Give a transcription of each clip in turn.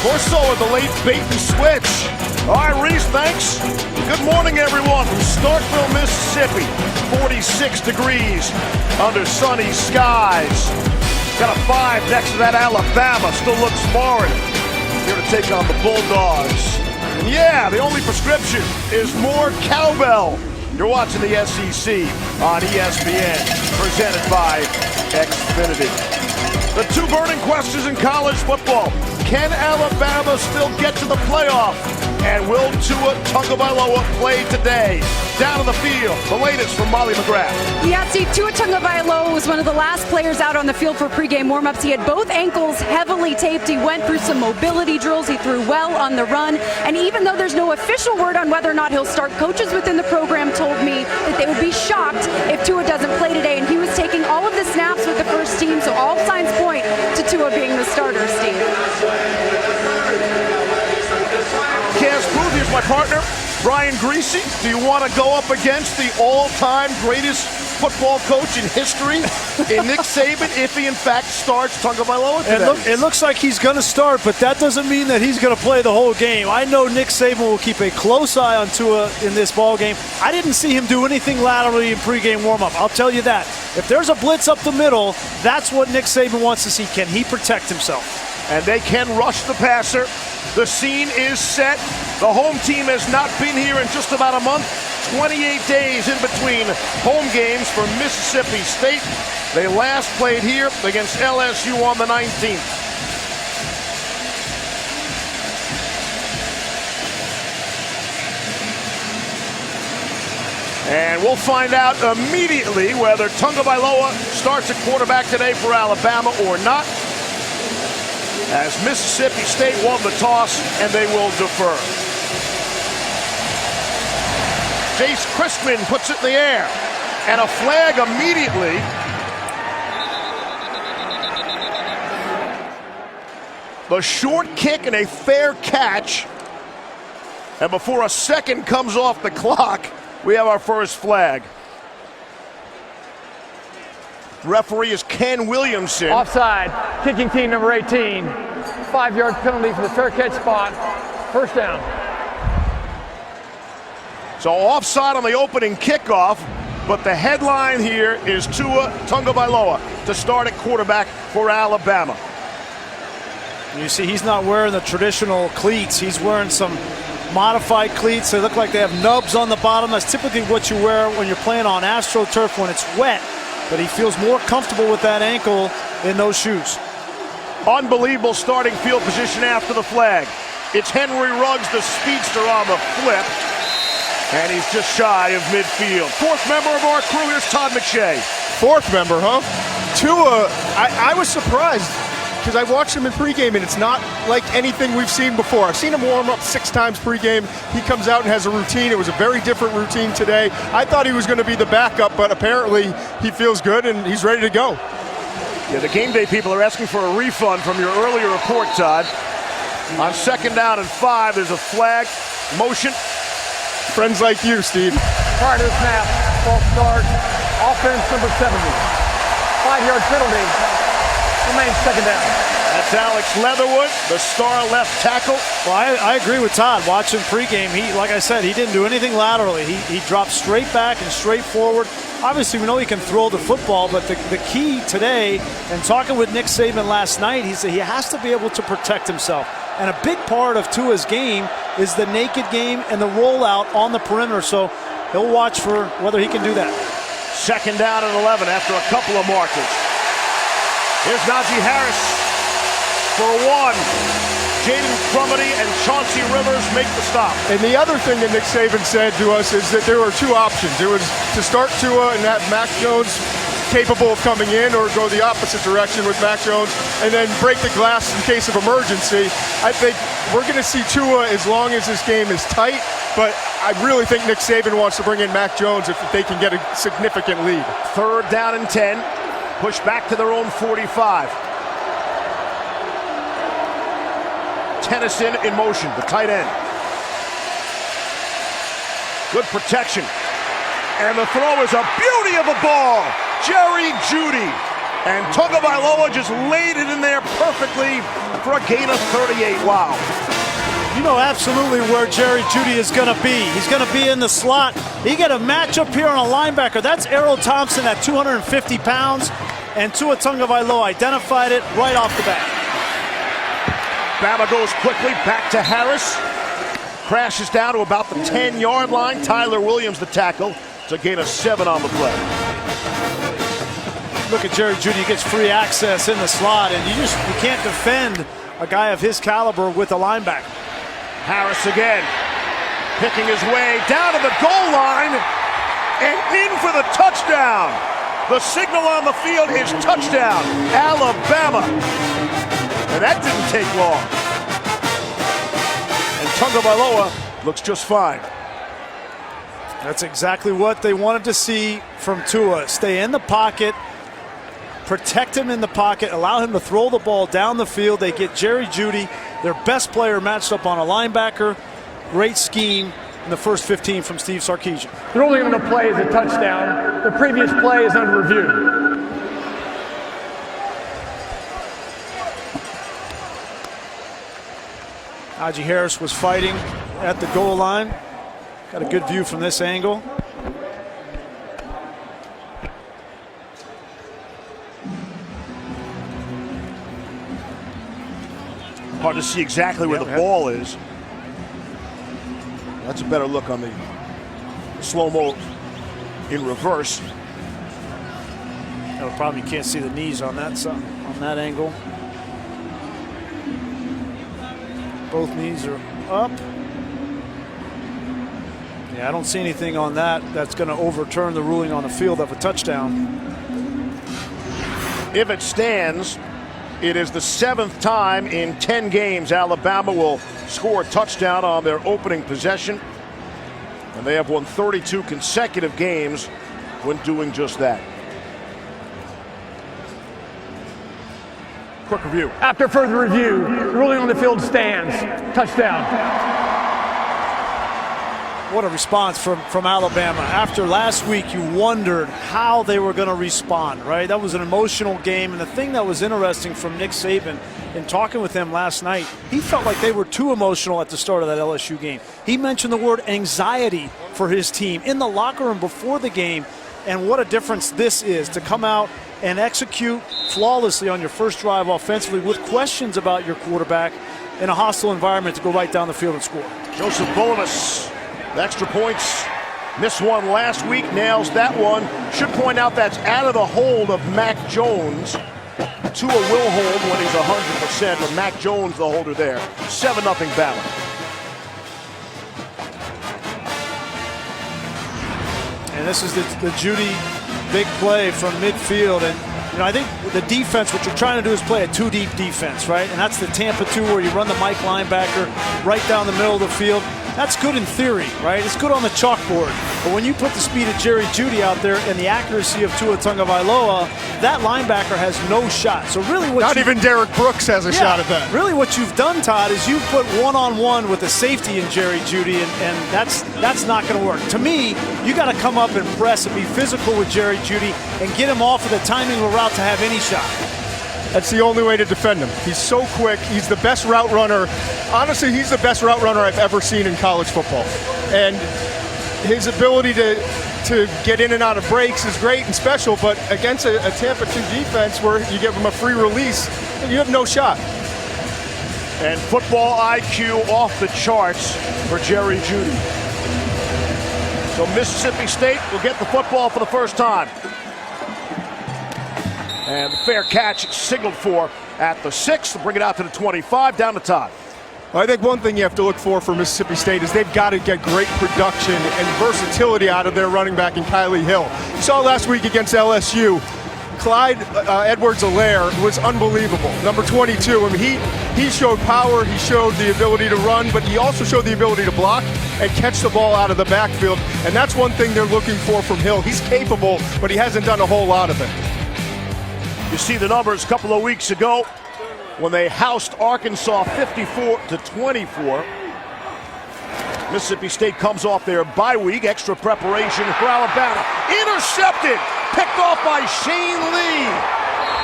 Corso with the late bait and switch. All right, Reese, thanks. Good morning, everyone, from Starkville, Mississippi. 46 degrees under sunny skies. Got a 5 next to that Alabama. Still looks foreign. Here to take on the Bulldogs. And yeah, the only prescription is more cowbell. You're watching the SEC on ESPN, presented by Xfinity. The two burning questions in college football. Can Alabama still get to the playoff? And will Tua Tagovailoa play today? Down on the field, the latest from Molly McGrath. Yeah, Steve, Tua Tagovailoa was one of the last players out on the field for pregame warmups. He had both ankles heavily taped. He went through some mobility drills. He threw well on the run. And even though there's no official word on whether or not he'll start, coaches within the program told me that they would be shocked if Tua doesn't play today. And he was taking all of the snaps with the first team, so all signs point to Tua being the starter, Steve. Cass Booth, here's my partner, Brian Greasy. Do you want to go up against the all-time greatest football coach in history, in Nick Saban, if he in fact starts Tagovailoa today? It looks like he's going to start, but that doesn't mean that he's going to play the whole game. I know Nick Saban will keep a close eye on Tua in this ball game. I didn't see him do anything laterally in pregame warmup. I'll tell you that. If there's a blitz up the middle, that's what Nick Saban wants to see. Can he protect himself? And they can rush the passer. The scene is set. The home team has not been here in just about a month. 28 days in between home games for Mississippi State. They last played here against LSU on the 19th. And we'll find out immediately whether Tagovailoa starts at quarterback today for Alabama or not, as Mississippi State won the toss and they will defer. Jace Christman puts it in the air, and a flag immediately. The short kick and a fair catch, and before a second comes off the clock, we have our first flag. Referee is Ken Williamson. Offside, kicking team number 18. 5-yard penalty for the fair catch spot. First down. So offside on the opening kickoff, but the headline here is Tua Tagovailoa to start at quarterback for Alabama. You see, he's not wearing the traditional cleats. He's wearing some modified cleats. They look like they have nubs on the bottom. That's typically what you wear when you're playing on AstroTurf when it's wet. But he feels more comfortable with that ankle in those shoes. Unbelievable starting field position after the flag. It's Henry Ruggs, the speedster, on the flip. And he's just shy of midfield. Fourth member of our crew, here's Todd McShay. Fourth member, huh? Tua, I was surprised because I watched him in pregame, and it's not like anything we've seen before. I've seen him warm up 6 times pregame. He comes out and has a routine. It was a very different routine today. I thought he was going to be the backup, but apparently he feels good and he's ready to go. Yeah, the game day people are asking for a refund from your earlier report, Todd. On second down and 5, there's a flag, motion. Friends like you, Steve. Prior to the snap, false start, offense number 70. 5-yard penalty, remains second down. That's Alex Leatherwood, the star left tackle. Well, I agree with Todd. Watching pregame, like I said, he didn't do anything laterally. He dropped straight back and straight forward. Obviously, we know he can throw the football, but the key today, and talking with Nick Saban last night, he said he has to be able to protect himself. And a big part of Tua's game is the naked game and the rollout on the perimeter. So he'll watch for whether he can do that. Second down and 11 after a couple of markers. Here's Najee Harris for 1. Jaden Crumity and Chauncey Rivers make the stop. And the other thing that Nick Saban said to us is that there were 2 options. It was to start Tua and have Mac Jones capable of coming in, or go the opposite direction with Mac Jones and then break the glass in case of emergency. I think we're going to see Tua as long as this game is tight, but I really think Nick Saban wants to bring in Mac Jones if they can get a significant lead. Third down and 10, push back to their own 45. Tennyson in motion, the tight end. Good protection. And the throw is a beauty of a ball. Jerry Jeudy And Tagovailoa just laid it in there perfectly for a gain of 38. Wow. You know absolutely where Jerry Jeudy is going to be. He's going to be in the slot. He got a matchup here on a linebacker. That's Errol Thompson at 250 pounds. And Tua Tagovailoa identified it right off the bat. Bama goes quickly back to Harris. Crashes down to about the 10-yard line. Tyler Williams the tackle. It's a gain of 7 on the play. Look at Jerry Jeudy. He gets free access in the slot, and you can't defend a guy of his caliber with a linebacker. Harris again, picking his way down to the goal line and in for the touchdown. The signal on the field is touchdown, Alabama. And that didn't take long. And Tagovailoa looks just fine. That's exactly what they wanted to see from Tua. Stay in the pocket, protect him in the pocket, allow him to throw the ball down the field. They get Jerry Jeudy, their best player, matched up on a linebacker. Great scheme in the first 15 from Steve Sarkisian. The ruling on the play is a touchdown. The previous play is under review. Najee Harris was fighting at the goal line. Got a good view from this angle. Hard to see exactly where the ball is. That's a better look on the slow-mo in reverse. No problem, you can't see the knees on that angle. Both knees are up. Yeah, I don't see anything on that that's going to overturn the ruling on the field of a touchdown. If it stands, it is the 7th time in 10 games Alabama will score a touchdown on their opening possession. And they have won 32 consecutive games when doing just that. Quick review. After further review, the ruling on the field stands. Touchdown. What a response from Alabama. After last week, you wondered how they were going to respond, right? That was an emotional game. And the thing that was interesting from Nick Saban in talking with him last night, he felt like they were too emotional at the start of that LSU game. He mentioned the word anxiety for his team in the locker room before the game. And what a difference this is to come out and execute flawlessly on your first drive offensively with questions about your quarterback in a hostile environment to go right down the field and score. Joseph Bonas, extra points, missed one last week, nails that one. Should point out that's out of the hold of Mac Jones. Tua will hold when he's 100%, but Mac Jones the holder there. 7-0 Bama. And this is the Jeudy big play from midfield. And, you know, I think the defense, what you're trying to do is play a two-deep defense, right? And that's the Tampa 2 where you run the Mike linebacker right down the middle of the field. That's good in theory, right? It's good on the chalkboard. But when you put the speed of Jerry Jeudy out there and the accuracy of Tua Tagovailoa, that linebacker has no shot. So really what Not even Derek Brooks has a shot at that. Really what you've done, Todd, is you've put one-on-one with a safety in Jerry Jeudy, and that's not going to work. To me, you got to come up and press and be physical with Jerry Jeudy and get him off of the timing of a route to have any shot. That's the only way to defend him. He's so quick. He's the best route runner. Honestly, he's the best route runner I've ever seen in college football. And his ability to get in and out of breaks is great and special, but against a Tampa 2 defense where you give him a free release, you have no shot. And football IQ off the charts for Jerry Jeudy. So Mississippi State will get the football for the first time. And the fair catch signaled for at the 6. They'll bring it out to the 25, down to Todd. I think one thing you have to look for Mississippi State is they've got to get great production and versatility out of their running back in Kylie Hill. You saw last week against LSU, Clyde Edwards-Helaire was unbelievable. Number 22, I mean, he showed power, he showed the ability to run, but he also showed the ability to block and catch the ball out of the backfield. And that's one thing they're looking for from Hill. He's capable, but he hasn't done a whole lot of it. You see the numbers a couple of weeks ago when they housed Arkansas 54-24. Mississippi State comes off their bye week. Extra preparation for Alabama. Intercepted. Picked off by Shane Lee.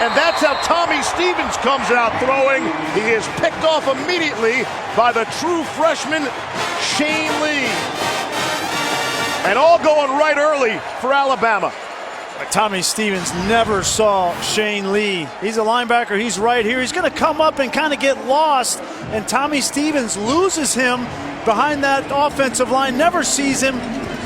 and that's how Tommy Stevens comes out throwing. He is picked off immediately by the true freshman, Shane Lee. And all going right early for Alabama. Tommy Stevens never saw Shane Lee. He's a linebacker. He's right here. He's going to come up and kind of get lost, and Tommy Stevens loses him behind that offensive line, never sees him,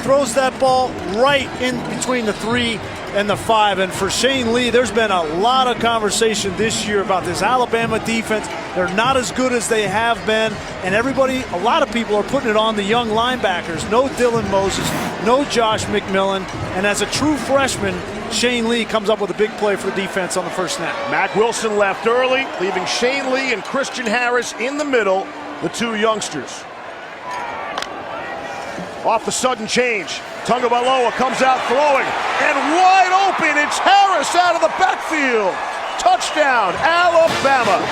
throws that ball right in between the 3 and the 5. And for Shane Lee, there's been a lot of conversation this year about this Alabama defense. They're not as good as they have been, and a lot of people are putting it on the young linebackers. No Dylan Moses, no Josh McMillan, and as a true freshman, Shane Lee comes up with a big play for the defense on the first snap. Mack Wilson left early, leaving Shane Lee and Christian Harris in the middle, the two youngsters. Off the sudden change, Tagovailoa comes out throwing, and wide open, it's Harris out of the backfield. Touchdown, Alabama.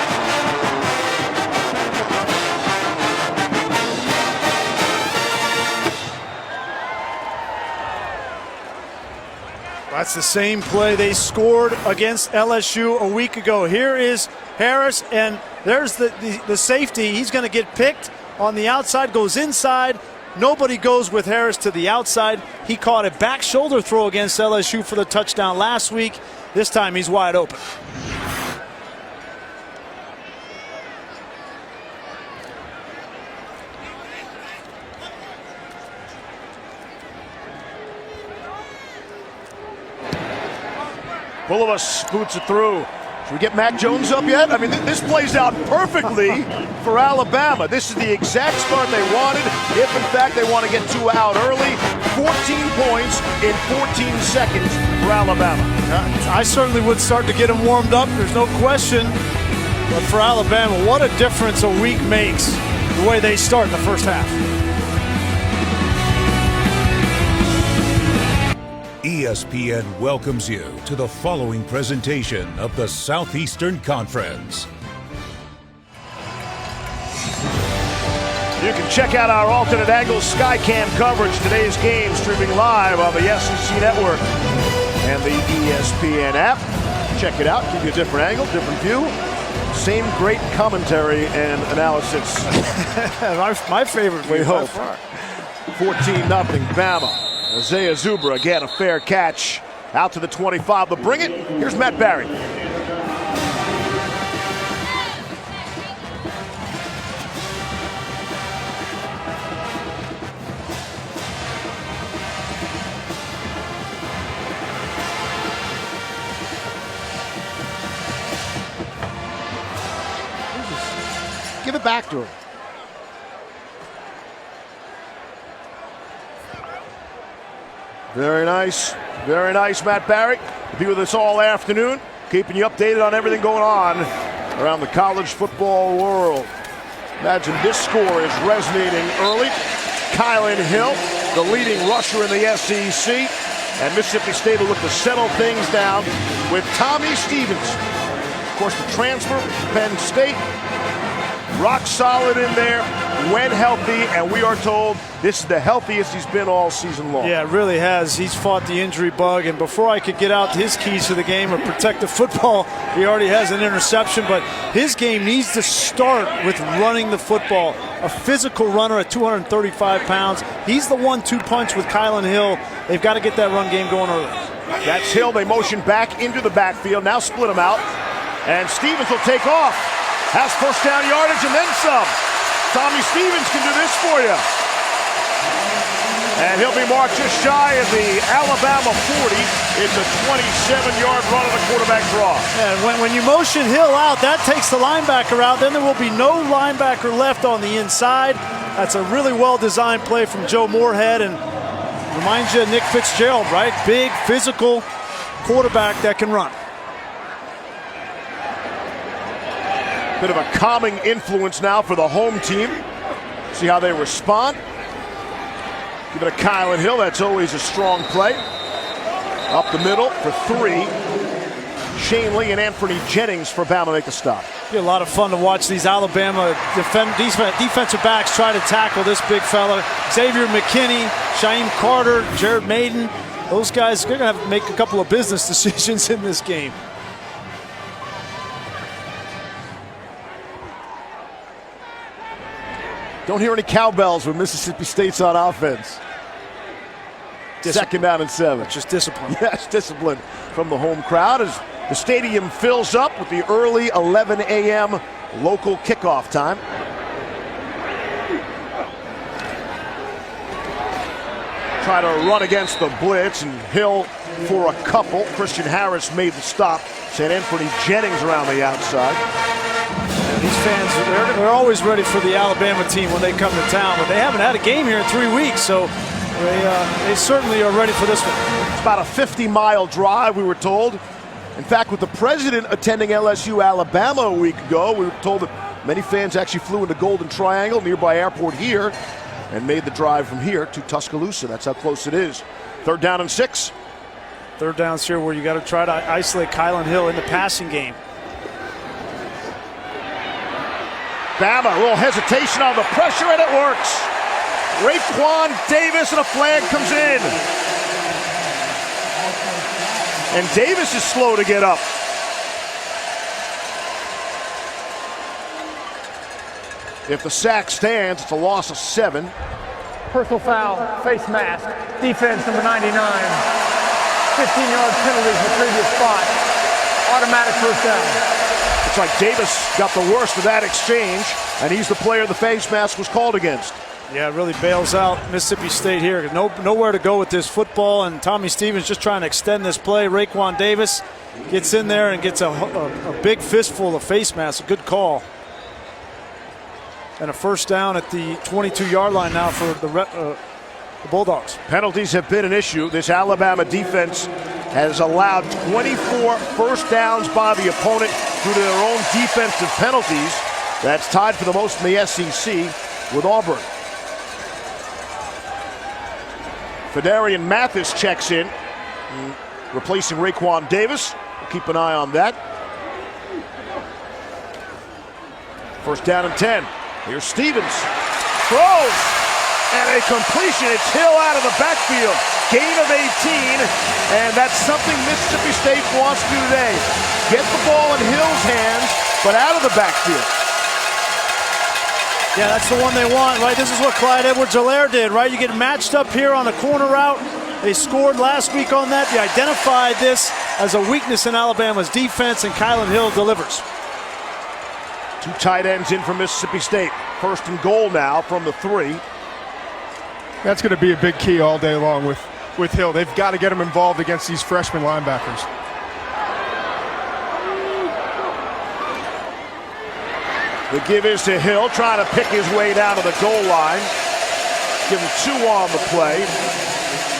That's the same play they scored against LSU a week ago. Here is Harris, and there's the safety. He's going to get picked on the outside, goes inside. Nobody goes with Harris to the outside. He caught a back shoulder throw against LSU for the touchdown last week. This time he's wide open. Bulovas scoots it through. Should we get Mac Jones up yet? I mean, this plays out perfectly for Alabama. This is the exact start they wanted. If, in fact, they want to get 2 out early. 14 points in 14 seconds for Alabama. I certainly would start to get them warmed up. There's no question. But for Alabama, what a difference a week makes the way they start in the first half. ESPN welcomes you to the following presentation of the Southeastern Conference. You can check out our alternate angle Skycam coverage. Today's game streaming live on the SEC Network and the ESPN app. Check it out, give you a different angle, different view. Same great commentary and analysis. my favorite. We hope. 14-0 Bama. Isaiah Zubra, again, a fair catch. Out to the 25 to bring it. Here's Matt Barry. Give it back to him. Very nice, Matt Barry. Be with us all afternoon, keeping you updated on everything going on around the college football world. Imagine this score is resonating early. Kylan Hill, the leading rusher in the SEC, and Mississippi State will look to settle things down with Tommy Stevens. Of course, the transfer, Penn State, rock solid in there, when healthy, and we are told this is the healthiest he's been all season long. Yeah, it really has. He's fought the injury bug, and before I could get out his keys to the game or protect the football, he already has an interception, but his game needs to start with running the football. A physical runner at 235 pounds. He's the 1-2 punch with Kylan Hill. They've got to get that run game going early. That's Hill. They motion back into the backfield. Now split him out, and Stevens will take off. Has first down yardage and then some. Tommy Stevens can do this for you. And he'll be marked just shy of the Alabama 40. It's a 27-yard run on the quarterback draw. And when you motion Hill out, that takes the linebacker out. Then there will be no linebacker left on the inside. That's a really well-designed play from Joe Moorhead, and reminds you of Nick Fitzgerald, right? Big, physical quarterback that can run. Bit of a calming influence now for the home team. See how they respond. Give it a Kylan Hill. That's always a strong play. Up the middle for 3. Shane Lee and Anthony Jennings for Bama make the stop. Be a lot of fun to watch these Alabama defensive backs try to tackle this big fella. Xavier McKinney, Shaim Carter, Jared Maiden. Those guys are going to have to make a couple of business decisions in this game. Don't hear any cowbells when Mississippi State's on offense. Second down and 7. Just discipline. Yes, discipline from the home crowd as the stadium fills up with the early 11 a.m. local kickoff time. Try to run against the blitz, and Hill for a couple. Christian Harris made the stop. Sent Anthony Jennings around the outside. And these fans, they're always ready for the Alabama team when they come to town, but they haven't had a game here in 3 weeks, so they certainly are ready for this one. It's about a 50-mile drive, we were told. In fact, with the president attending LSU Alabama a week ago, we were told that many fans actually flew into Golden Triangle, nearby airport here, and made the drive from here to Tuscaloosa. That's how close it is. 3rd down and 6. 3rd down's here where you got to try to isolate Kylan Hill in the passing game. Bama, a little hesitation on the pressure, and it works. Raekwon Davis, and a flag comes in. And Davis is slow to get up. If the sack stands, it's a loss of 7. Personal foul, face mask, defense number 99. 15-yard penalty from the previous spot. Automatic first down. It's like Davis got the worst of that exchange, and he's the player the face mask was called against. Yeah, it really bails out Mississippi State here. Nowhere to go with this football, and Tommy Stevens just trying to extend this play. Raekwon Davis gets in there and gets a big fistful of face masks. A good call. And a first down at the 22-yard line now for the Bulldogs. Penalties have been an issue. This Alabama defense has allowed 24 first downs by the opponent due to their own defensive penalties. That's tied for the most in the SEC with Auburn. Fedarian Mathis checks in, replacing Raekwon Davis. We'll keep an eye on that. First down and 10. Here's Stevens. Throws. And a completion. It's Hill out of the backfield. Gain of 18. And that's something Mississippi State wants to do today. Get the ball in Hill's hands, but out of the backfield. Yeah, that's the one they want, right? This is what Clyde Edwards-Helaire did, right? You get matched up here on a corner route. They scored last week on that. They identified this as a weakness in Alabama's defense, and Kylan Hill delivers. 2 tight ends in for Mississippi State. First and goal now from the 3. That's going to be a big key all day long with Hill. They've got to get him involved against these freshman linebackers. The give is to Hill, trying to pick his way down to the goal line. Give him 2 on the play.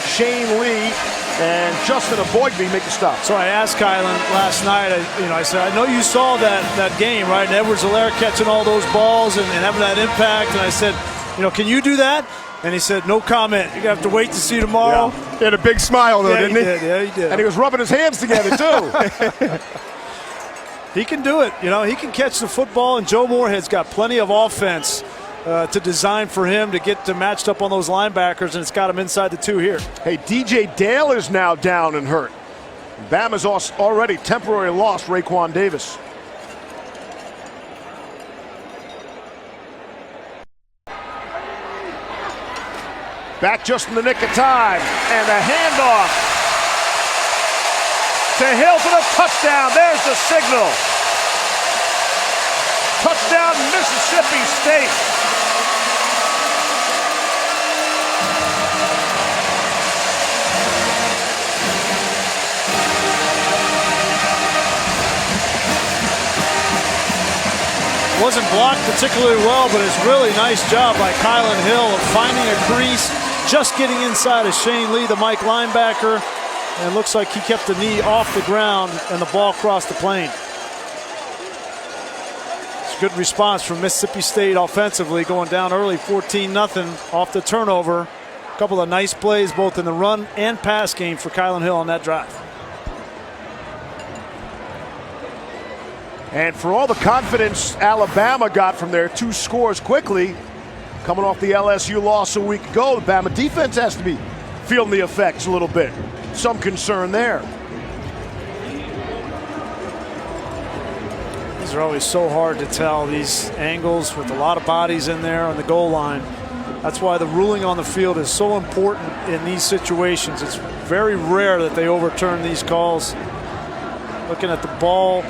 Shane Lee and Justin Aboigbe make the stop. So I asked Kylan last night, I said, I know you saw that game, right? And Edwards-Helaire catching all those balls and having that impact. And I said, can you do that? And he said, no comment. You're going to have to wait to see tomorrow. Yeah. He had a big smile, though, didn't he? Yeah, he did. And he was rubbing his hands together, too. He can do it. He can catch the football, and Joe Moorhead's got plenty of offense to design for him to get matched up on those linebackers, and it's got him inside the 2 here. Hey, DJ Dale is now down and hurt. Bama's already temporarily lost Raekwon Davis. Back just in the nick of time, and a handoff to Hill for the touchdown. There's the signal. Touchdown, Mississippi State. Wasn't blocked particularly well, but it's really nice job by Kylan Hill of finding a crease, just getting inside of Shane Lee, the Mike linebacker, and it looks like he kept the knee off the ground and the ball crossed the plane. It's a good response from Mississippi State offensively, going down early 14-0 off the turnover. A couple of nice plays both in the run and pass game for Kylan Hill on that drive. And for all the confidence Alabama got from their 2 scores quickly, coming off the LSU loss a week ago, the Bama defense has to be feeling the effects a little bit. Some concern there. These are always so hard to tell, these angles with a lot of bodies in there on the goal line. That's why the ruling on the field is so important in these situations. It's very rare that they overturn these calls. Looking at the ball.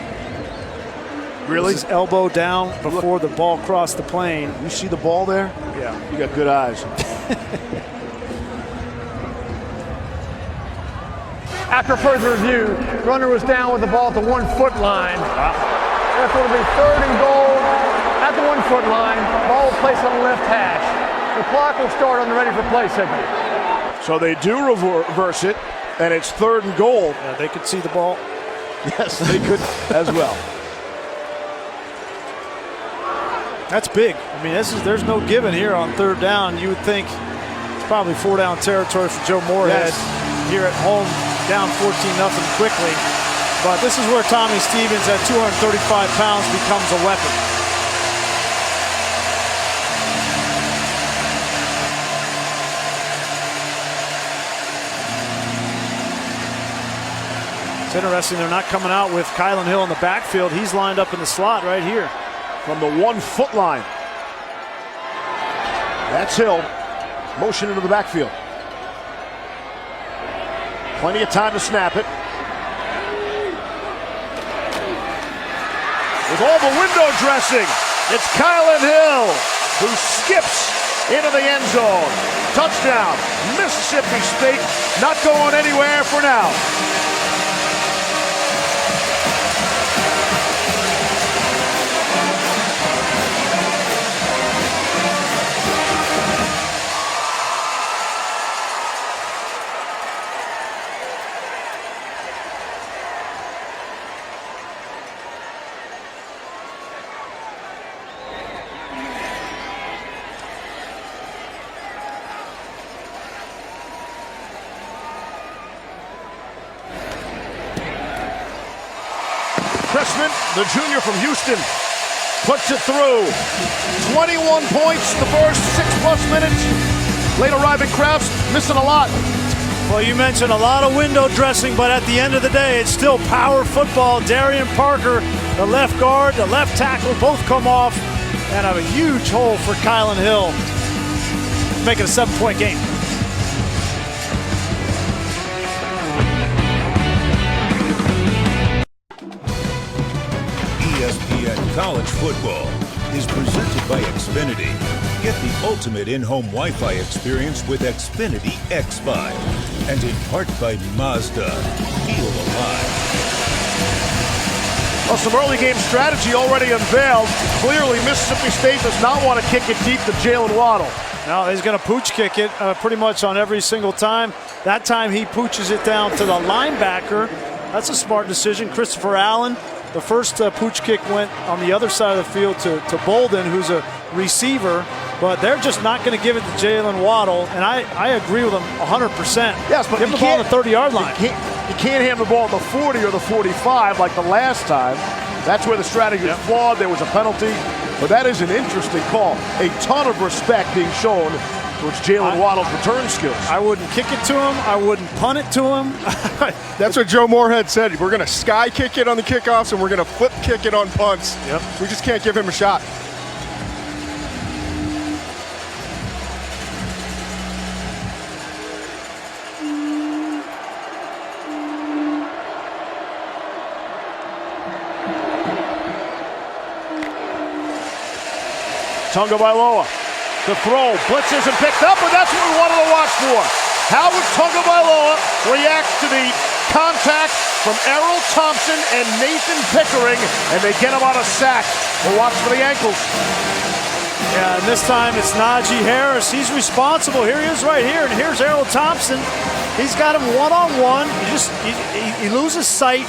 Really? His elbow down before the ball crossed the plane. You see the ball there? Yeah. You got good eyes. After further review, runner was down with the ball at the 1 foot line. Therefore, it'll be 3rd and goal at the 1 foot line. Ball will place on the left hash. The clock will start on the ready for play signal. So they do reverse it, and it's 3rd and goal. Yeah, they could see the ball. Yes, they could as well. That's big. I mean, there's no giving here on 3rd down. You would think it's probably 4-down territory for Joe Moorhead here at home, down 14-0 quickly. But this is where Tommy Stevens at 235 pounds becomes a weapon. It's interesting they're not coming out with Kylan Hill in the backfield. He's lined up in the slot right here. From the 1 foot line. That's Hill. Motion into the backfield. Plenty of time to snap it. With all the window dressing, it's Kylan Hill who skips into the end zone. Touchdown, Mississippi State, not going anywhere for now. Freshman, the junior from Houston, puts it through. 21 points the first 6+ minutes. Late arriving crowds missing a lot. Well, you mentioned a lot of window dressing, but at the end of the day, it's still power football. Darian Parker, the left guard, the left tackle, both come off, and have a huge hole for Kylan Hill. Make it a 7-point game. ESPN College Football is presented by Xfinity. Get the ultimate in-home Wi-Fi experience with Xfinity X5. And in part by Mazda. Feel alive. Well, some early game strategy already unveiled. Clearly, Mississippi State does not want to kick it deep to Jalen Waddle. No, he's going to pooch kick it pretty much on every single time. That time he pooches it down to the linebacker. That's a smart decision. Christopher Allen. The first pooch kick went on the other side of the field to Bolden, who's a receiver, but they're just not going to give it to Jalen Waddle, and I agree with them 100%. Yes, but give him the ball on the 30-yard line. You can't have the ball at the 40 or the 45 like the last time. That's where the strategy was flawed. There was a penalty, but that is an interesting call. A ton of respect being shown towards Jalen Waddle's return skills. I wouldn't kick it to him. I wouldn't punt it to him. That's what Joe Moorhead said. We're going to sky kick it on the kickoffs, and we're going to flip kick it on punts. Yep. We just can't give him a shot. Tagovailoa to throw, blitz isn't picked up, and that's what we wanted to watch for. How would Tagovailoa react to the contact from Errol Thompson and Nathan Pickering, and they get him on a sack? We'll watch for the ankles. Yeah, and this time it's Najee Harris. He's responsible. Here he is right here, and here's Errol Thompson. He's got him one-on-one. He loses sight.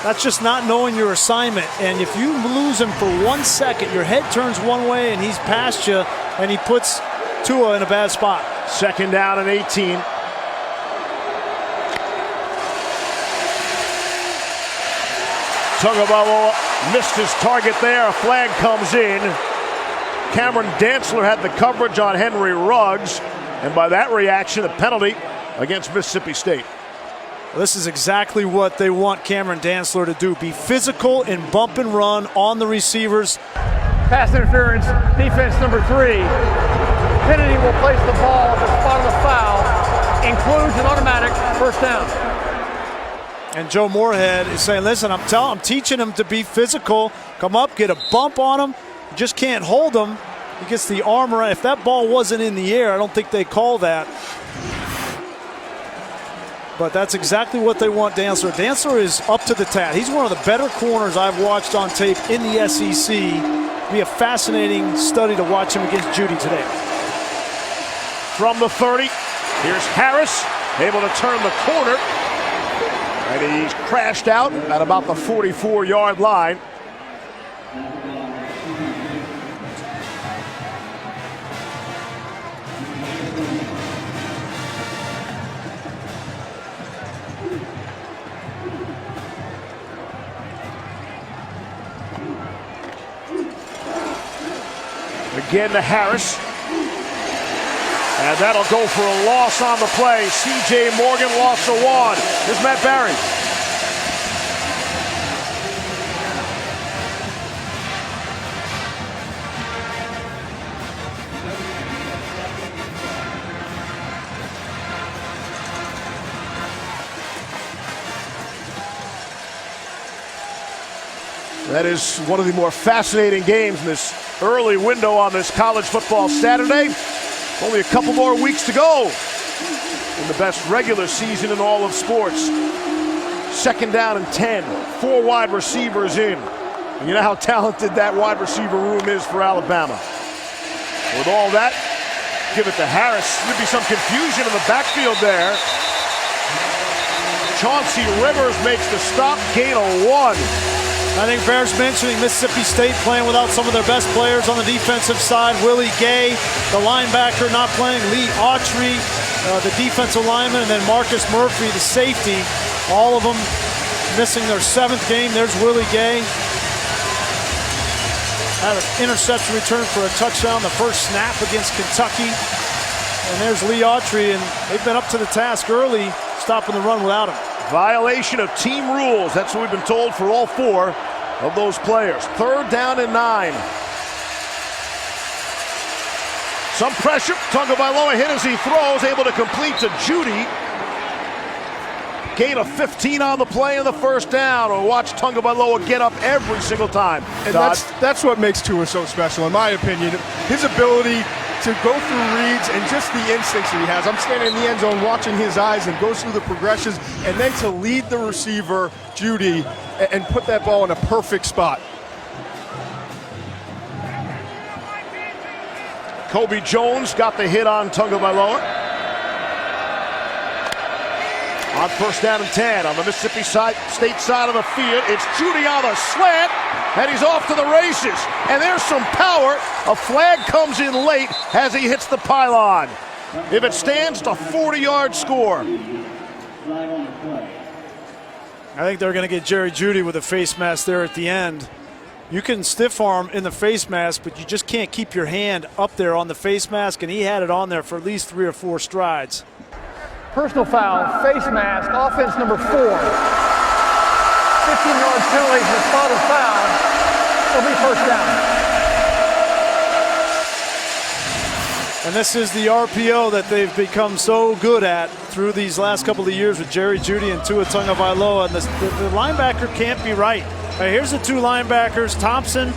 That's just not knowing your assignment. And if you lose him for 1 second, your head turns one way and he's past you, and he puts Tua in a bad spot. 2nd down and 18. Tagovailoa missed his target there. A flag comes in. Cameron Dantzler had the coverage on Henry Ruggs, and by that reaction, a penalty against Mississippi State. This is exactly what they want Cameron Dantzler to do. Be physical and bump and run on the receivers. Pass interference, defense number 3. Kennedy will place the ball at the spot of the foul. Includes an automatic first down. And Joe Moorhead is saying, listen, I'm teaching him to be physical. Come up, get a bump on him. You just can't hold him. He gets the arm around. If that ball wasn't in the air, I don't think they call that. But that's exactly what they want Dantzler. Dantzler is up to the task. He's one of the better corners I've watched on tape in the SEC. It'll be a fascinating study to watch him against Judy today. From the 30, here's Harris, able to turn the corner. And he's crashed out at about the 44-yard line. Again to Harris. And that'll go for a loss on the play. C.J. Morgan lost to 1. Here's Matt Barry. That is one of the more fascinating games in this early window on this college football Saturday. Only a couple more weeks to go in the best regular season in all of sports. Second down and 10, 4 wide receivers in. And you know how talented that wide receiver room is for Alabama. With all that, give it to Harris. There'd be some confusion in the backfield there. Chauncey Rivers makes the stop, gain of 1. I think bears mentioning Mississippi State playing without some of their best players on the defensive side. Willie Gay, the linebacker, not playing. Lee Autry, the defensive lineman, and then Marcus Murphy, the safety. All of them missing their 7th game. There's Willie Gay. Had an interception return for a touchdown the first snap against Kentucky. And there's Lee Autry, and they've been up to the task early, stopping the run without him. Violation of team rules. That's what we've been told for all 4 of those players. 3rd down and 9. Some pressure. Tagovailoa hit as he throws, able to complete to Judy. Gain of 15 on the play in the first down. Or watch Tagovailoa get up every single time. And that's what makes Tua so special, in my opinion. His ability to go through reads and just the instincts that he has. I'm standing in the end zone watching his eyes and goes through the progressions, and then to lead the receiver, Judy, and put that ball in a perfect spot. Kobe Jones got the hit on Tagovailoa. On 1st down and 10 on the Mississippi State side of the field, it's Judy on the slant, and he's off to the races. And there's some power. A flag comes in late as he hits the pylon. If it stands, it's a 40-yard score. I think they're going to get Jerry Jeudy with a face mask there at the end. You can stiff arm in the face mask, but you just can't keep your hand up there on the face mask, and he had it on there for at least 3 or 4 strides. Personal foul, face mask, offense number 4. 15-yard penalty for the spot of foul. It'll be first down. And this is the RPO that they've become so good at through these last couple of years with Jerry Jeudy and Tua Tagovailoa. And the linebacker can't be right. Right, here's the 2 linebackers, Thompson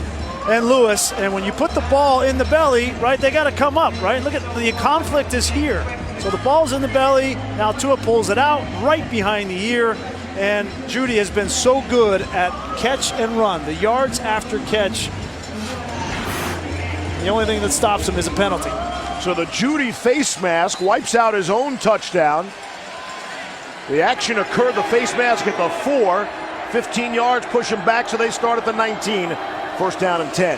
and Lewis. And when you put the ball in the belly, right, they got to come up, right? Look at the conflict is here. So the ball's in the belly. Now Tua pulls it out right behind the ear. And Jeudy has been so good at catch and run, the yards after catch. The only thing that stops him is a penalty. So the Jeudy face mask wipes out his own touchdown. The action occurred, the face mask at the 4. 15 yards, push him back, so they start at the 19. 1st down and 10.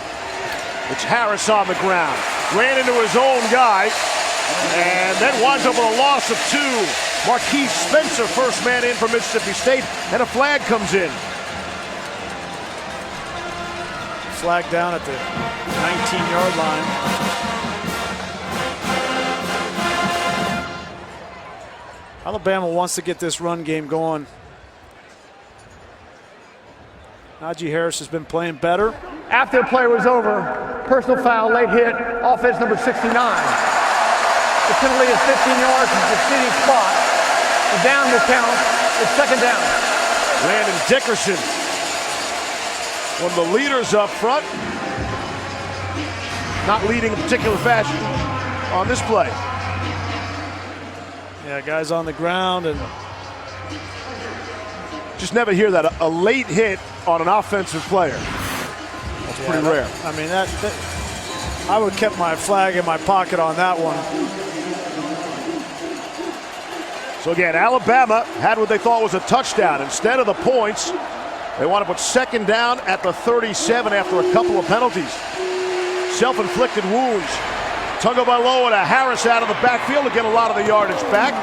It's Harris on the ground. Ran into his own guy. And then winds up with a loss of 2. Marquise Spencer, first man in for Mississippi State, and a flag comes in. Flag down at the 19-yard line. I Alabama wants to get this run game going. Najee Harris has been playing better. After the play was over, personal foul, late hit, offense number 69. The penalty is 15 yards from the succeeding spot. The down will count. It's second down. Landon Dickerson, one of the leaders up front, not leading in particular fashion on this play. Yeah, guys on the ground, and just never hear that, a late hit on an offensive player. That's pretty rare. I mean, that I would have kept my flag in my pocket on that one. So again, Alabama had what they thought was a touchdown. Instead of the points, they want to put second down at the 37 after a couple of penalties. Self-inflicted wounds. Tagovailoa to Harris out of the backfield to get a lot of the yardage back.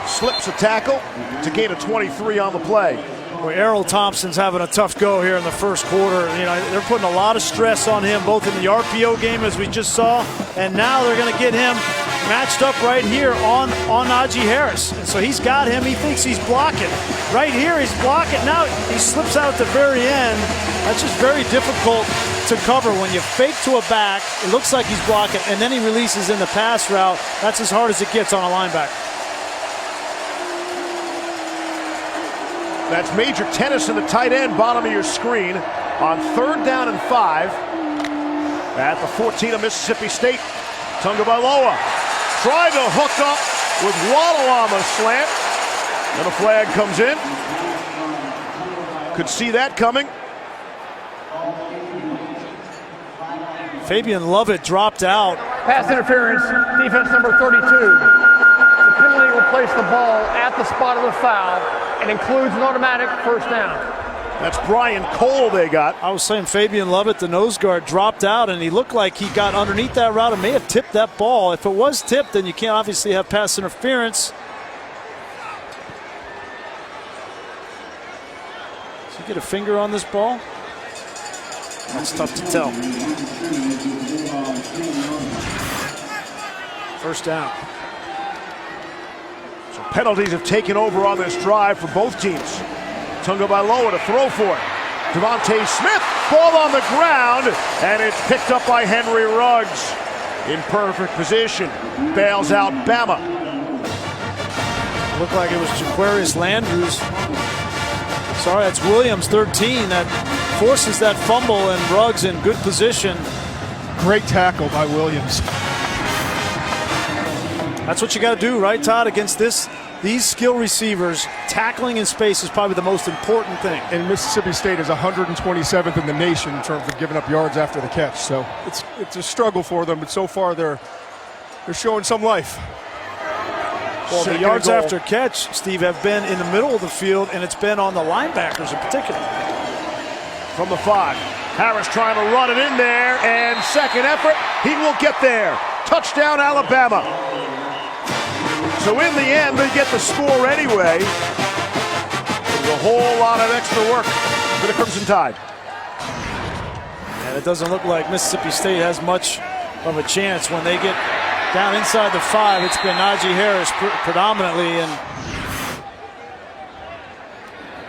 Slips a tackle to gain a 23 on the play. Well, Errol Thompson's having a tough go here in the first quarter. You know, they're putting a lot of stress on him, both in the RPO game, as we just saw, and now they're going to get him matched up right here on Najee Harris. And so he's got him. He thinks he's blocking. Right here, he's blocking. Now he slips out at the very end. That's just very difficult to cover. When you fake to a back, it looks like he's blocking, and then he releases in the pass route. That's as hard as it gets on a linebacker. That's Major Tennis in the tight end, bottom of your screen, on 3rd down and 5 at the 14 of Mississippi State. Tagovailoa tried to hook up with Waddle on the slant, and a flag comes in. Could see that coming. Fabian Lovett dropped out. Pass interference, defense number 32. The penalty will place the ball at the spot of the foul and includes an automatic first down. That's Brian Cole they got. I was saying Fabian Lovett, the nose guard, dropped out, and he looked like he got underneath that route and may have tipped that ball. If it was tipped, then you can't obviously have pass interference. Did you get a finger on this ball? That's tough to tell. First down. So penalties have taken over on this drive for both teams. Tagovailoa to throw for it. Devontae Smith, ball on the ground, and it's picked up by Henry Ruggs. In perfect position, bails out Bama. Looked like it was Jaquarius Landrews. Sorry, that's Williams, 13, that forces that fumble, and Ruggs in good position. Great tackle by Williams. That's what you got to do, right, Todd, against these skill receivers. Tackling in space is probably the most important thing. And Mississippi State is 127th in the nation in terms of giving up yards after the catch. So it's a struggle for them, but so far they're showing some life. Well, the yards after catch, Steve, have been in the middle of the field, and it's been on the linebackers in particular. From the 5, Harris trying to run it in there, and second effort, he will get there. Touchdown, Alabama. So in the end, they get the score anyway. There's a whole lot of extra work for the Crimson Tide. And it doesn't look like Mississippi State has much of a chance when they get down inside the 5. It's been Najee Harris predominantly, and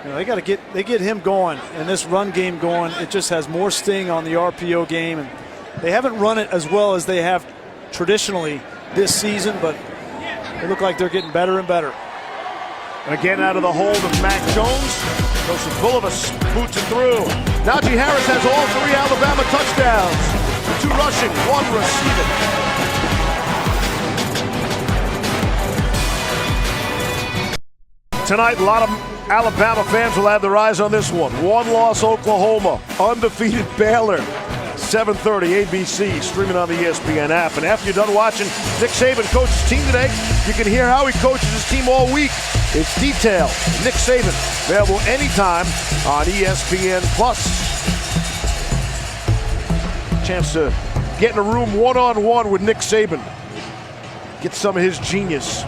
you know, they get him going and this run game going. It just has more sting on the RPO game, and they haven't run it as well as they have traditionally this season, but they look like they're getting better and better. And again, out of the hold of Mac Jones, Joseph Bulovas boots it through. Najee Harris has all 3 Alabama touchdowns. 2 rushing, 1 receiving. Tonight, a lot of Alabama fans will have their eyes on this one. 1-loss Oklahoma, undefeated Baylor. 7:30 ABC, streaming on the ESPN app. And after you're done watching Nick Saban coach his team today, you can hear how he coaches his team all week. It's detailed. Nick Saban, available anytime on ESPN+. Chance to get in a room one-on-one with Nick Saban. Get some of his genius.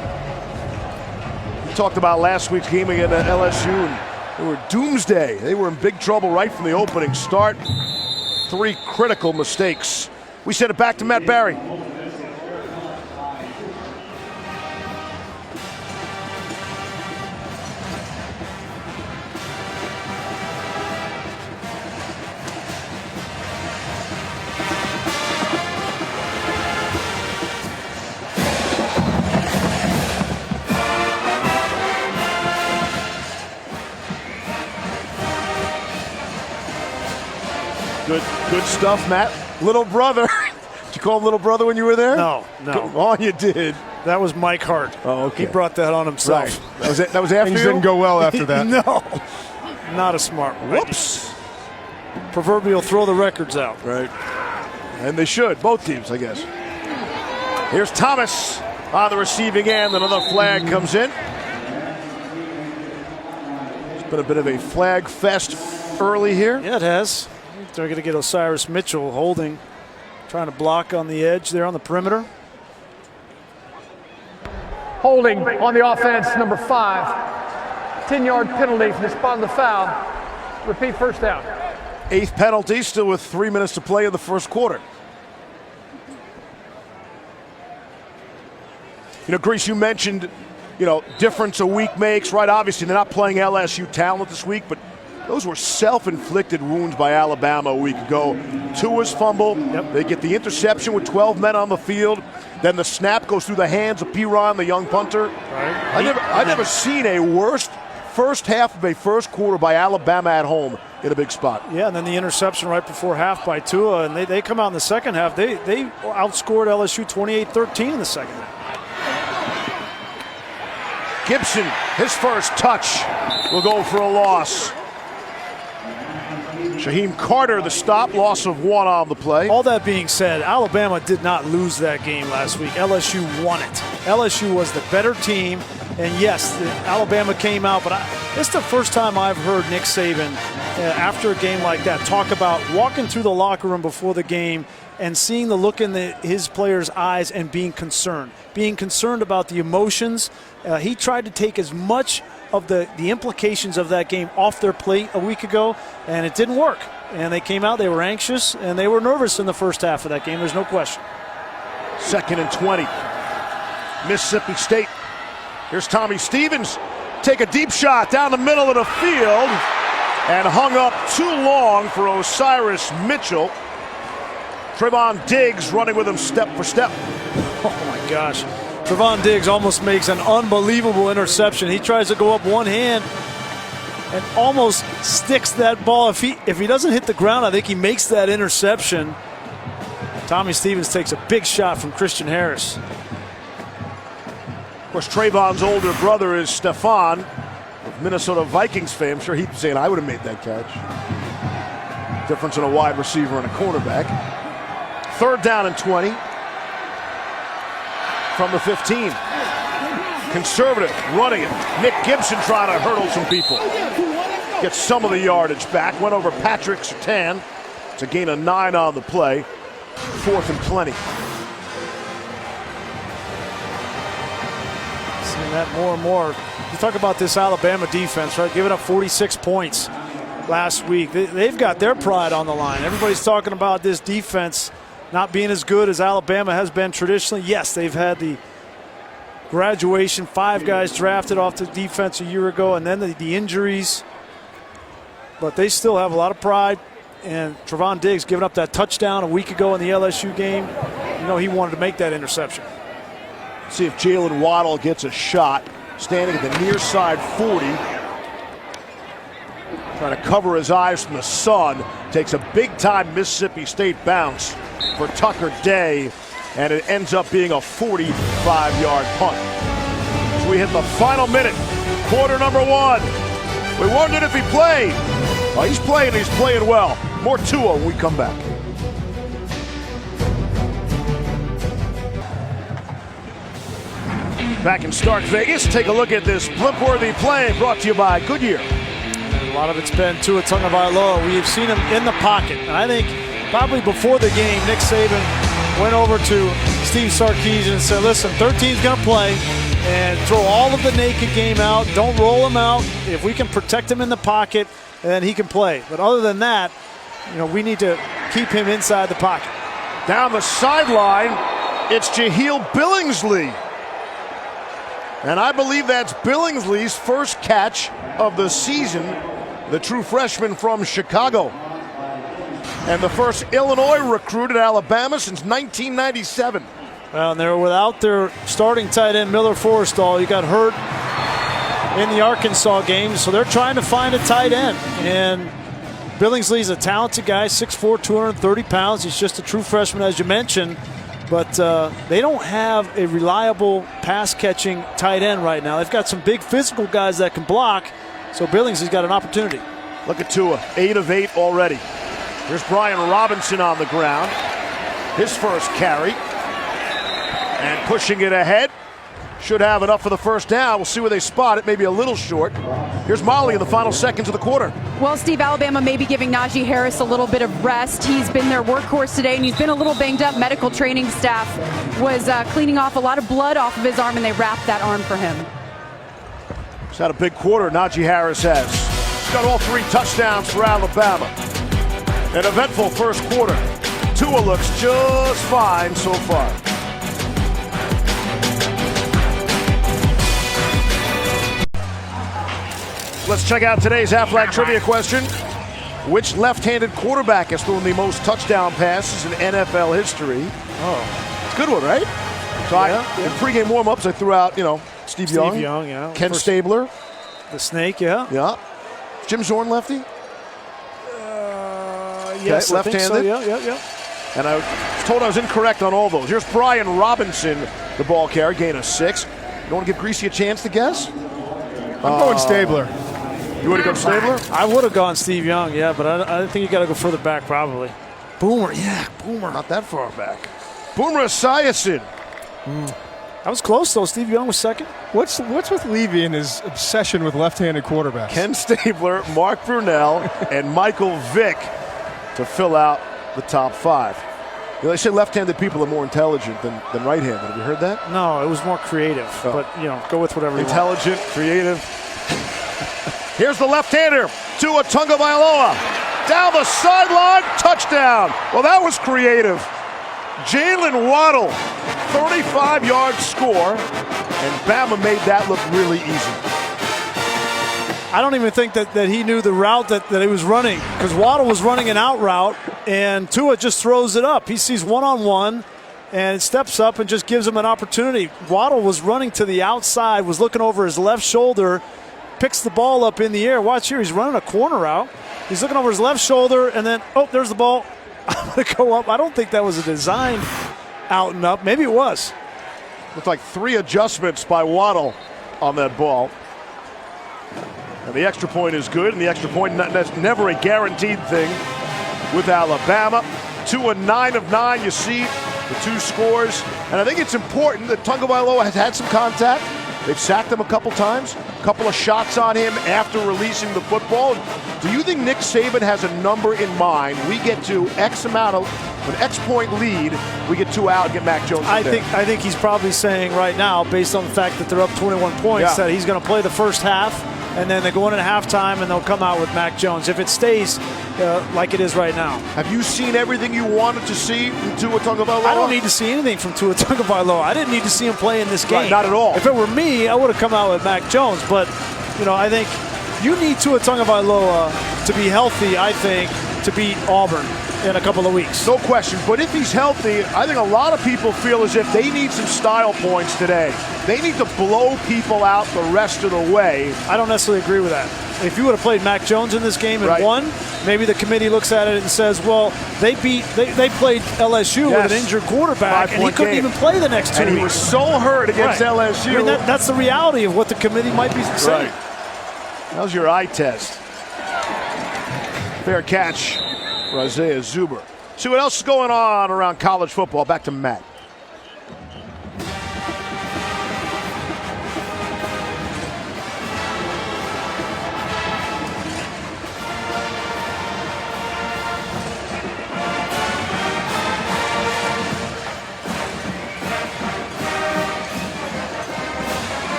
We talked about last week's game against LSU, and they were doomsday. They were in big trouble right from the opening start. 3 critical mistakes. We send it back to Matt Barry. Good stuff, Matt. Little brother. Did you call him little brother when you were there? No. Come on, you did. That was Mike Hart. Oh, okay. He brought that on himself. Right. That was it. That was after Things you? didn't go well after that. No, not a smart one. Whoops. Proverbial throw the records out. Right. And they should, both teams, I guess. Here's Thomas on the receiving end. Another flag comes in. It's been a bit of a flag fest early here. Yeah, it has. They're going to get Osiris Mitchell holding, trying to block on the edge there on the perimeter. Holding on the offense, number 5. 10-yard penalty from the spot of the foul. Repeat, first down. 8th penalty, still with 3 minutes to play in the first quarter. You know, Grease, you mentioned, difference a week makes, right? Obviously, they're not playing LSU talent this week, but those were self-inflicted wounds by Alabama a week ago. Tua's fumble. Yep. They get the interception with 12 men on the field. Then the snap goes through the hands of Piron, the young punter. Right. I've never seen a worst first half of a first quarter by Alabama at home in a big spot. Yeah, and then the interception right before half by Tua, and they come out in the second half. They outscored LSU 28-13 in the second half. Gibson, his first touch, will go for a loss. Shaheem Carter, the stop, loss of 1 on the play. All that being said, Alabama did not lose that game last week. LSU won it. LSU was the better team, and yes, Alabama came out, but it's the first time I've heard Nick Saban, after a game like that, talk about walking through the locker room before the game and seeing the look in his players' eyes and being concerned about the emotions. He tried to take as much of the implications of that game off their plate a week ago, and it didn't work. And they came out, they were anxious, and they were nervous in the first half of that game, there's no question. 2nd and 20. Mississippi State. Here's Tommy Stevens. Take a deep shot down the middle of the field and hung up too long for Osiris Mitchell. Trevon Diggs running with him step for step. Oh my gosh. Trevon Diggs almost makes an unbelievable interception. He tries to go up one hand and almost sticks that ball. If he doesn't hit the ground, I think he makes that interception. Tommy Stevens takes a big shot from Christian Harris. Of course, Trayvon's older brother is Stefan, of Minnesota Vikings fame. I'm sure he'd be saying, I would have made that catch. Difference in a wide receiver and a cornerback. 3rd down and 20. From the 15. Conservative, running it. Nick Gibson trying to hurdle some people. Gets some of the yardage back. Went over Patrick Surtain. It's a gain of 9 on the play. 4th and plenty. Seeing that more and more. You talk about this Alabama defense, right? Giving up 46 points last week. They've got their pride on the line. Everybody's talking about this defense not being as good as Alabama has been traditionally. Yes, they've had the graduation, 5 guys drafted off the defense a year ago, and then the injuries. But they still have a lot of pride. And Trevon Diggs giving up that touchdown a week ago in the LSU game. He wanted to make that interception. See if Jalen Waddle gets a shot. Standing at the near side 40. Trying to cover his eyes from the sun. Takes a big-time Mississippi State bounce for Tucker Day, and it ends up being a 45-yard punt. So we hit the final minute, quarter number 1. We wondered if he played. Well, he's playing well. More Tua when we come back. Back in Stark Vegas, take a look at this blimp-worthy play brought to you by Goodyear. And a lot of it's been Tua Tagovailoa. We've seen him in the pocket. And I think probably before the game, Nick Saban went over to Steve Sarkisian and said, listen, 13's going to play and throw all of the naked game out. Don't roll him out. If we can protect him in the pocket, then he can play. But other than that, we need to keep him inside the pocket. Down the sideline, it's Jahleel Billingsley. And I believe that's Billingsley's first catch of the season, the true freshman from Chicago. And the first Illinois recruit at Alabama since 1997. Well, and they're without their starting tight end, Miller Forrestall. He got hurt in the Arkansas game, so they're trying to find a tight end. And Billingsley's a talented guy, 6'4", 230 pounds. He's just a true freshman, as you mentioned. But they don't have a reliable pass-catching tight end right now. They've got some big physical guys that can block, so Billingsley's got an opportunity. Look at Tua, 8 of 8 already. Here's Brian Robinson on the ground. His first carry. And pushing it ahead. Should have enough for the first down. We'll see where they spot it, maybe a little short. Here's Molly in the final seconds of the quarter. Well, Steve, Alabama may be giving Najee Harris a little bit of rest. He's been their workhorse today, and he's been a little banged up. Medical training staff was cleaning off a lot of blood off of his arm, and they wrapped that arm for him. He's had a big quarter, Najee Harris has. He's got all 3 touchdowns for Alabama. An eventful first quarter. Tua looks just fine so far. Let's check out today's Aflac trivia question. Which left-handed quarterback has thrown the most touchdown passes in NFL history? Oh, it's a good one, right? So in pregame warm-ups, I threw out, Steve Young, yeah. Ken Stabler. The Snake, yeah. Yeah. Jim Zorn lefty? Yes, okay, left-handed. So, yeah. And I was told I was incorrect on all those. Here's Brian Robinson, the ball carrier, gain of 6. You want to give Greasy a chance to guess? I'm going Stabler. You would have gone Stabler? I would have gone Steve Young, yeah, but I think you got to go further back probably. Boomer, yeah, Boomer. Not that far back. Boomer Esiason. That was close, though. Steve Young was second. What's with Levy and his obsession with left-handed quarterbacks? Ken Stabler, Mark Brunell, and Michael Vick to fill out the top 5. They say left-handed people are more intelligent than right-handed. Have you heard that? No, it was more creative. Oh. But, go with whatever you want. Intelligent, creative. Here's the left-hander, Tua Tagovailoa. Down the sideline, touchdown. Well, that was creative. Jalen Waddle, 35-yard score, and Bama made that look really easy. I don't even think that he knew the route that he was running, because Waddle was running an out route, and Tua just throws it up. He sees one-on-one and steps up and just gives him an opportunity. Waddle was running to the outside, was looking over his left shoulder, picks the ball up in the air. Watch here, he's running a corner route. He's looking over his left shoulder, and then, there's the ball. I'm going to go up. I don't think that was a design out and up. Maybe it was. Looked like 3 adjustments by Waddle on that ball. And the extra point is good, and the extra point, that's never a guaranteed thing with Alabama. Tua 9 of 9, you see the 2 scores. And I think it's important that Tagovailoa has had some contact. They've sacked him a couple times, a couple of shots on him after releasing the football. Do you think Nick Saban has a number in mind? We get to X amount of an X point lead, we get 2 out and get Mac Jones. I think he's probably saying right now, based on the fact that they're up 21 points, that he's going to play the first half, and then they go in at halftime and they'll come out with Mac Jones if it stays like it is right now. Have you seen everything you wanted to see from Tua Tagovailoa? I don't need to see anything from Tua Tagovailoa. I didn't need to see him play in this game. Right, not at all. If it were me, I would have come out with Mac Jones. But, I think you need Tua Tagovailoa to be healthy, I think, to beat Auburn in a couple of weeks. No question. But if he's healthy, I think a lot of people feel as if they need some style points today. They need to blow people out the rest of the way. I don't necessarily agree with that. If you would have played Mac Jones in this game and won, maybe the committee looks at it and says, well, they played LSU with an injured quarterback, and he couldn't even play the next 2 weeks. And he was so hurt against LSU. I mean, that's the reality of what the committee might be saying. How's your eye test? Fair catch for Isaiah Zuber. See what else is going on around college football. Back to Matt.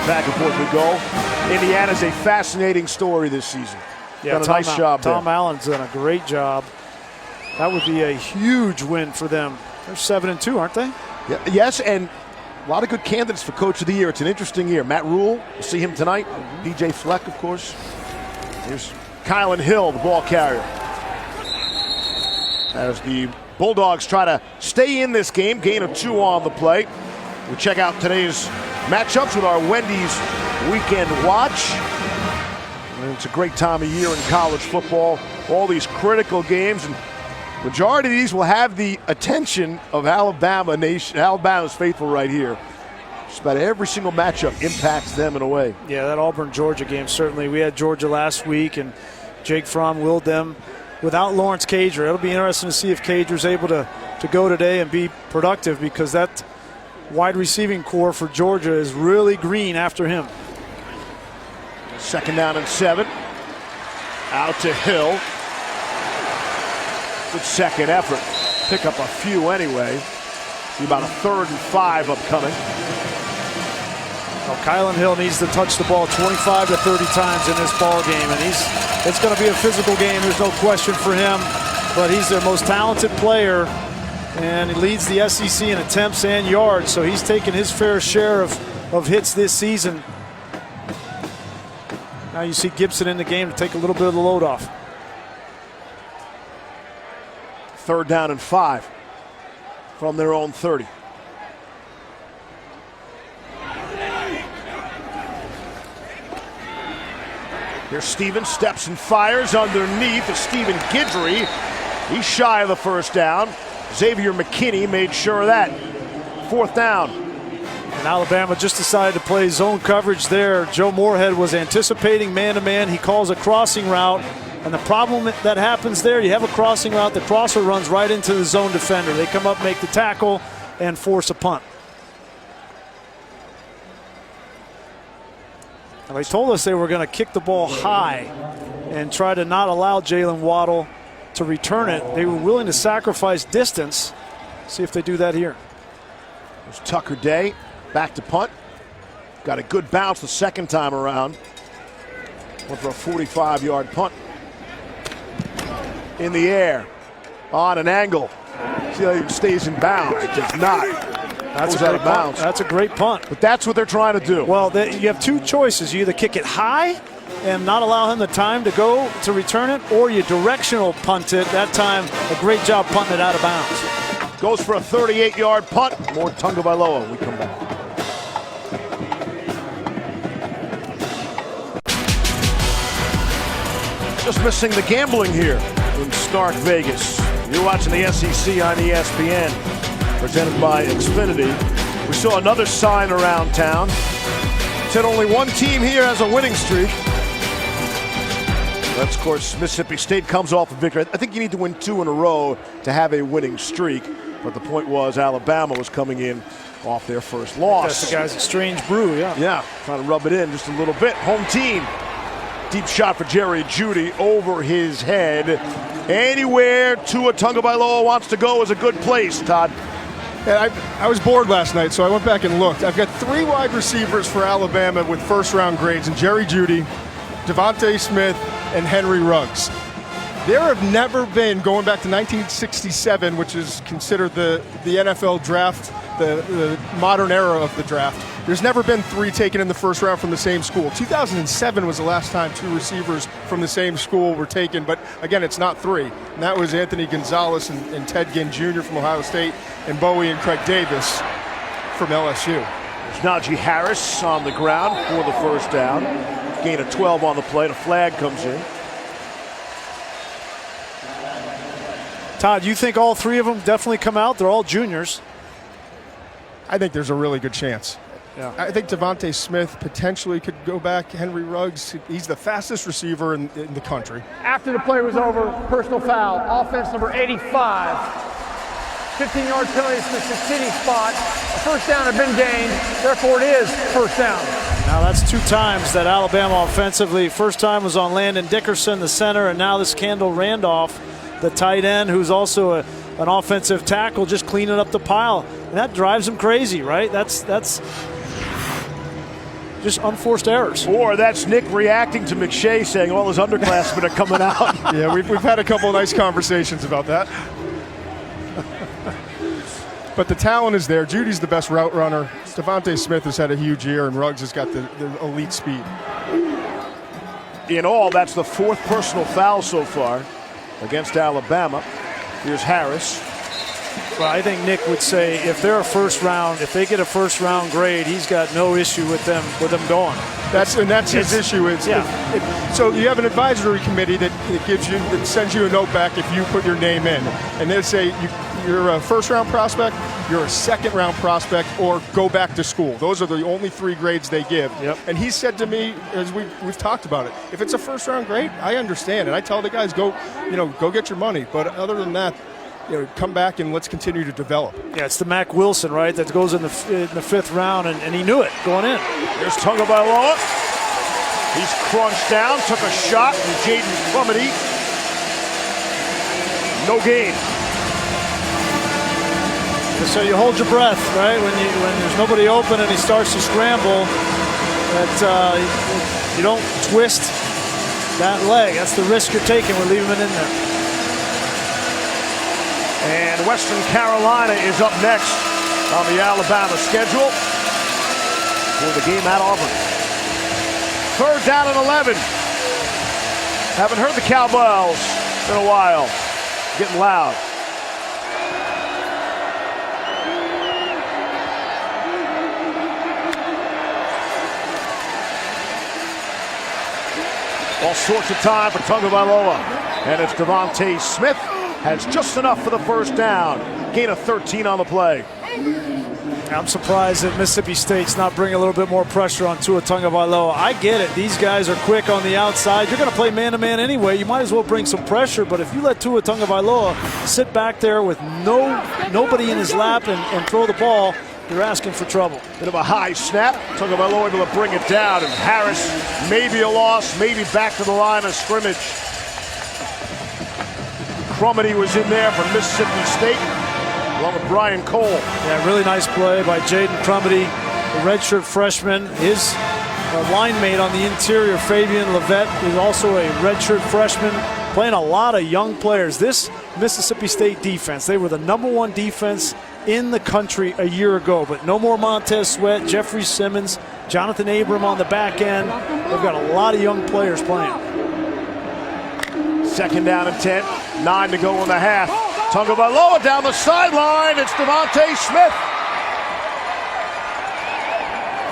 Back and forth we go. Indiana's a fascinating story this season. Yeah, done a nice job there. Tom Allen's done a great job. That would be a huge win for them. They're 7-2, aren't they? Yeah, yes, and a lot of good candidates for Coach of the Year. It's an interesting year. Matt Rule, we'll see him tonight. DJ Fleck, of course. Here's Kylan Hill, the ball carrier. As the Bulldogs try to stay in this game, gain of 2 on the play. We check out today's matchups with our Wendy's Weekend Watch. And it's a great time of year in college football. All these critical games, and majority of these will have the attention of Alabama nation, Alabama's faithful right here. Just about every single matchup impacts them in a way. Yeah, that Auburn-Georgia game, certainly. We had Georgia last week, and Jake Fromm willed them without Lawrence Cager. It'll be interesting to see if Cager's able to go today and be productive, because that wide receiving core for Georgia is really green after him. 2nd down and 7. Out to Hill. Good second effort. Pick up a few anyway. Be about a 3rd and 5 upcoming. Well, Kylan Hill needs to touch the ball 25 to 30 times in this ball game, and it's going to be a physical game. There's no question for him, but he's their most talented player, and he leads the SEC in attempts and yards, so he's taken his fair share of hits this season. Now you see Gibson in the game to take a little bit of the load off. 3rd down and 5 from their own 30. Here's Stevens, steps and fires underneath to Stephen Guidry. He's shy of the 1st down. Xavier McKinney made sure of that. 4th down. And Alabama just decided to play zone coverage there. Joe Moorhead was anticipating man-to-man. He calls a crossing route. And the problem that happens there, you have a crossing route, the crosser runs right into the zone defender. They come up, make the tackle, and force a punt. And they told us they were going to kick the ball high and try to not allow Jalen Waddle to return it. They were willing to sacrifice distance. See if they do that here. There's Tucker Day, back to punt. Got a good bounce the 2nd time around. Went for a 45-yard punt. In the air, on an angle. See how he stays in bounds. It does not. That's out of bounds. That's a great punt. But that's what they're trying to do. Well, you have 2 choices. You either kick it high and not allow him the time to go to return it, or you directional punt it. That time, a great job punting it out of bounds. Goes for a 38-yard punt. More Tagovailoa when we come back. Just missing the gambling here in Stark Vegas. You're watching the SEC on ESPN, presented by Xfinity. We saw another sign around town. It said only one team here has a winning streak. That's, of course, Mississippi State comes off a victory. I think you need to win 2 in a row to have a winning streak. But the point was Alabama was coming in off their first loss. That's the guys at Strange Brew, yeah. Yeah, trying to rub it in just a little bit. Home team. Deep shot for Jerry Jeudy over his head. Anywhere Tua Tagovailoa wants to go is a good place, Todd. Yeah, I was bored last night, so I went back and looked. I've got 3 wide receivers for Alabama with 1st-round grades, and Jerry Jeudy, Devontae Smith, and Henry Ruggs. There have never been, going back to 1967, which is considered the NFL draft, the modern era of the draft, there's never been 3 taken in the 1st round from the same school. 2007 was the last time 2 receivers from the same school were taken, but again, it's not 3. And that was Anthony Gonzalez and Ted Ginn Jr. from Ohio State, and Bowie and Craig Davis from LSU. There's Najee Harris on the ground for the 1st down. Gain of 12 on the play. The flag comes in. Todd, you think all 3 of them definitely come out? They're all juniors. I think there's a really good chance. Yeah. I think Devontae Smith potentially could go back. Henry Ruggs, he's the fastest receiver in the country. After the play was over, personal foul, offense number 85. 15-yard penalty to the City spot. A 1st down had been gained, therefore it is 1st down. Now that's 2 times that Alabama offensively. 1st time was on Landon Dickerson, the center, and now this Kendall Randolph, the tight end, who's also an offensive tackle, just cleaning up the pile. And that drives him crazy, right? That's just unforced errors. Or that's Nick reacting to McShay saying all his underclassmen are coming out. Yeah, we've had a couple of nice conversations about that. But the talent is there. Judy's the best route runner. Devontae Smith has had a huge year, and Ruggs has got the elite speed. In all, that's the 4th personal foul so far against Alabama. Here's Harris. But I think Nick would say if they're a first round, if they get a first round grade, he's got no issue with them going. That's his issue. So you have an advisory committee that sends you a note back if you put your name in, and they say you're a first round prospect, you're a second round prospect, or go back to school. Those are the only 3 grades they give. Yep. And he said to me, as we've talked about it, if it's a first round grade, I understand, and I tell the guys go get your money. But other than that, come back and let's continue to develop. Yeah, it's the Mac Wilson, right, that goes in the 5th round, and he knew it going in. Here's Tagovailoa. He's crunched down, took a shot, and Jaden Crumedy. No gain. So you hold your breath, right, when there's nobody open and he starts to scramble. That you don't twist that leg. That's the risk you're taking with leaving it in there. And Western Carolina is up next on the Alabama schedule for the game at Auburn. 3rd down and 11. Haven't heard the cowbells in a while. Getting loud. All sorts of time for Tagovailoa. And it's Devontae Smith. Has just enough for the first down. Gain of 13 on the play. I'm surprised that Mississippi State's not bringing a little bit more pressure on Tua Tagovailoa. I get it. These guys are quick on the outside. You're going to play man-to-man anyway. You might as well bring some pressure. But if you let Tua Tagovailoa sit back there with nobody in his lap and throw the ball, you're asking for trouble. Bit of a high snap. Tagovailoa able to bring it down. And Harris, maybe a loss, maybe back to the line of scrimmage. Crumedy was in there for Mississippi State, along with Brian Cole. Yeah, really nice play by Jaden Crumedy, the redshirt freshman. His line mate on the interior, Fabian Levet, is also a redshirt freshman, playing a lot of young players. This Mississippi State defense, they were the #1 defense in the country a year ago, but no more Montez Sweat, Jeffrey Simmons, Jonathan Abram on the back end. They've got a lot of young players playing. 2nd down and 10, 9 to go in the half. Tagovailoa down the sideline. It's Devontae Smith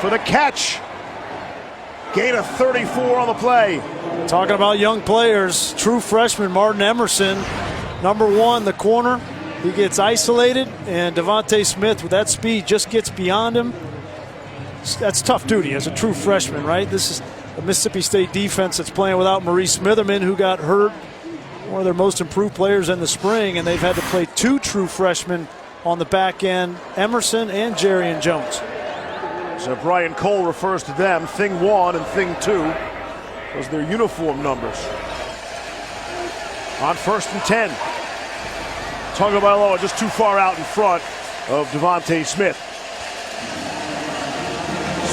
for the catch. Gain of 34 on the play. Talking about young players, true freshman Martin Emerson, #1, the corner. He gets isolated, and Devontae Smith, with that speed, just gets beyond him. That's tough duty as a true freshman, right? This is a Mississippi State defense that's playing without Maurice Smitherman, who got hurt, one of their most improved players in the spring, and they've had to play 2 true freshmen on the back end, Emerson and Jarian Jones. So Brian Cole refers to them, Thing 1 and Thing 2. Those are their uniform numbers. On 1st and 10. Tagovailoa just too far out in front of Devontae Smith.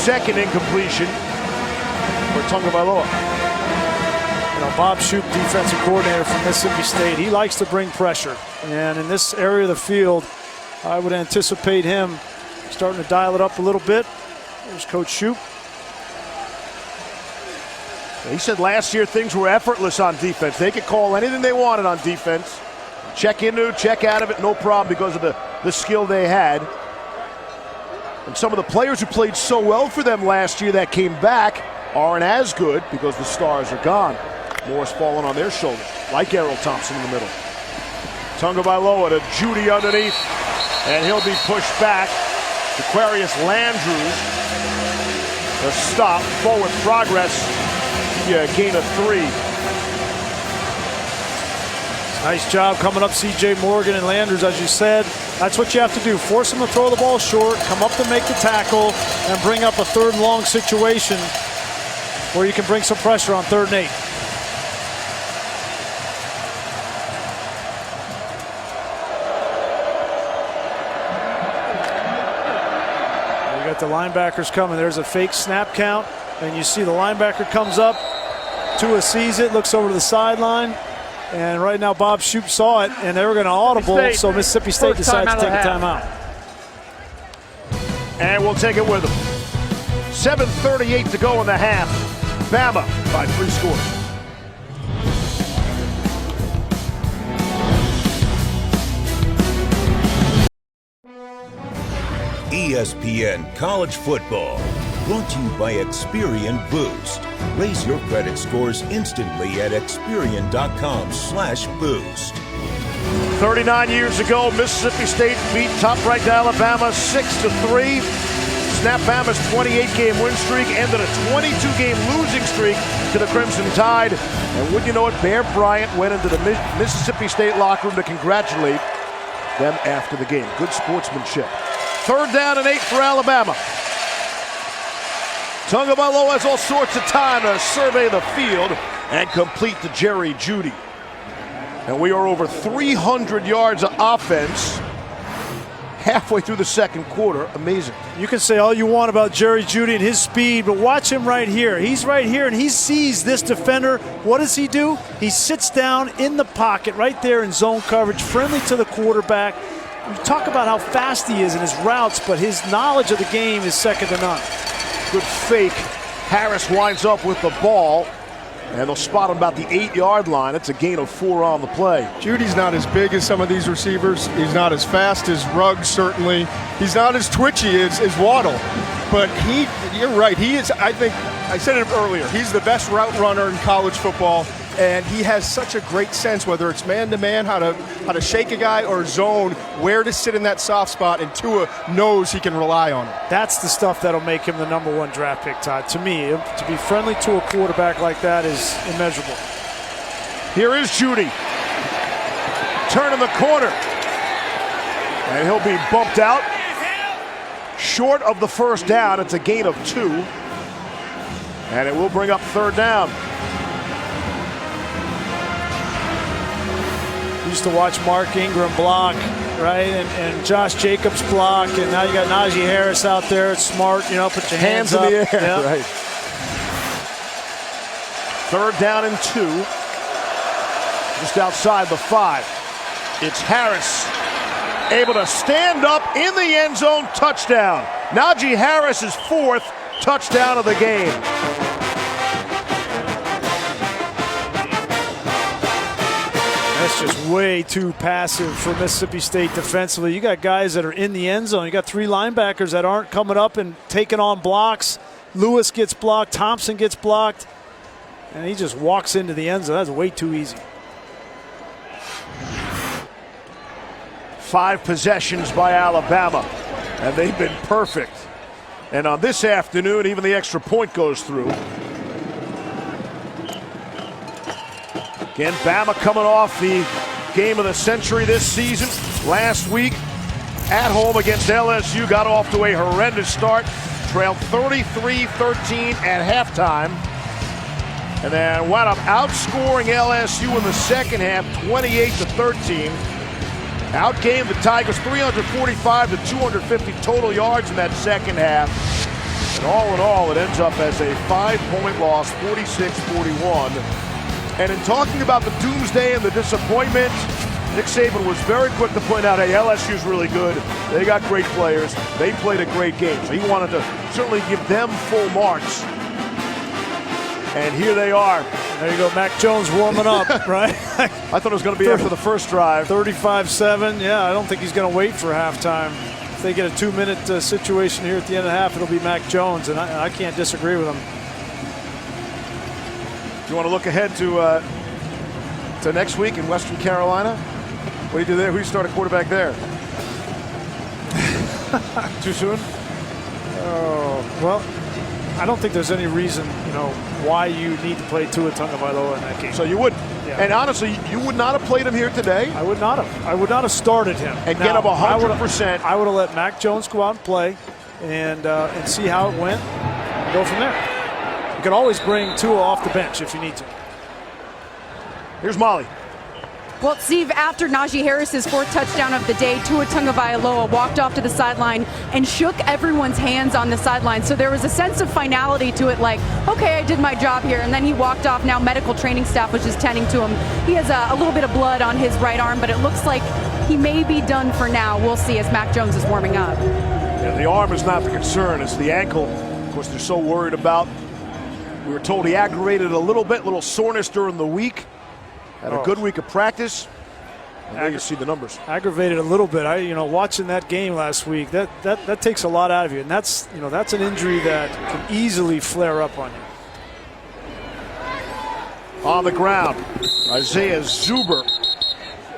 2nd incompletion for Tagovailoa. Bob Shoop, defensive coordinator for Mississippi State, he likes to bring pressure. And in this area of the field, I would anticipate him starting to dial it up a little bit. There's Coach Shoop. He said last year things were effortless on defense. They could call anything they wanted on defense. Check into, check out of it, no problem because of the skill they had. And some of the players who played so well for them last year that came back aren't as good because the stars are gone. More's falling on their shoulders, like Errol Thompson in the middle. Tagovailoa to Judy underneath, and he'll be pushed back. Aquarius Landrews, a stop, forward progress, gain of 3. Nice job coming up, C.J. Morgan and Landers, as you said. That's what you have to do. Force them to throw the ball short, come up to make the tackle, and bring up a 3rd and long situation where you can bring some pressure on 3rd and 8. You got the linebackers coming. There's a fake snap count, and you see the linebacker comes up. Tua sees it, looks over to the sideline. And right now, Bob Shoop saw it, and they were going to audible, so Mississippi State decides to take a timeout. And we'll take it with them. 7:38 to go in the half. Bama by 3 scores. ESPN College Football. Brought to you by Experian Boost. Raise your credit scores instantly at Experian.com/boost. 39 years ago, Mississippi State beat top-ranked Alabama 6-3. Snapped Bama's 28-game win streak, ended a 22-game losing streak to the Crimson Tide. And wouldn't you know it, Bear Bryant went into the Mississippi State locker room to congratulate them after the game. Good sportsmanship. 3rd down and 8 for Alabama. Tagovailoa has all sorts of time to survey the field and complete to Jerry Jeudy. And we are over 300 yards of offense halfway through the second quarter. Amazing. You can say all you want about Jerry Jeudy and his speed, but watch him right here. He's right here, and he sees this defender. What does he do? He sits down in the pocket right there in zone coverage, friendly to the quarterback. We talk about how fast he is in his routes, but his knowledge of the game is second to none. Good fake. Harris winds up with the ball, and they'll spot him about the 8-yard line. It's a gain of 4 on the play. Judy's not as big as some of these receivers. He's not as fast as Ruggs, certainly. He's not as twitchy as Waddle. But you're right, he is, I think, I said it earlier, he's the best route runner in college football. And he has such a great sense, whether it's man-to-man, how to shake a guy, or zone, where to sit in that soft spot, and Tua knows he can rely on it. That's the stuff that'll make him the #1 draft pick, Todd. To me, to be friendly to a quarterback like that is immeasurable. Here is Jeudy. Turning the corner. And he'll be bumped out. Short of the first down. It's a gain of 2. And it will bring up 3rd down. Used to watch Mark Ingram block, right, and Josh Jacobs block, and now you got Najee Harris out there. It's smart, you know, put your hands in up. the air, yeah. Right. 3rd down and 2. Just outside the 5. It's Harris, able to stand up in the end zone, touchdown. Najee Harris' 4th touchdown of the game. That's just way too passive for Mississippi State defensively. You got guys that are in the end zone. You got 3 linebackers that aren't coming up and taking on blocks. Lewis gets blocked. Thompson gets blocked. And he just walks into the end zone. That's way too easy. 5 possessions by Alabama, and they've been perfect. And on this afternoon, even the extra point goes through. Again, Bama coming off the game of the century this season. Last week, at home against LSU, got off to a horrendous start. Trailed 33-13 at halftime. And then wound up outscoring LSU in the second half, 28-13. Outgained the Tigers 345 to 250 total yards in that second half. And all in all, it ends up as a 5-point loss, 46-41. And in talking about the doomsday and the disappointment, Nick Saban was very quick to point out, hey, LSU's really good. They got great players. They played a great game. So he wanted to certainly give them full marks. And here they are. There you go, Mac Jones warming up, right? I thought it was going to be after the first drive. 35-7. Yeah, I don't think he's going to wait for halftime. If they get a 2-minute situation here at the end of the half, it'll be Mac Jones, and I can't disagree with him. Do you want to look ahead to next week in Western Carolina? What do you do there? Who do you start a quarterback there? Too soon? Oh, well, I don't think there's any reason, why you need to play Tua Tagovailoa in that game. So you would. Yeah. And honestly, you would not have played him here today? I would not have. I would not have started him. And get him 100%. I would have let Mac Jones go out and play and see how it went and go from there. You can always bring Tua off the bench if you need to. Here's Molly. Well, Steve, after Najee Harris's 4th touchdown of the day, Tua Tagovailoa walked off to the sideline and shook everyone's hands on the sideline. So there was a sense of finality to it, like, okay, I did my job here. And then he walked off. Now medical training staff was just tending to him. He has a little bit of blood on his right arm, but it looks like he may be done for now. We'll see as Mac Jones is warming up. Yeah, the arm is not the concern. It's the ankle. Of course, they're so worried about. We were told he aggravated a little soreness during the week. Had a good week of practice. Now you see the numbers. Aggravated a little bit. Watching that game last week, that takes a lot out of you, and that's an injury that can easily flare up on you. On the ground, Isaiah Zuber,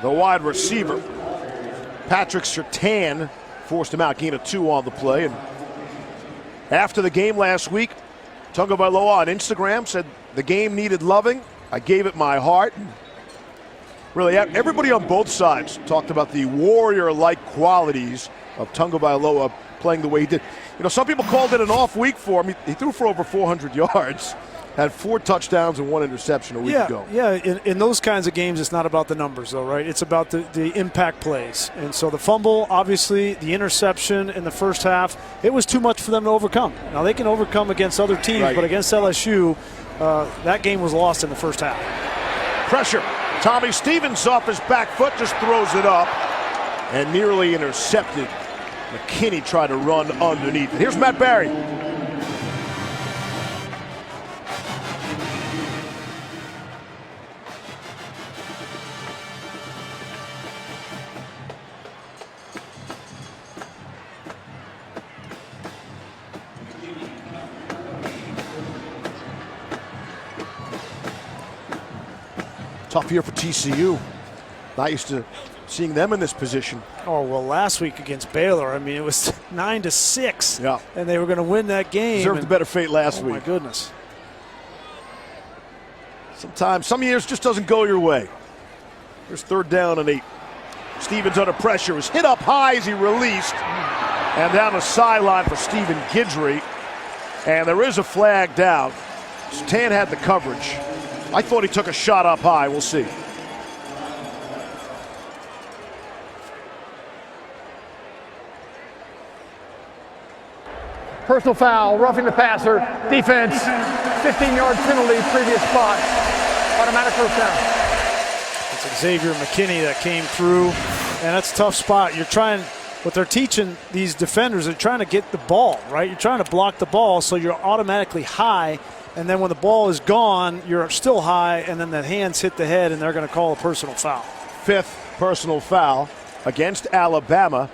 the wide receiver. Patrick Surtain forced him out, gain of 2 on the play. And after the game last week, Tagovailoa on Instagram said the game needed loving. I gave it my heart. Really, everybody on both sides talked about the warrior-like qualities of Tagovailoa playing the way he did. Some people called it an off week for him. He threw for over 400 yards, had 4 touchdowns and 1 interception a week ago. Yeah, in those kinds of games, it's not about the numbers, though, right? It's about the impact plays. And so the fumble, obviously, the interception in the first half, it was too much for them to overcome. Now, they can overcome against other teams, right, but against LSU, that game was lost in the first half. Pressure. Tommy Stevens off his back foot, just throws it up and nearly intercepted. McKinney tried to run underneath. Here's Matt Barry. Tough year for TCU. Not used to seeing them in this position. Oh, well, last week against Baylor, it was 9-6. Yeah. And they were going to win that game. Deserved a better fate last week. Oh, my goodness. Sometimes, some years just doesn't go your way. Here's 3rd down and 8. Stevens under pressure. Was hit up high as he released. And down the sideline for Stephen Guidry. And there is a flag down. Stan had the coverage. I thought he took a shot up high. We'll see. Personal foul, roughing the passer, defense, 15-yard penalty, previous spot, automatic first down. It's Xavier McKinney that came through, and that's a tough spot. What they're teaching these defenders, they're trying to get the ball, right? You're trying to block the ball so you're automatically high, and then when the ball is gone, you're still high, and then the hands hit the head, and they're going to call a personal foul. 5th personal foul against Alabama.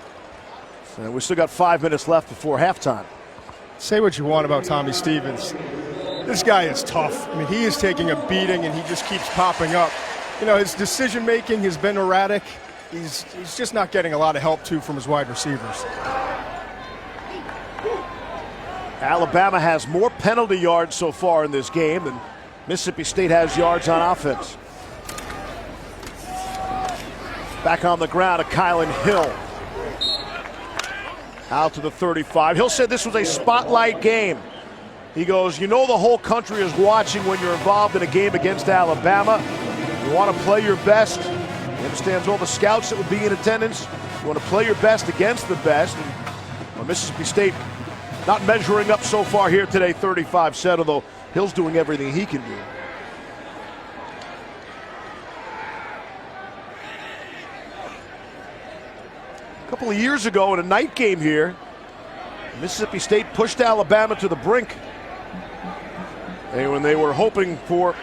And we still got 5 minutes left before halftime. Say what you want about Tommy Stevens. This guy is tough. He is taking a beating, and he just keeps popping up. His decision-making has been erratic. He's just not getting a lot of help, too, from his wide receivers. Alabama has more penalty yards so far in this game than Mississippi State has yards on offense. Back on the ground, Kylan Hill. Out to the 35. Hill said this was a spotlight game. He goes, the whole country is watching when you're involved in a game against Alabama. You want to play your best. He understands all the scouts that would be in attendance. You want to play your best against the best. And Mississippi State not measuring up so far here today, 35-7, although Hill's doing everything he can do. A couple of years ago in a night game here, Mississippi State pushed Alabama to the brink. And when they were hoping for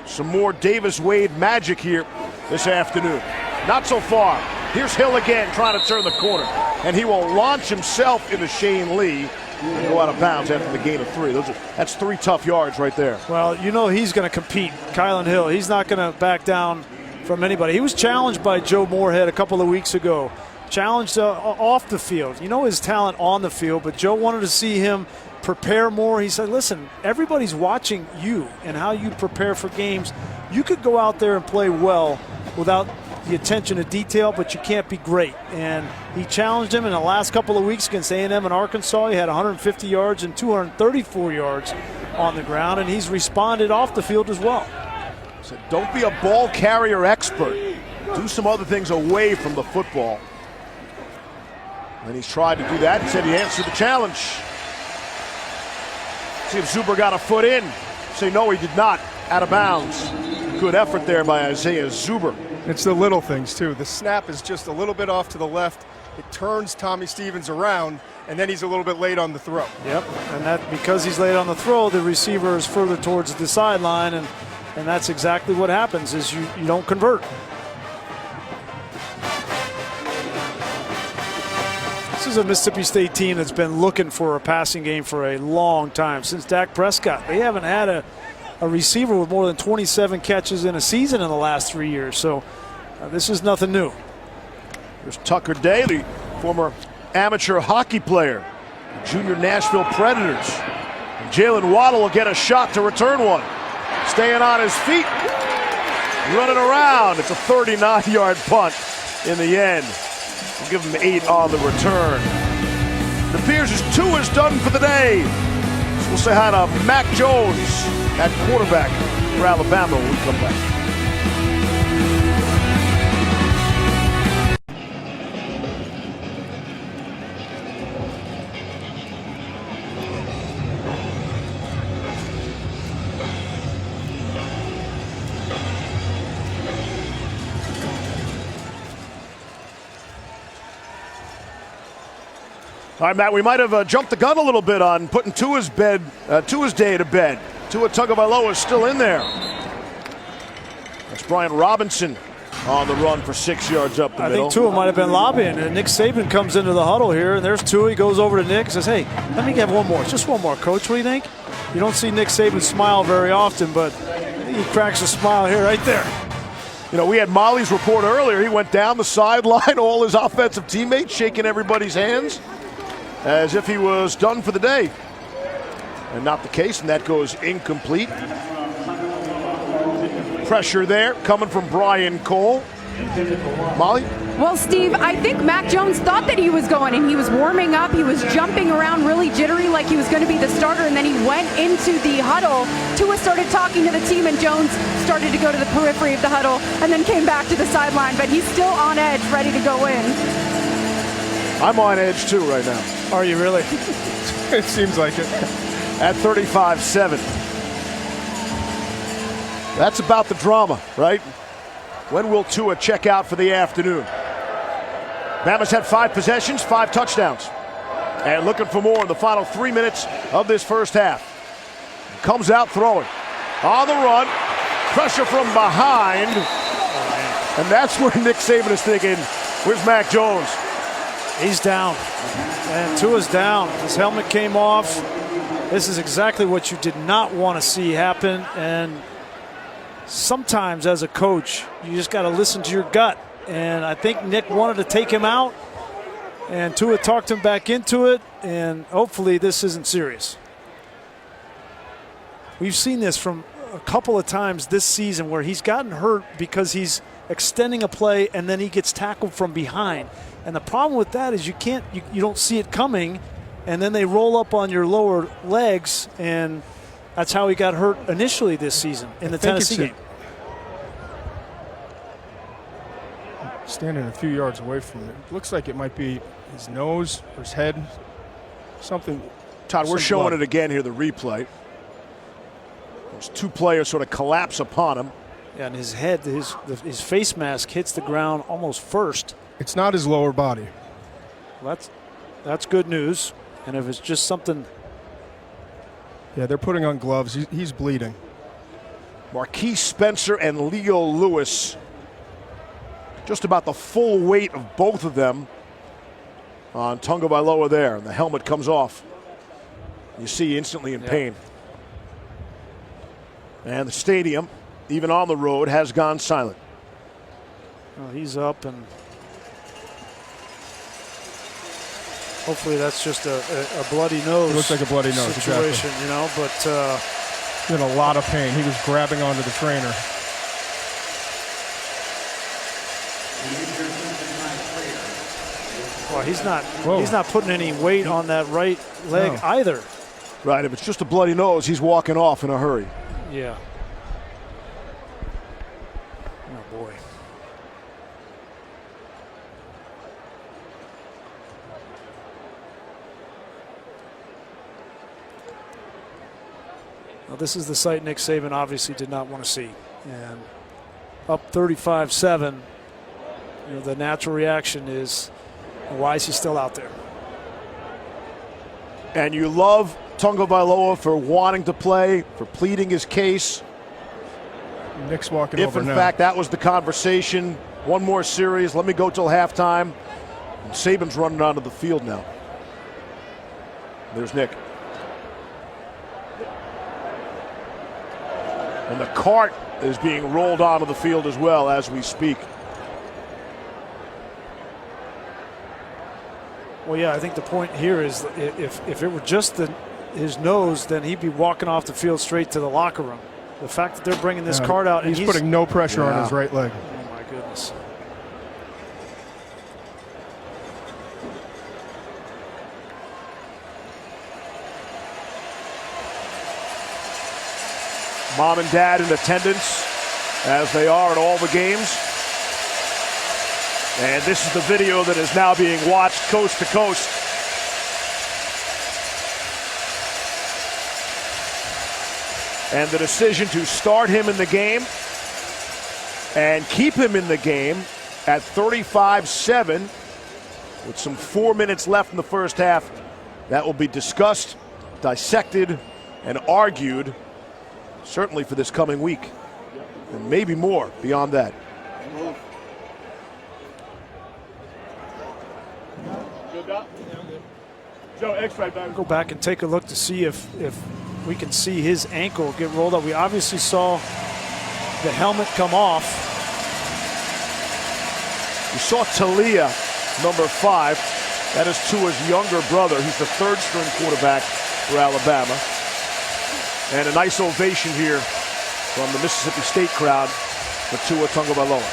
some more Davis Wade magic here this afternoon. Not so far. Here's Hill again trying to turn the corner. And he will launch himself into Shane Lee and go out of bounds after the gain of 3. That's 3 tough yards right there. Well, he's going to compete. Kylan Hill, he's not going to back down from anybody. He was challenged by Joe Moorhead a couple of weeks ago. Challenged off the field. His talent on the field, but Joe wanted to see him prepare more. He said, listen, everybody's watching you and how you prepare for games. You could go out there and play well without the attention to detail, but you can't be great. And he challenged him in the last couple of weeks against A&M and Arkansas. He had 150 yards and 234 yards on the ground, and he's responded off the field as well. So don't be a ball carrier expert. Do some other things away from the football. And he's tried to do that. He said he answered the challenge. See if Zuber got a foot in. Say no, he did not. Out of bounds. Good effort there by Isaiah Zuber. It's the little things, too. The snap is just a little bit off to the left. It turns Tommy Stevens around, and then he's a little bit late on the throw. Yep, and that because he's late on the throw, the receiver is further towards the sideline, and that's exactly what happens is you don't convert. This is a Mississippi State team that's been looking for a passing game for a long time. Since Dak Prescott, they haven't had a receiver with more than 27 catches in a season in the last 3 years. So this is nothing new. There's Tucker Daly, former amateur hockey player, junior Nashville Predators. And Jalen Waddle will get a shot to return one. Staying on his feet, running around. It's a 39-yard punt in the end. We'll give him 8 on the return. It appears his 2 is done for the day. So we'll say hi to Mac Jones at quarterback for Alabama when we come back. All right, Matt, we might have jumped the gun a little bit on putting Tua's day to bed. Tua Tagovailoa is still in there. That's Brian Robinson on the run for 6 yards up the middle. I think Tua might have been lobbying, and Nick Saban comes into the huddle here, and there's Tua. He goes over to Nick and says, hey, let me get one more. Just one more, Coach. What do you think? You don't see Nick Saban smile very often, but he cracks a smile here right there. You know, we had Molly's report earlier. He went down the sideline, all his offensive teammates shaking everybody's hands as if he was done for the day. And not the case, and that goes incomplete. Pressure there coming from Brian Cole. Molly? Well, Steve, I think Mac Jones thought that he was going, and he was warming up. He was jumping around really jittery like he was going to be the starter, and then he went into the huddle. Tua started talking to the team, and Jones started to go to the periphery of the huddle and then came back to the sideline. But he's still on edge, ready to go in. I'm on edge too right now. Are you really? It seems like it. At 35-7. That's about the drama, right? When will Tua check out for the afternoon? Bama's had 5 possessions, 5 touchdowns. And looking for more in the final 3 minutes of this first half. Comes out throwing. On the run. Pressure from behind. And that's where Nick Saban is thinking, where's Mac Jones? He's down. And Tua's down. His helmet came off. This is exactly what you did not want to see happen. And sometimes as a coach, you just got to listen to your gut. And I think Nick wanted to take him out. And Tua talked him back into it. And hopefully this isn't serious. We've seen this from a couple of times this season where he's gotten hurt because he's extending a play and then he gets tackled from behind. And the problem with that is you don't see it coming, and then they roll up on your lower legs, and that's how he got hurt initially this season in the Tennessee game. Standing a few yards away from it. Looks like it might be his nose or his head. Something. Todd, we're showing it again here, the replay. Those 2 players sort of collapse upon him. Yeah, and his head, his face mask hits the ground almost first. It's not his lower body. Well, that's good news. And if it's just something. Yeah, they're putting on gloves. He's bleeding. Marquise Spencer and Leo Lewis. Just about the full weight of both of them on Tagovailoa there. And the helmet comes off. You see instantly in pain. And the stadium, even on the road, has gone silent. Well, he's up, and hopefully that's just a bloody nose. It looks like a bloody nose situation, exactly. You know. But he's in a lot of pain. He was grabbing onto the trainer. Well, he's not putting any weight on that right leg either. Right. If it's just a bloody nose, he's walking off in a hurry. Yeah. Oh, boy. Well, this is the sight Nick Saban obviously did not want to see. And up 35-7, the natural reaction is, why is he still out there? And you love Tagovailoa for wanting to play, for pleading his case. Nick's walking over now. If, in fact, that was the conversation, one more series, let me go till halftime. And Saban's running onto the field now. There's Nick. And the cart is being rolled onto the field as well as we speak. Well, yeah, I think the point here is if it were just his nose, then he'd be walking off the field straight to the locker room. The fact that they're bringing this cart out, he's putting no pressure on his right leg. Oh my goodness. Mom and dad in attendance, as they are at all the games. And this is the video that is now being watched coast to coast. And the decision to start him in the game and keep him in the game at 35-7 with some 4 minutes left in the first half. That will be discussed, dissected, and argued, certainly for this coming week, and maybe more beyond that. Go back and take a look to see if we can see his ankle get rolled up. We obviously saw the helmet come off. You saw Talia, number 5. That is Tua's younger brother. He's the third-string quarterback for Alabama. And a nice ovation here from the Mississippi State crowd for Tua Tagovailoa.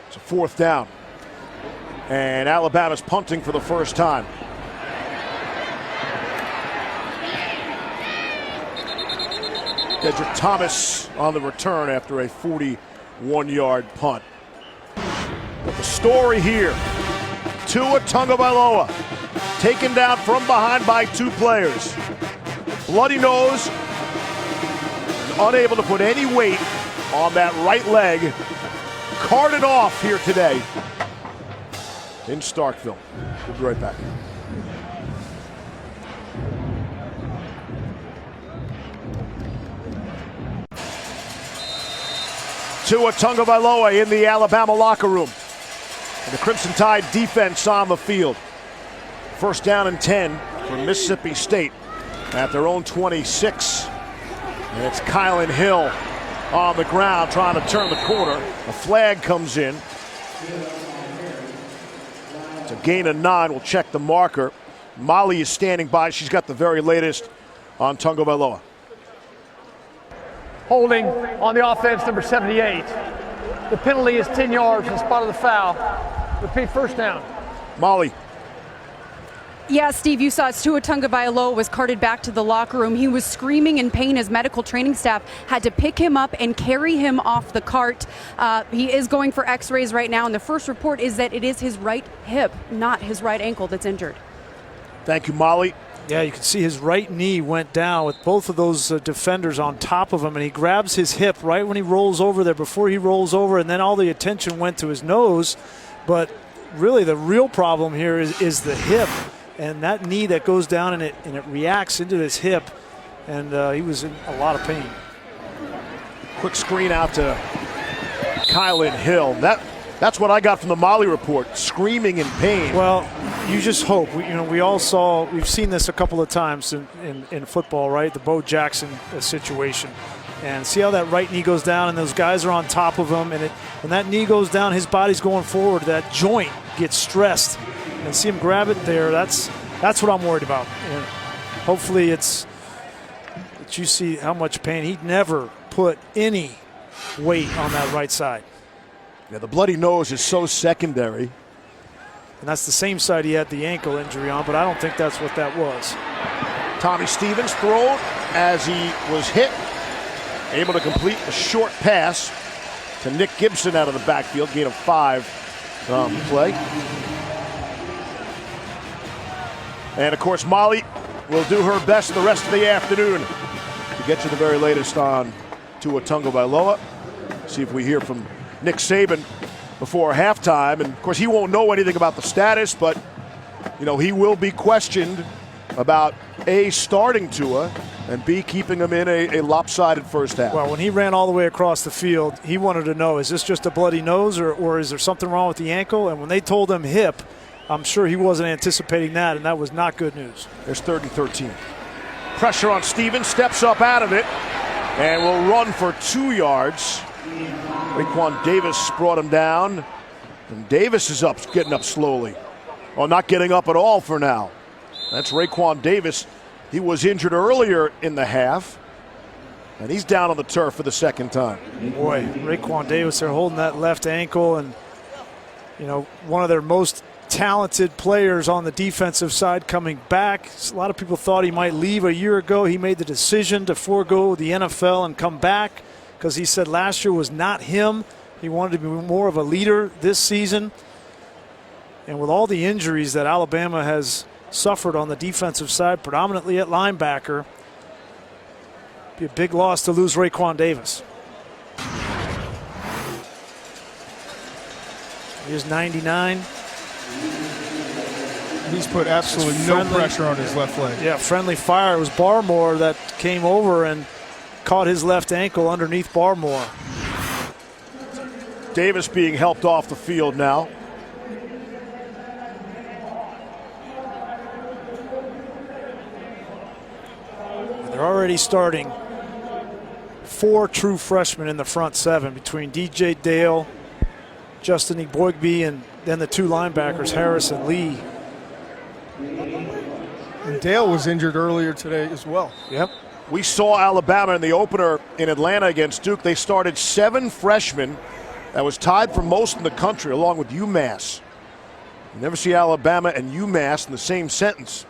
It's a 4th down. And Alabama's punting for the first time. Dedrick Thomas on the return after a 41-yard punt. But the story here, Tua Tagovailoa taken down from behind by 2 players. Bloody nose, unable to put any weight on that right leg. Carted off here today in Starkville. We'll be right back. Tua Tagovailoa in the Alabama locker room. And the Crimson Tide defense on the field. First down and 10 for Mississippi State at their own 26. And it's Kylan Hill on the ground trying to turn the corner. A flag comes in. It's a gain of 9. We'll check the marker. Molly is standing by. She's got the very latest on Tagovailoa. Holding on the offense, number 78. The penalty is 10 yards in the spot of the foul. Repeat, first down. Molly. Yeah, Steve, you saw Tua Tagovailoa was carted back to the locker room. He was screaming in pain. His medical training staff had to pick him up and carry him off the cart. He is going for x-rays right now, and the first report is that it is his right hip, not his right ankle, that's injured. Thank you, Molly. Yeah, you can see his right knee went down with both of those defenders on top of him, and he grabs his hip right when he rolls over there, before he rolls over, and then all the attention went to his nose. But really the real problem here is the hip. And that knee that goes down and it reacts into his hip, and he was in a lot of pain. Quick screen out to Kylan Hill. That's what I got from the Molly report, screaming in pain. Well, you just hope. We've seen this a couple of times in football, right? The Bo Jackson situation. And see how that right knee goes down and those guys are on top of him, and when that knee goes down, his body's going forward. That joint gets stressed. And see him grab it there, that's what I'm worried about. And hopefully it's that you see how much pain. He'd never put any weight on that right side. Yeah, the bloody nose is so secondary. And that's the same side he had the ankle injury on, but I don't think that's what that was. Tommy Stevens thrown as he was hit. Able to complete a short pass to Nick Gibson out of the backfield. Gain of 5 on the play. And, of course, Molly will do her best the rest of the afternoon to get you the very latest on Tua Tagovailoa. See if we hear from Nick Saban before halftime. And, of course, he won't know anything about the status, but, he will be questioned about, A, starting Tua, and B, keeping them in a lopsided first half. Well, when he ran all the way across the field, he wanted to know, is this just a bloody nose or is there something wrong with the ankle? And when they told him hip, I'm sure he wasn't anticipating that, and that was not good news. There's 3rd and 13. Pressure on Stevens, steps up out of it, and will run for 2 yards. Raekwon Davis brought him down, and Davis is getting up slowly. Well, not getting up at all for now. That's Raekwon Davis. He was injured earlier in the half, and he's down on the turf for the second time. Boy, Raekwon Davis, they're holding that left ankle, and you know, one of their most talented players on the defensive side coming back. A lot of people thought he might leave a year ago. He made the decision to forego the NFL and come back because he said last year was not him. He wanted to be more of a leader this season. And with all the injuries that Alabama has suffered on the defensive side, predominantly at linebacker, be a big loss to lose Raekwon Davis. Here's 99. He's put absolutely no pressure on his left leg. Yeah, friendly fire. It was Barmore that came over and caught his left ankle underneath Barmore. Davis being helped off the field now. They're already starting 4 true freshmen in the front 7 between DJ Dale, Justin Eboigbe, and then the 2 linebackers, Harris and Lee. And Dale was injured earlier today as well. Yep. We saw Alabama in the opener in Atlanta against Duke. They started 7 freshmen. That was tied for most in the country, along with UMass. You never see Alabama and UMass in the same sentence.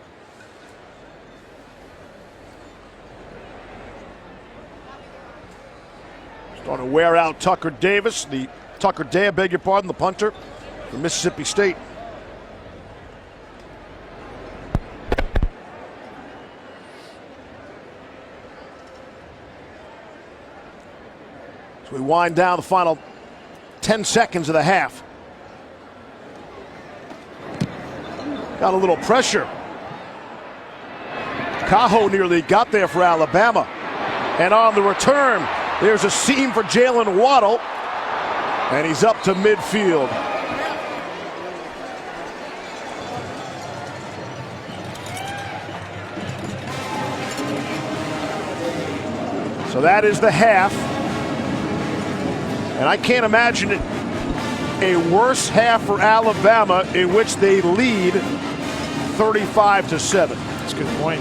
Starting to wear out Tucker Day, I beg your pardon, the punter from Mississippi State. So we wind down the final 10 seconds of the half. Got a little pressure. Cajo nearly got there for Alabama. And on the return, there's a seam for Jalen Waddle. And he's up to midfield. So that is the half. And I can't imagine a worse half for Alabama in which they lead 35-7. That's a good point.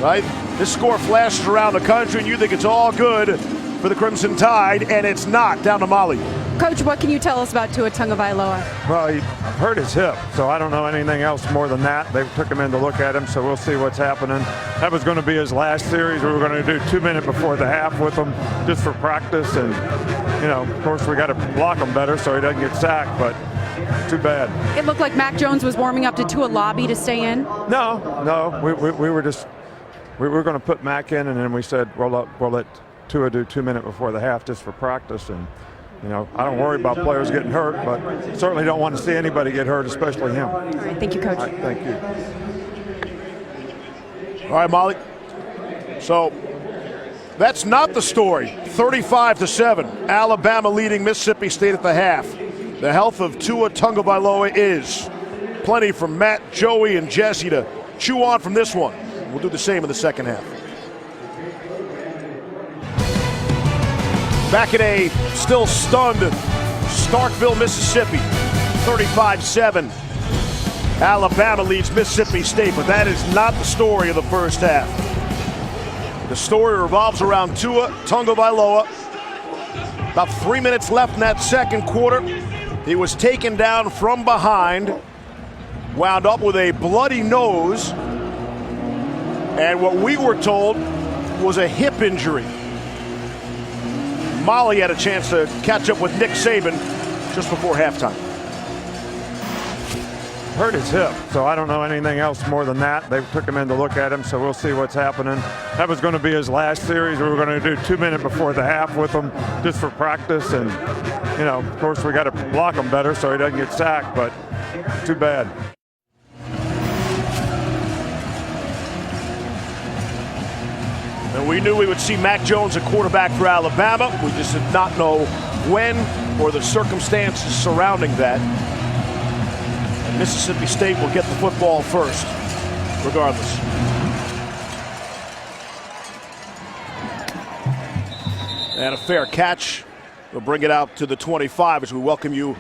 Right? This score flashes around the country and you think it's all good for the Crimson Tide, and it's not. Down to Molly. Coach, what can you tell us about Tua Tagovailoa? Well, he hurt his hip, so I don't know anything else more than that. They took him in to look at him, so we'll see what's happening. That was going to be his last series. We were going to do 2 minutes before the half with him just for practice, and, you know, of course we got to block him better so he doesn't get sacked, but too bad. It looked like Mac Jones was warming up to Tua lobby to stay in. No, we were just, we were going to put Mac in, and then we said, we'll let Tua do 2 minutes before the half just for practice. And, you know, I don't worry about players getting hurt, but certainly don't want to see anybody get hurt, especially him. All right, thank you, Coach. All right, thank you. All right, Molly. So that's not the story. 35-7. Alabama leading Mississippi State at the half. The health of Tua Tagovailoa is. Plenty from Matt, Joey, and Jesse to chew on from this one. We'll do the same in the second half. Back at a still stunned Starkville, Mississippi. 35-7. Alabama leads Mississippi State, but that is not the story of the first half. The story revolves around Tua Tagovailoa. About 3 minutes left in that second quarter. He was taken down from behind, wound up with a bloody nose, and what we were told was a hip injury. Molly had a chance to catch up with Nick Saban just before halftime. Hurt his hip, so I don't know anything else more than that. They took him in to look at him, so we'll see what's happening. That was going to be his last series. We were going to do 2 minutes before the half with him just for practice, and, you know, of course we got to block him better so he doesn't get sacked, but too bad. And we knew we would see Mac Jones at quarterback for Alabama. We just did not know when or the circumstances surrounding that. And Mississippi State will get the football first, regardless. And a fair catch. We'll bring it out to the 25 as we welcome you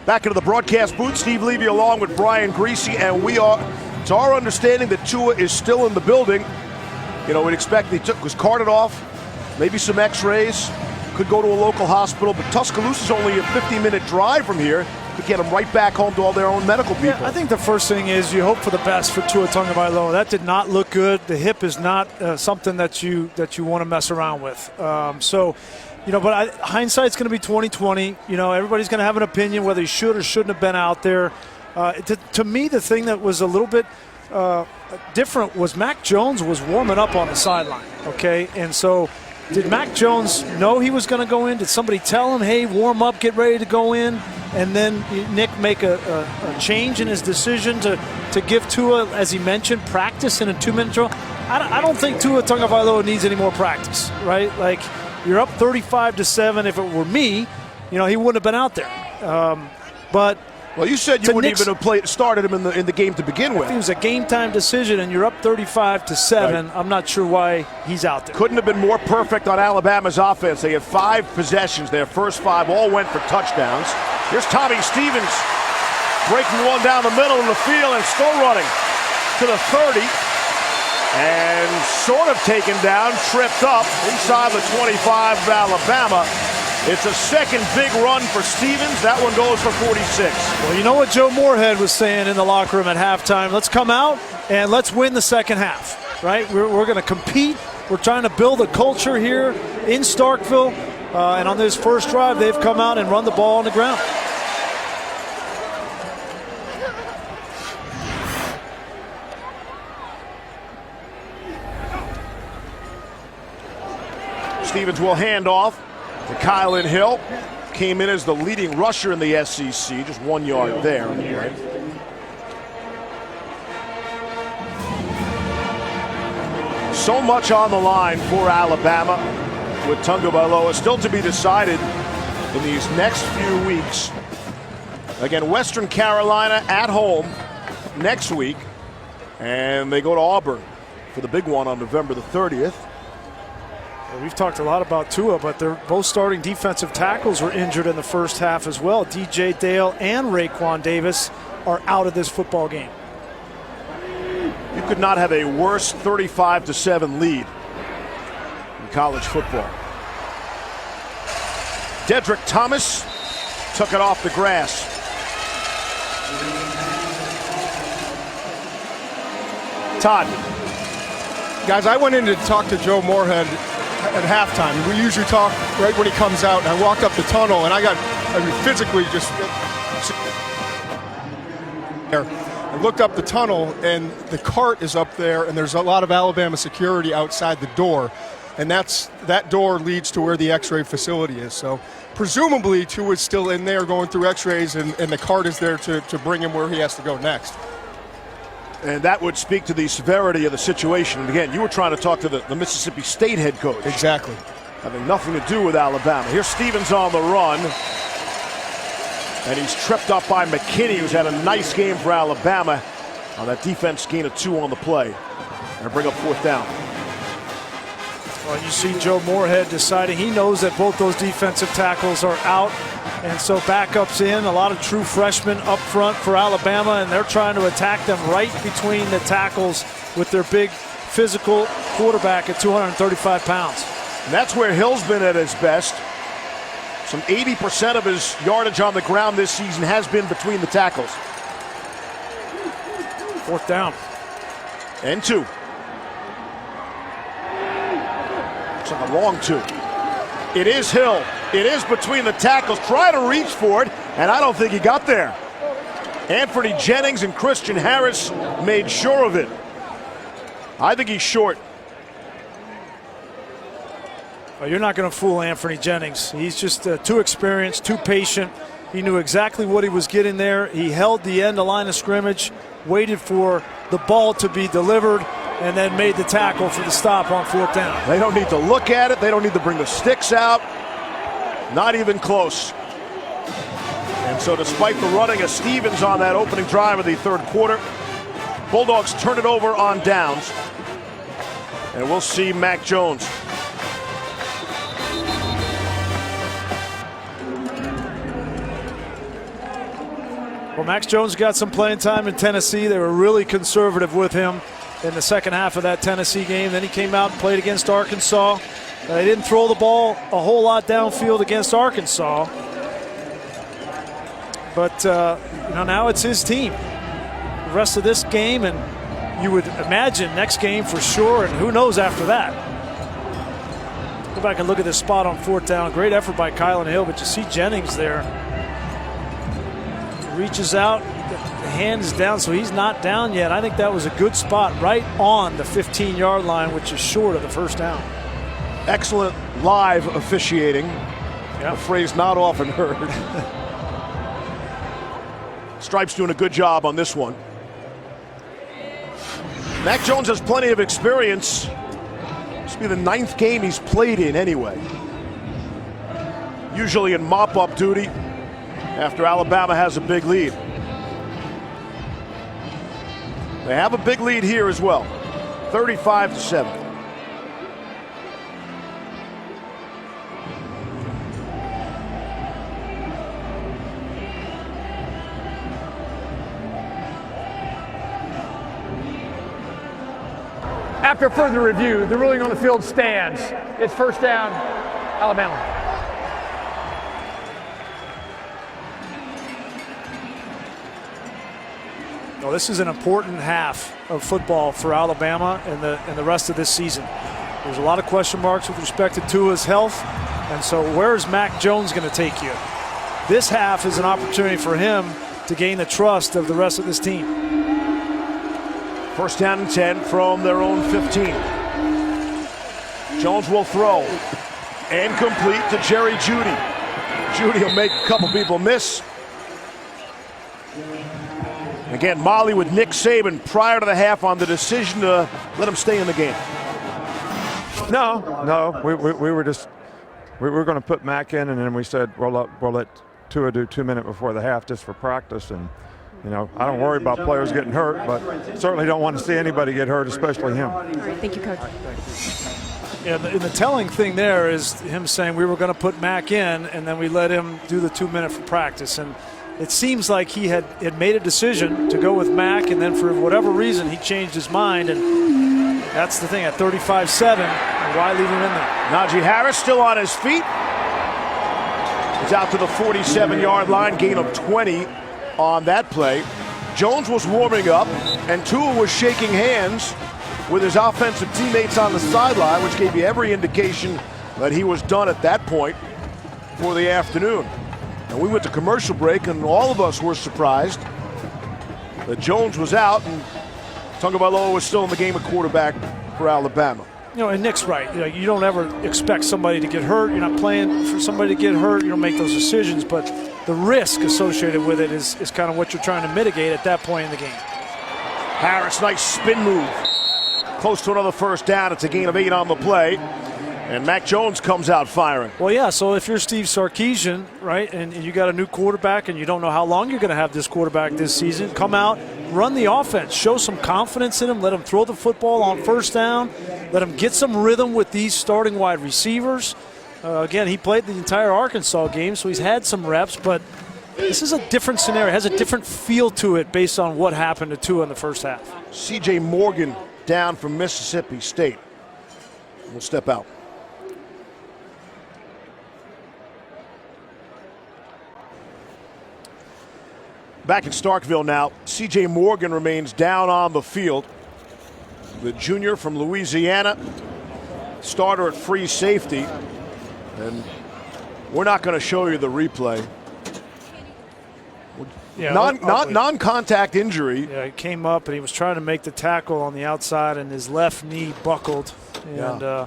back into the broadcast booth. Steve Levy along with Brian Greasy, and it's our understanding that Tua is still in the building. You know, we'd expect was carted off, maybe some x-rays, could go to a local hospital, but Tuscaloosa is only a 50-minute drive from here. Could get them right back home to all their own medical people. Yeah, I think the first thing is you hope for the best for Tua Tagovailoa. That did not look good. The hip is not something that you want to mess around with. So, you know, but hindsight's going to be 20/20. You know, everybody's going to have an opinion whether he should or shouldn't have been out there. To me, the thing that was a little bit different was Mac Jones was warming up on the sideline, okay? And so did Mac Jones know he was going to go in? Did somebody tell him, hey, warm up, get ready to go in? And then Nick make a change in his decision to give Tua, as he mentioned, practice in a 2-minute drill? I don't think Tua Tagovailoa needs any more practice, right? Like, you're up 35-7. If it were me, you know, he wouldn't have been out there. But well, you said you wouldn't even have started him in the game to begin with. It was a game-time decision, and you're up 35-7. Right. I'm not sure why he's out there. Couldn't have been more perfect on Alabama's offense. They had 5 possessions. Their first 5 all went for touchdowns. Here's Tommy Stevens breaking one down the middle of the field and still running to the 30. And sort of taken down, tripped up inside the 25 of Alabama. It's a second big run for Stevens. That one goes for 46. Well, you know what Joe Moorhead was saying in the locker room at halftime? Let's come out and let's win the second half, right? We're going to compete. We're trying to build a culture here in Starkville. And on this first drive, they've come out and run the ball on the ground. Stevens will hand off to Kylan Hill. Came in as the leading rusher in the SEC, just 1 yard there. So much on the line for Alabama with Tagovailoa still to be decided in these next few weeks. Again, Western Carolina at home next week, and they go to Auburn for the big one on November the 30th. We've talked a lot about Tua, but their both starting defensive tackles were injured in the first half as well. DJ Dale and Raekwon Davis are out of this football game. You could not have a worse 35-7 lead in college football. Dedrick Thomas took it off the grass. Todd. Guys, I went in to talk to Joe Moorhead at halftime. We usually talk right when he comes out, and I walked up the tunnel, and I physically just there. I looked up the tunnel, and the cart is up there, and there's a lot of Alabama security outside the door, and that door leads to where the x-ray facility is. So presumably Tua's still in there going through x-rays, and the cart is there to bring him where he has to go next. And that would speak to the severity of the situation. And again, you were trying to talk to the Mississippi State head coach. Exactly. Having nothing to do with Alabama. Here's Stevens on the run. And he's tripped up by McKinney, who's had a nice game for Alabama on that defense gain of 2 on the play. And bring up 4th down. Well, you see Joe Moorhead deciding he knows that both those defensive tackles are out. And so backups in, a lot of true freshmen up front for Alabama, and they're trying to attack them right between the tackles with their big physical quarterback at 235 pounds. And that's where Hill's been at his best. Some 80% of his yardage on the ground this season has been between the tackles. 4th down. And 2. Looks like a long 2. It is Hill. It is between the tackles. Try to reach for it, and I don't think he got there. Anthony Jennings and Christian Harris made sure of it. I think he's short. Well, you're not going to fool Anthony Jennings. He's just too experienced, too patient. He knew exactly what he was getting there. He held the end of line of scrimmage, waited for the ball to be delivered, and then made the tackle for the stop on 4th down. They don't need to look at it. They don't need to bring the sticks out. Not even close. And so despite the running of Stevens on that opening drive of the 3rd quarter, Bulldogs turn it over on downs. And we'll see Mac Jones. Well, Max Jones got some playing time in Tennessee. They were really conservative with him in the second half of that Tennessee game. Then he came out and played against Arkansas. They didn't throw the ball a whole lot downfield against Arkansas. But, now it's his team. The rest of this game, and you would imagine next game for sure, and who knows after that. Go back and look at this spot on 4th down. Great effort by Kylan Hill, but you see Jennings there. Reaches out, the hand is down, so he's not down yet. I think that was a good spot right on the 15-yard line, which is short of the 1st down. Excellent live officiating. Yep. A phrase not often heard. Stripes doing a good job on this one. Mac Jones has plenty of experience. This will be the 9th game he's played in anyway. Usually in mop-up duty after Alabama has a big lead. They have a big lead here as well, 35-7. After further review, the ruling on the field stands. It's 1st down, Alabama. Well, this is an important half of football for Alabama and the rest of this season. There's a lot of question marks with respect to Tua's health, and so where is Mac Jones going to take you? This half is an opportunity for him to gain the trust of the rest of this team. 1st down and 10 from their own 15. Jones will throw and complete to Jerry Jeudy. Jeudy will make a couple people miss. Again, Molly with Nick Saban prior to the half on the decision to let him stay in the game. No, we were going to put Mac in, and then we said we'll let Tua do 2 minutes before the half just for practice. And I don't worry about players getting hurt, but certainly don't want to see anybody get hurt, especially him. All right, thank you, Coach. Yeah, and the telling thing there is him saying we were going to put Mac in, and then we let him do the 2 minute for practice. And it seems like he had made a decision to go with Mac, and then for whatever reason he changed his mind, and that's the thing at 35-7. Why leave him in there? Najee Harris still on his feet. He's out to the 47-yard line, gain of 20 on that play. Jones was warming up, and Tua was shaking hands with his offensive teammates on the sideline, which gave you every indication that he was done at that point for the afternoon. And we went to commercial break, and all of us were surprised that Jones was out and Tagovailoa was still in the game at quarterback for Alabama. And Nick's right. You don't ever expect somebody to get hurt. You're not playing for somebody to get hurt. You don't make those decisions, but the risk associated with it is kind of what you're trying to mitigate at that point in the game. Harris, nice spin move. Close to another 1st down. It's a gain of 8 on the play. And Mac Jones comes out firing. Well, yeah, so if you're Steve Sarkisian, right, and you got a new quarterback and you don't know how long you're going to have this quarterback this season, come out, run the offense, show some confidence in him, let him throw the football on 1st down, let him get some rhythm with these starting wide receivers. Again, he played the entire Arkansas game, so he's had some reps, but this is a different scenario. It has a different feel to it based on what happened to Tua in the 1st half. C.J. Morgan down from Mississippi State. We'll step out. Back in Starkville now, C.J. Morgan remains down on the field. The junior from Louisiana, starter at free safety. And we're not going to show you the replay. Yeah, non-contact injury. Yeah, he came up and he was trying to make the tackle on the outside, and his left knee buckled and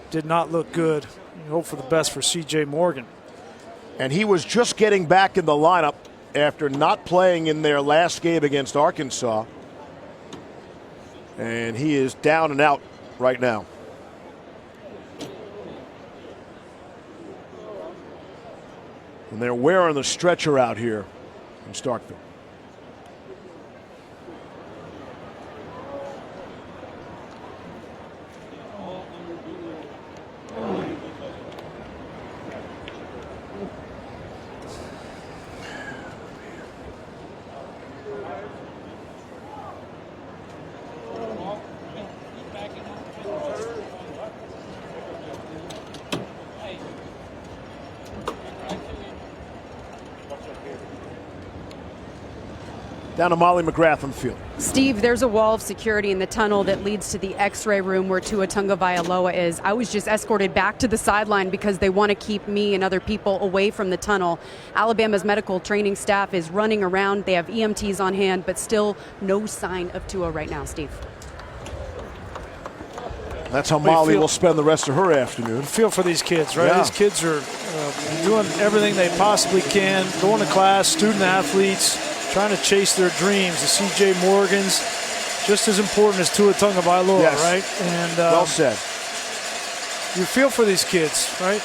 did not look good. You hope for the best for C.J. Morgan. And he was just getting back in the lineup after not playing in their last game against Arkansas. And he is down and out right now. And they're wearing the stretcher out here in Starkville. Down to Molly McGrath on the field. Steve, there's a wall of security in the tunnel that leads to the x-ray room where Tua Tagovailoa is. I was just escorted back to the sideline because they want to keep me and other people away from the tunnel. Alabama's medical training staff is running around. They have EMTs on hand, but still no sign of Tua right now, Steve. That's how Molly will spend the rest of her afternoon. Feel for these kids, right? Yeah. These kids are doing everything they possibly can, going to class, student athletes, trying to chase their dreams. The C.J. Morgans, just as important as Tua Tagovailoa, yes. right? And well said. You feel for these kids, right?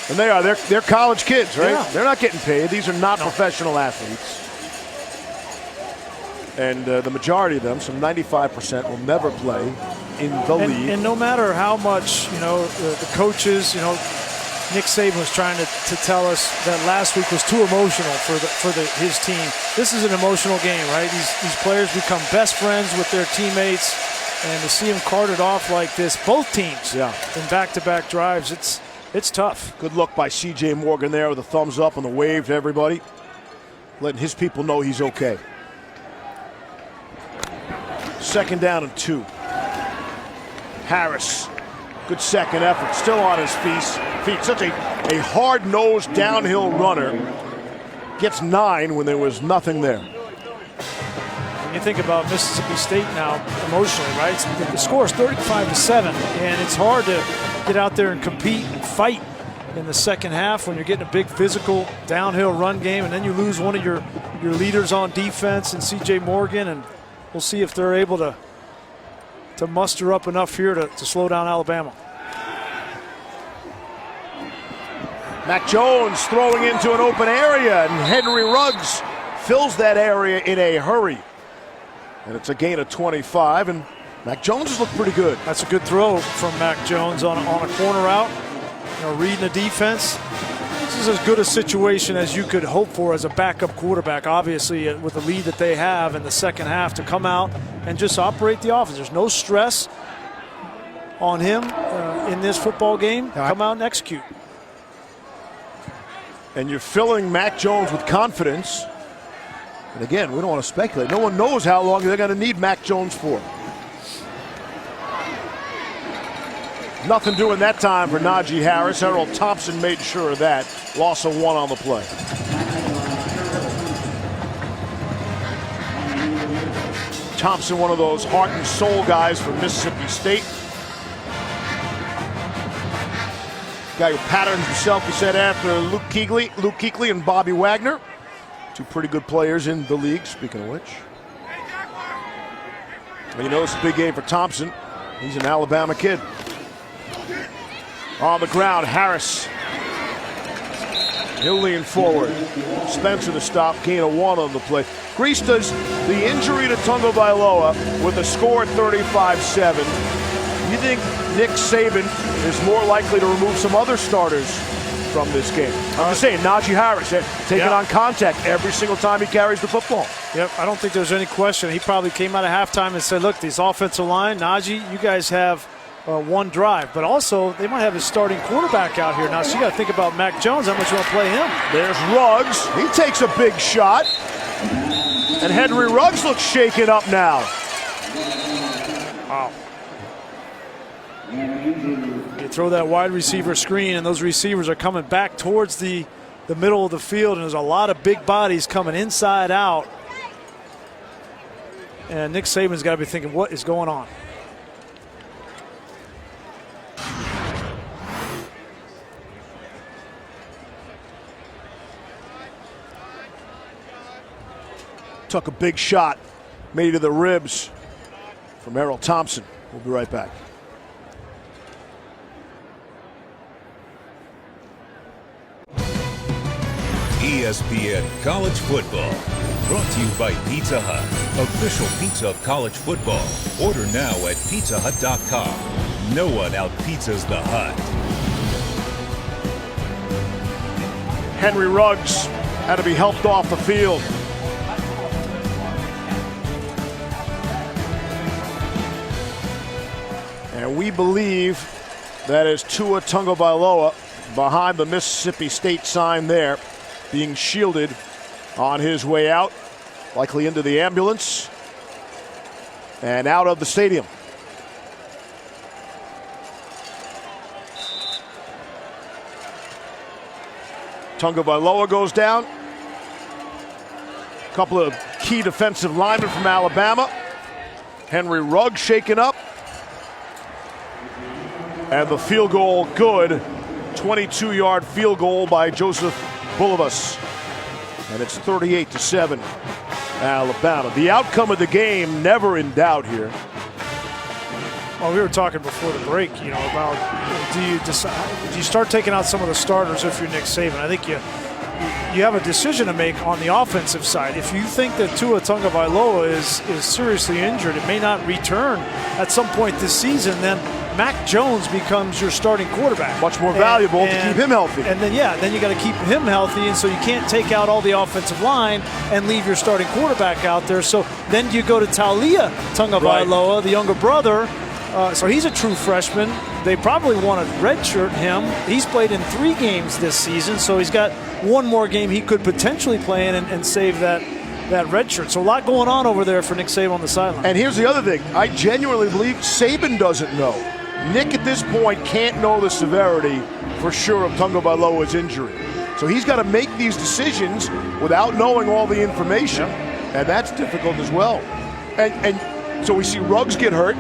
And they are. They're college kids, right? Yeah. They're not getting paid. These are not professional athletes. And the majority of them, some 95%, will never play in the league. And no matter how much, the coaches, Nick Saban was trying to tell us that last week was too emotional for his team. This is an emotional game, right? These players become best friends with their teammates, and to see them carted off like this, both teams, in back-to-back drives, it's tough. Good look by C.J. Morgan there with a thumbs up and a wave to everybody, letting his people know he's okay. 2nd down and 2. Harris, good second effort, still on his feet. Such a hard-nosed downhill runner. Gets 9 when there was nothing there. When you think about Mississippi State now emotionally, right? The score is 35-7, and it's hard to get out there and compete and fight in the second half when you're getting a big physical downhill run game, and then you lose one of your leaders on defense and C.J. Morgan, and we'll see if they're able to muster up enough here to slow down Alabama. Mac Jones throwing into an open area, and Henry Ruggs fills that area in a hurry. And it's a gain of 25, and Mac Jones has looked pretty good. That's a good throw from Mac Jones on a corner out, reading the defense. This is as good a situation as you could hope for as a backup quarterback, obviously, with the lead that they have in the second half, to come out and just operate the offense. There's no stress on him in this football game. Come out and execute. And you're filling Mac Jones with confidence. And again, we don't want to speculate. No one knows how long they're going to need Mac Jones for. Nothing doing that time for Najee Harris. Harold Thompson made sure of that. Loss of 1 on the play. Thompson, one of those heart and soul guys from Mississippi State. Guy who patterns himself, he said, after Luke Kuechly and Bobby Wagner. 2 pretty good players in the league, speaking of which. And it's a big game for Thompson. He's an Alabama kid. On the ground, Harris. He'll lean forward. Spencer to stop, gain of 1 on the play. Grease does the injury to Tagovailoa with a score at 35-7. You think Nick Saban is more likely to remove some other starters from this game? I'm just saying, Najee Harris taking on contact every single time he carries the football. Yep, I don't think there's any question. He probably came out of halftime and said, look, these offensive line, Najee, you guys have 1 drive. But also, they might have his starting quarterback out here now, so you got to think about Mac Jones, how much you want to play him. There's Ruggs. He takes a big shot. And Henry Ruggs looks shaken up now. Wow. You throw that wide receiver screen, and those receivers are coming back towards the middle of the field, and there's a lot of big bodies coming inside out. And Nick Saban's got to be thinking, what is going on? Took a big shot, made it to the ribs. from Errol Thompson. We'll be right back. ESPN College Football. Brought to you by Pizza Hut, official pizza of college football. Order now at pizzahut.com. No one out-pizzas the Hut. Henry Ruggs had to be helped off the field. And we believe that is Tua Tagovailoa behind the Mississippi State sign there, being shielded on his way out, likely into the ambulance and out of the stadium. Tagovailoa goes down. A couple of key defensive linemen from Alabama. Henry Ruggs shaken up. And the field goal good. 22-yard field goal by Joseph Bulovas. And it's 38-7, Alabama. The outcome of the game never in doubt here. Well, we were talking before the break, about do you start taking out some of the starters if you're Nick Saban? I think you have a decision to make on the offensive side. If you think that Tua Tagovailoa is seriously injured, it may not return at some point this season, then Mac Jones becomes your starting quarterback. Much more valuable to keep him healthy. And then, then you got to keep him healthy, and so you can't take out all the offensive line and leave your starting quarterback out there. So then you go to Taulia Tagovailoa, the younger brother. So he's a true freshman. They probably want to redshirt him. He's played in 3 games this season, so he's got one more game he could potentially play in and save that redshirt. So a lot going on over there for Nick Saban on the sideline. And here's the other thing. I genuinely believe Saban doesn't know. Nick at this point can't know the severity for sure of Tagovailoa's injury. So he's got to make these decisions without knowing all the information. And that's difficult as well. And so we see Ruggs get hurt.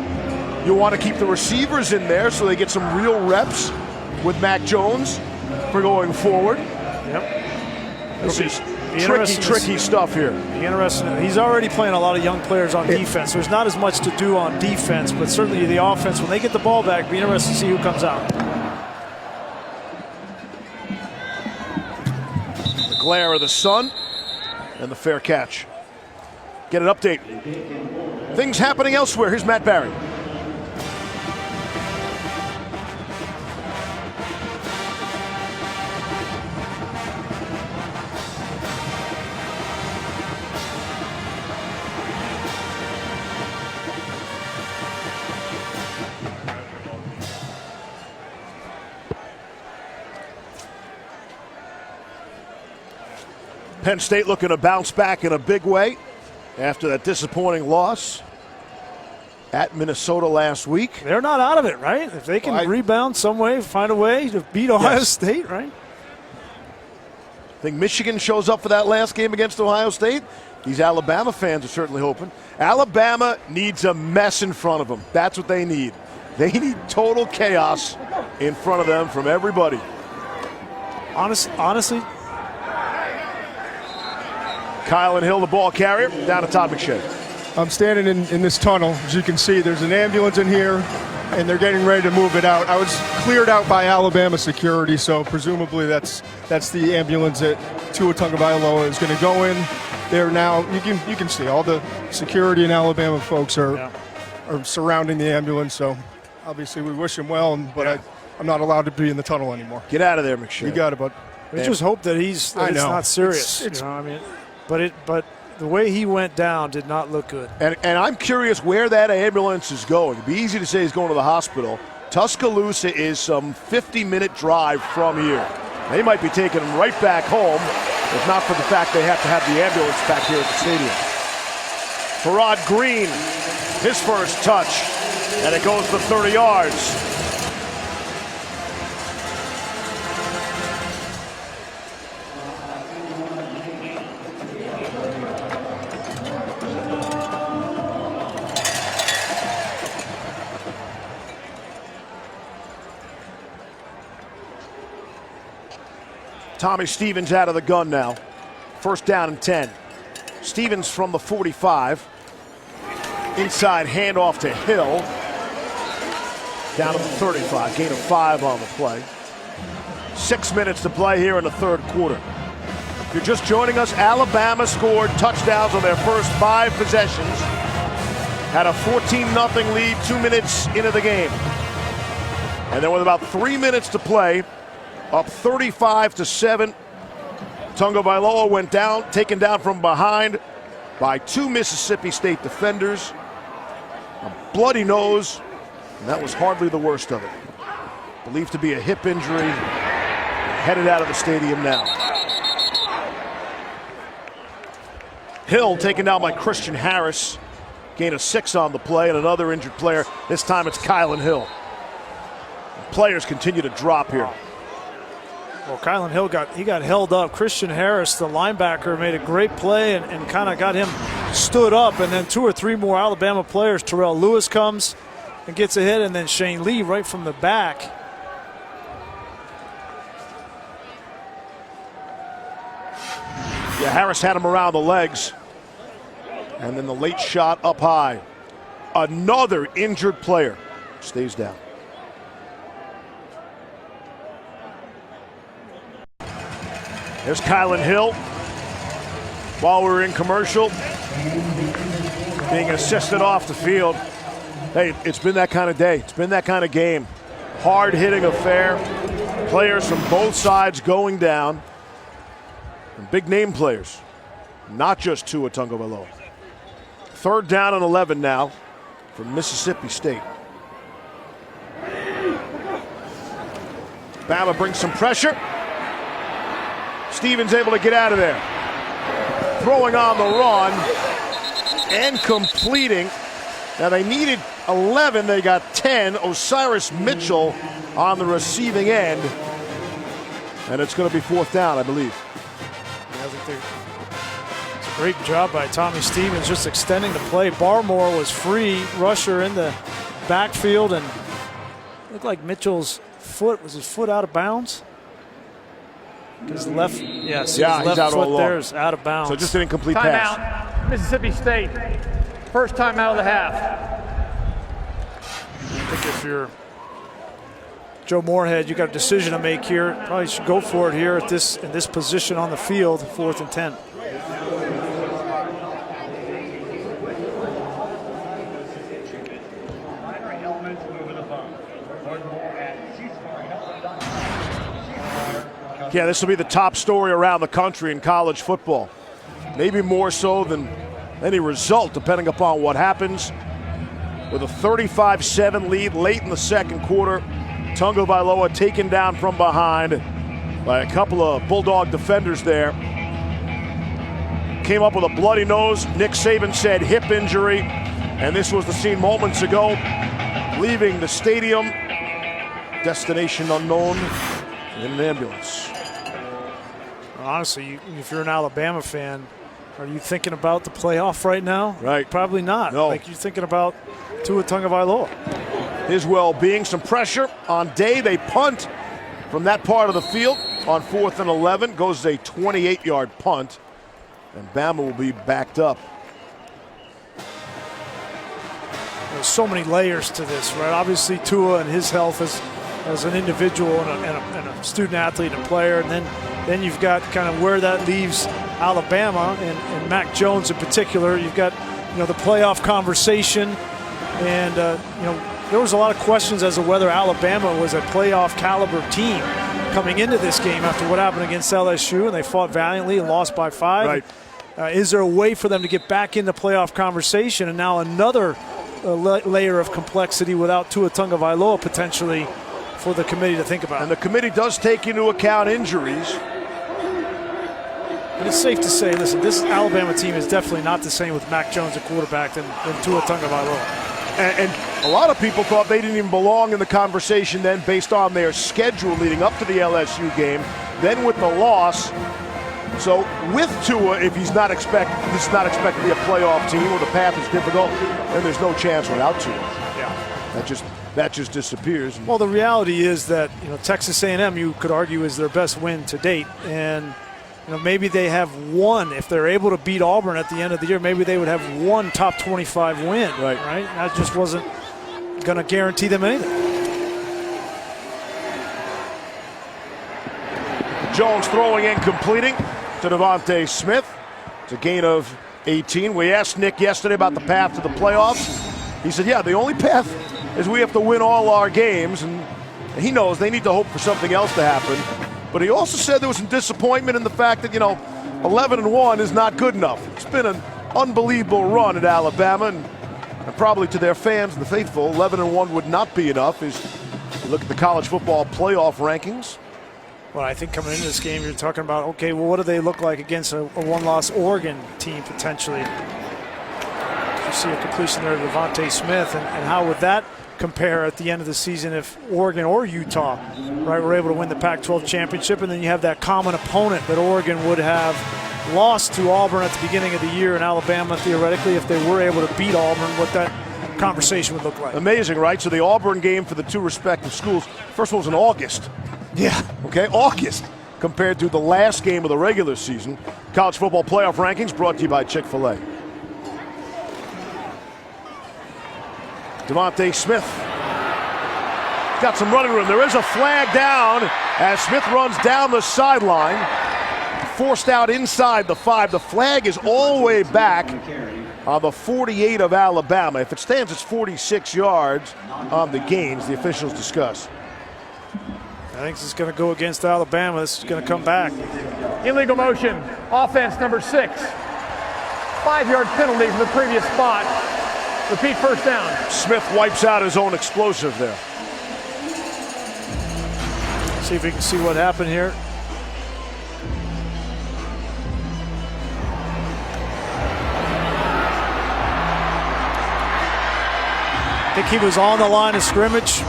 You want to keep the receivers in there so they get some real reps with Mac Jones for going forward. This is tricky stuff here. Be interesting. He's already playing a lot of young players on defense. There's not as much to do on defense, but certainly the offense, when they get the ball back, be interesting to see who comes out. The glare of the sun and the fair catch. Get an update. Things happening elsewhere. Here's Matt Barry. Penn State looking to bounce back in a big way after that disappointing loss at Minnesota last week. They're not out of it, right? If they can rebound some way, find a way to beat Ohio State, right? I think Michigan shows up for that last game against Ohio State. These Alabama fans are certainly hoping. Alabama needs a mess in front of them. That's what they need. They need total chaos in front of them from everybody. Honestly, Kylan Hill, the ball carrier, down to Todd McShay. I'm standing in this tunnel. As you can see, there's an ambulance in here, and they're getting ready to move it out. I was cleared out by Alabama security, so presumably that's the ambulance that Tua Tagovailoa is going to go in. They're now, you can see all the security and Alabama folks are surrounding the ambulance, so obviously we wish him well, but I'm not allowed to be in the tunnel anymore. Get out of there, McShay. You got it, bud. We just hope that it's not serious. But the way he went down did not look good. And I'm curious where that ambulance is going. It'd be easy to say he's going to the hospital. Tuscaloosa is some 50-minute drive from here. They might be taking him right back home, if not for the fact they have to have the ambulance back here at the stadium. Farrod Green, his first touch, and it goes for 30 yards. Tommy Stevens out of the gun now. First down and 10. Stevens from the 45. Inside handoff to Hill. Down to the 35, gain of 5 on the play. 6 minutes to play here in the third quarter. If you're just joining us, Alabama scored touchdowns on their first 5 possessions. Had a 14-0 lead 2 minutes into the game. And then with about 3 minutes to play, up 35-7, Tagovailoa went down, taken down from behind by 2 Mississippi State defenders. A bloody nose, and that was hardly the worst of it. Believed to be a hip injury, headed out of the stadium now. Hill taken down by Christian Harris. Gain of 6 on the play, and another injured player. This time it's Kylan Hill. Players continue to drop here. Well, Kylan Hill got held up. Christian Harris, the linebacker, made a great play and kind of got him stood up. And then 2 or 3 more Alabama players. Terrell Lewis comes and gets a hit, and then Shane Lee right from the back. Yeah, Harris had him around the legs. And then the late shot up high. Another injured player stays down. There's Kylan Hill. While we were in commercial, being assisted off the field. Hey, it's been that kind of day. It's been that kind of game. Hard-hitting affair. Players from both sides going down. And big-name players, not just Tua Tagovailoa. 3rd down and 11 now for Mississippi State. Bama brings some pressure. Stevens able to get out of there. Throwing on the run and completing. Now they needed 11, they got 10. Osiris Mitchell on the receiving end. And it's going to be 4th down, I believe. It's a great job by Tommy Stevens just extending the play. Barmore was free, rusher in the backfield, and looked like Mitchell's foot, was his foot out of bounds? His left, yes, his left he's out foot all there along. is out of bounds. So just an incomplete pass. Timeout, Mississippi State. First time out of the half. I think if you're Joe Moorhead, you got a decision to make here. Probably should go for it here at in this position on the field, 4th and 10. Yeah, this will be the top story around the country in college football. Maybe more so than any result, depending upon what happens. With a 35-7 lead late in the second quarter, Tagovailoa taken down from behind by a couple of Bulldog defenders there. Came up with a bloody nose. Nick Saban said hip injury. And this was the scene moments ago. Leaving the stadium, destination unknown, in an ambulance. Honestly, if you're an Alabama fan, are you thinking about the playoff right now? Right. Probably not. No. Like you're thinking about Tua Tagovailoa. His well-being, some pressure on Day. They punt from that part of the field on 4th and 11. Goes a 28-yard punt, and Bama will be backed up. There's so many layers to this, right? Obviously, Tua and his health as an individual and a student athlete and player, and then you've got kind of where that leaves Alabama and Mac Jones in particular. You've got the playoff conversation, and there was a lot of questions as to whether Alabama was a playoff caliber team coming into this game after what happened against LSU, and they fought valiantly and lost by 5. Right. Is there a way for them to get back into playoff conversation? And now another layer of complexity without Tua Tagovailoa potentially for the committee to think about. And the committee does take into account injuries. And it's safe to say, listen, this Alabama team is definitely not the same with Mac Jones at quarterback than Tua Tagovailoa. And a lot of people thought they didn't even belong in the conversation then based on their schedule leading up to the LSU game. Then with the loss, so with Tua, if he's not expected to be a playoff team or the path is difficult, then there's no chance without Tua. Yeah. That just disappears. Well, the reality is that Texas A&M, you could argue, is their best win to date, and maybe they have one. If they're able to beat Auburn at the end of the year, maybe they would have one top 25 win. Right? That just wasn't going to guarantee them anything. Jones throwing and completing to Devontae Smith. It's a gain of 18. We asked Nick yesterday about the path to the playoffs. He said, yeah, the only path is we have to win all our games, and he knows they need to hope for something else to happen. But he also said there was some disappointment in the fact that, 11-1 is not good enough. It's been an unbelievable run at Alabama, and probably to their fans and the faithful, 11-1 would not be enough. As you look at the college football playoff rankings. Well, I think coming into this game, you're talking about, okay, well, what do they look like against a one-loss Oregon team potentially? You see a completion there to Devontae Smith, and how would that compare at the end of the season if Oregon or Utah, right, were able to win the Pac-12 championship, and then you have that common opponent that Oregon would have lost to Auburn at the beginning of the year, and Alabama, theoretically, if they were able to beat Auburn, what that conversation would look like. Amazing, right? So the Auburn game for the two respective schools, first one was in August. Yeah. Okay, August, compared to the last game of the regular season. College football playoff rankings brought to you by Chick-fil-A. Devontae Smith got some running room. There is a flag down as Smith runs down the sideline. Forced out inside the 5. The flag is all the way back on the 48 of Alabama. If it stands, it's 46 yards on the gains, the officials discuss. I think this is going to go against Alabama. This is going to come back. Illegal motion, offense number 6. 5-yard penalty from the previous spot. Repeat, first down. Smith wipes out his own explosive there. See if we can see what happened here. I think he was on the line of scrimmage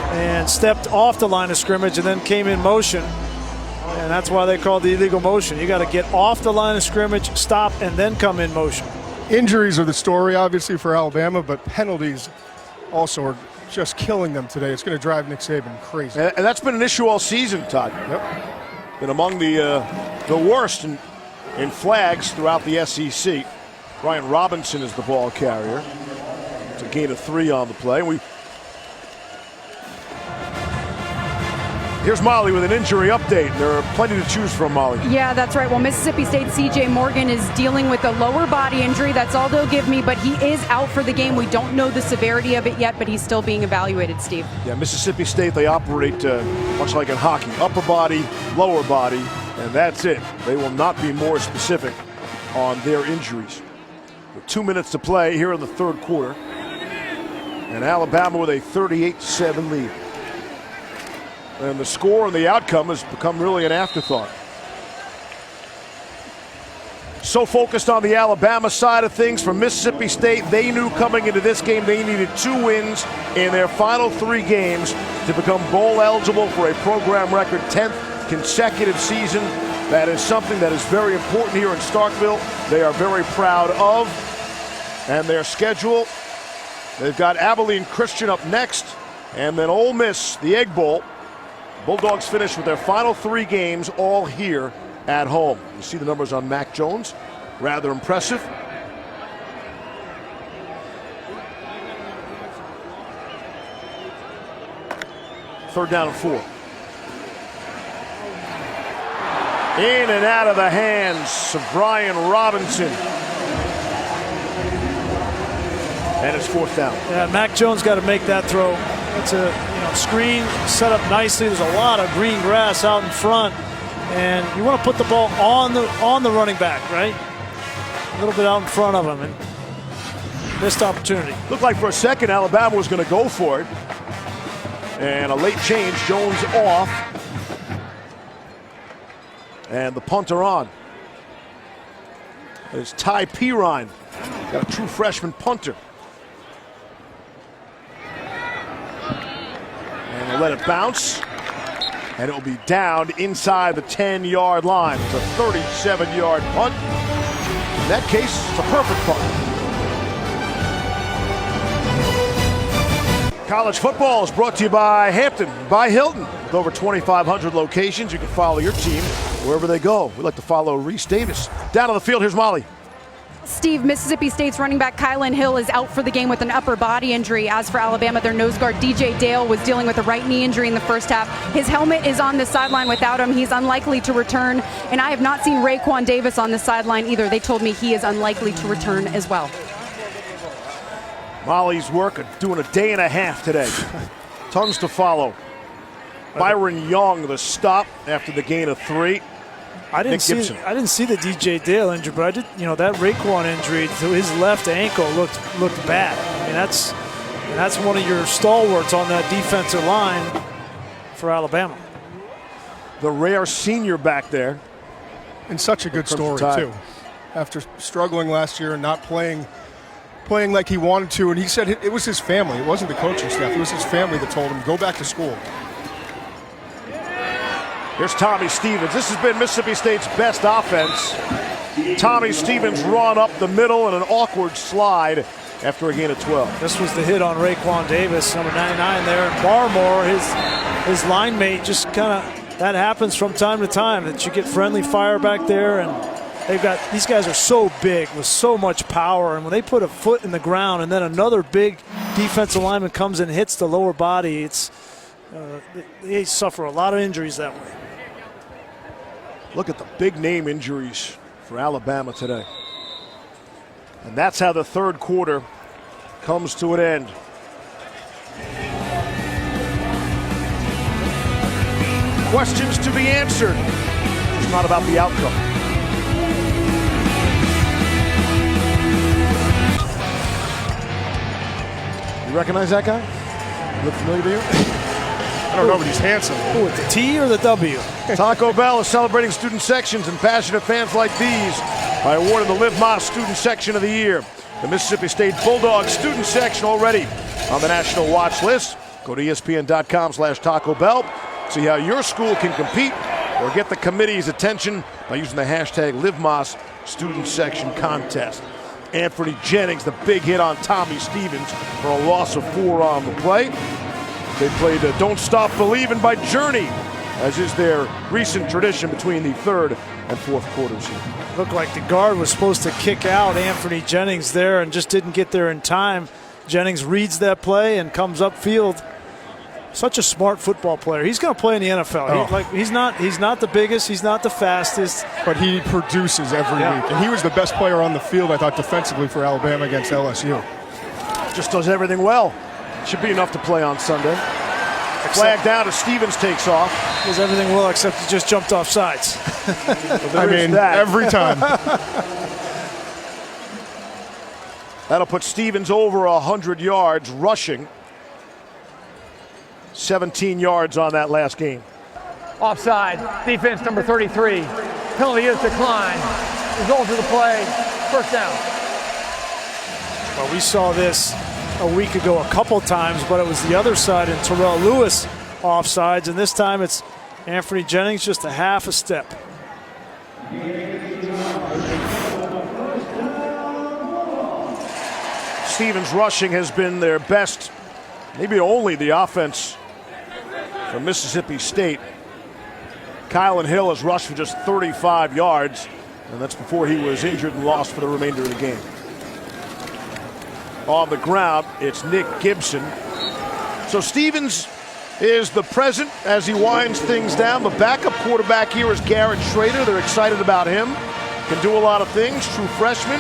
and stepped off the line of scrimmage and then came in motion. And that's why they call the illegal motion. You got to get off the line of scrimmage, stop, and then come in motion. Injuries are the story, obviously, for Alabama, but penalties also are just killing them today. It's going to drive Nick Saban crazy. And that's been an issue all season, Todd. Yep. Been among the worst in flags throughout the SEC. Brian Robinson is the ball carrier. It's a gain of 3 on the play. Here's Molly with an injury update. There are plenty to choose from, Molly. Yeah, that's right. Well, Mississippi State C.J. Morgan is dealing with a lower body injury. That's all they'll give me, but he is out for the game. We don't know the severity of it yet, but he's still being evaluated, Steve. Yeah, Mississippi State, they operate much like in hockey. Upper body, lower body, and that's it. They will not be more specific on their injuries. With 2 minutes to play here in the third quarter. And Alabama with a 38-7 lead. And the score and the outcome has become really an afterthought. So focused on the Alabama side of things. For Mississippi State, they knew coming into this game they needed 2 wins in their final 3 games to become bowl eligible for a program record 10th consecutive season. That is something that is very important here in Starkville. They are very proud of. And their schedule, they've got Abilene Christian up next, and then Ole Miss, the Egg Bowl. Bulldogs finish with their final 3 games all here at home. You see the numbers on Mac Jones, rather impressive. Third down and 4. In and out of the hands of Brian Robinson. And it's 4th down. Yeah, Mac Jones got to make that throw. It's a screen set up nicely. There's a lot of green grass out in front, and you want to put the ball on the running back, right? A little bit out in front of him, and missed opportunity. Looked like for a second Alabama was going to go for it, and a late change. Jones off, and the punter on. It's Ty Pirine, got a true freshman punter. And they'll let it bounce, and it will be down inside the 10-yard line. It's a 37-yard punt. In that case, it's a perfect punt. College football is brought to you by Hampton, by Hilton. With over 2,500 locations, you can follow your team wherever they go. We like to follow Reese Davis. Down on the field, here's Molly. Steve, Mississippi State's running back Kylan Hill is out for the game with an upper body injury. As for Alabama, their nose guard DJ Dale was dealing with a right knee injury in the first half. His helmet is on the sideline without him. He's unlikely to return. And I have not seen Raekwon Davis on the sideline either. They told me he is unlikely to return as well. Molly's work doing a day and a half today. Tons to follow. Byron Young, the stop after the gain of 3. I didn't see the DJ Dale injury, but I did. You know, that Raekwon injury to his left ankle looked bad. I mean, that's one of your stalwarts on that defensive line for Alabama. The rare senior back there. And such a good story too. After struggling last year and not playing like he wanted to, and he said it was his family. It wasn't the coaching staff. It was his family that told him go back to school. Here's Tommy Stevens. This has been Mississippi State's best offense. Tommy Stevens run up the middle and an awkward slide after a gain of 12. This was the hit on Raekwon Davis, number 99 there. And Barmore, his line mate, just kind of, that happens from time to time, that you get friendly fire back there. And these guys are so big with so much power. And when they put a foot in the ground and then another big defensive lineman comes and hits the lower body, they suffer a lot of injuries that way. Look at the big name injuries for Alabama today. And that's how the third quarter comes to an end. Questions to be answered. It's not about the outcome. You recognize that guy? Look familiar to you? I don't know, but he's handsome. Ooh, with the T or the W? Taco Bell is celebrating student sections and passionate fans like these by awarding the Live Moss Student Section of the Year. The Mississippi State Bulldogs Student Section already on the national watch list. Go to ESPN.com/Taco Bell. See how your school can compete or get the committee's attention by using the hashtag Live Moss Student Section Contest. Anthony Jennings, the big hit on Tommy Stevens for a loss of 4 on the play. They played Don't Stop Believin' by Journey, as is their recent tradition between the third and fourth quarters here. Looked like the guard was supposed to kick out Anthony Jennings there and just didn't get there in time. Jennings reads that play and comes upfield. Such a smart football player. He's going to play in the NFL. Oh. He's not the biggest, he's not the fastest, but he produces every week. And he was the best player on the field, I thought, defensively for Alabama against LSU. Just does everything well. Should be enough to play on Sunday. Flag down as Stevens takes off. Does everything well except he just jumped off sides. Every time. That'll put Stevens over 100 yards rushing. 17 yards on that last game. Offside, defense number 33. Penalty is declined. Result of the play, first down. Well, we saw this a week ago a couple times, but it was the other side in Terrell Lewis offsides, and this time it's Anthony Jennings just a half a step. Stevens rushing has been their best, maybe only the offense from Mississippi State. Kylan Hill has rushed for just 35 yards, and that's before he was injured and lost for the remainder of the game. On the ground, it's Nick Gibson. So Stevens is the present as he winds things down. The backup quarterback here is Garrett Schrader. They're excited about him. Can do a lot of things, true freshman.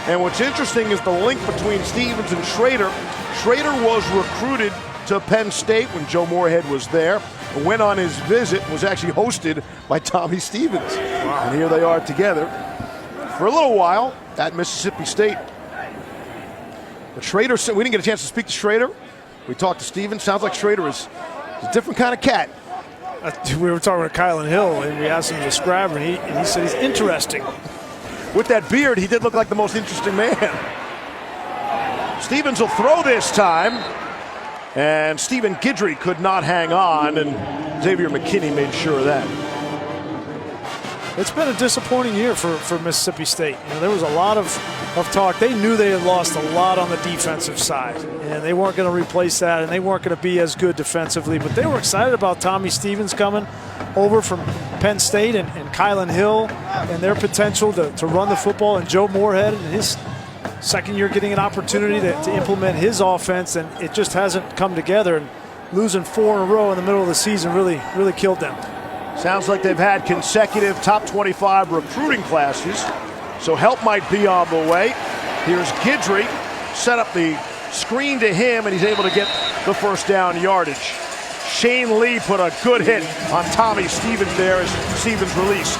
And what's interesting is the link between Stevens and Schrader. Schrader was recruited to Penn State when Joe Moorhead was there. Went on his visit, was actually hosted by Tommy Stevens. Wow. And here they are together for a little while at Mississippi State. But Schrader, we didn't get a chance to speak to Schrader. We talked to Stevens. Sounds like Schrader is a different kind of cat. We were talking to Kylan Hill, and we asked him to describe him, and he said he's interesting. With that beard, he did look like the most interesting man. Stevens will throw this time, and Stephen Guidry could not hang on, and Xavier McKinney made sure of that. It's been a disappointing year for Mississippi State. You know, there was a lot of of talk. They knew they had lost a lot on the defensive side, and they weren't going to replace that, and they weren't going to be as good defensively. But they were excited about Tommy Stevens coming over from Penn State and Kylan Hill and their potential to run the football, and Joe Moorhead and his second year getting an opportunity to implement his offense, and it just hasn't come together. And losing 4 in a row in the middle of the season really killed them. Sounds like they've had consecutive top 25 recruiting classes, so help might be on the way. Here's Guidry, set up the screen to him, and he's able to get the first down yardage. Shane Lee put a good hit on Tommy Stevens there as Stevens released.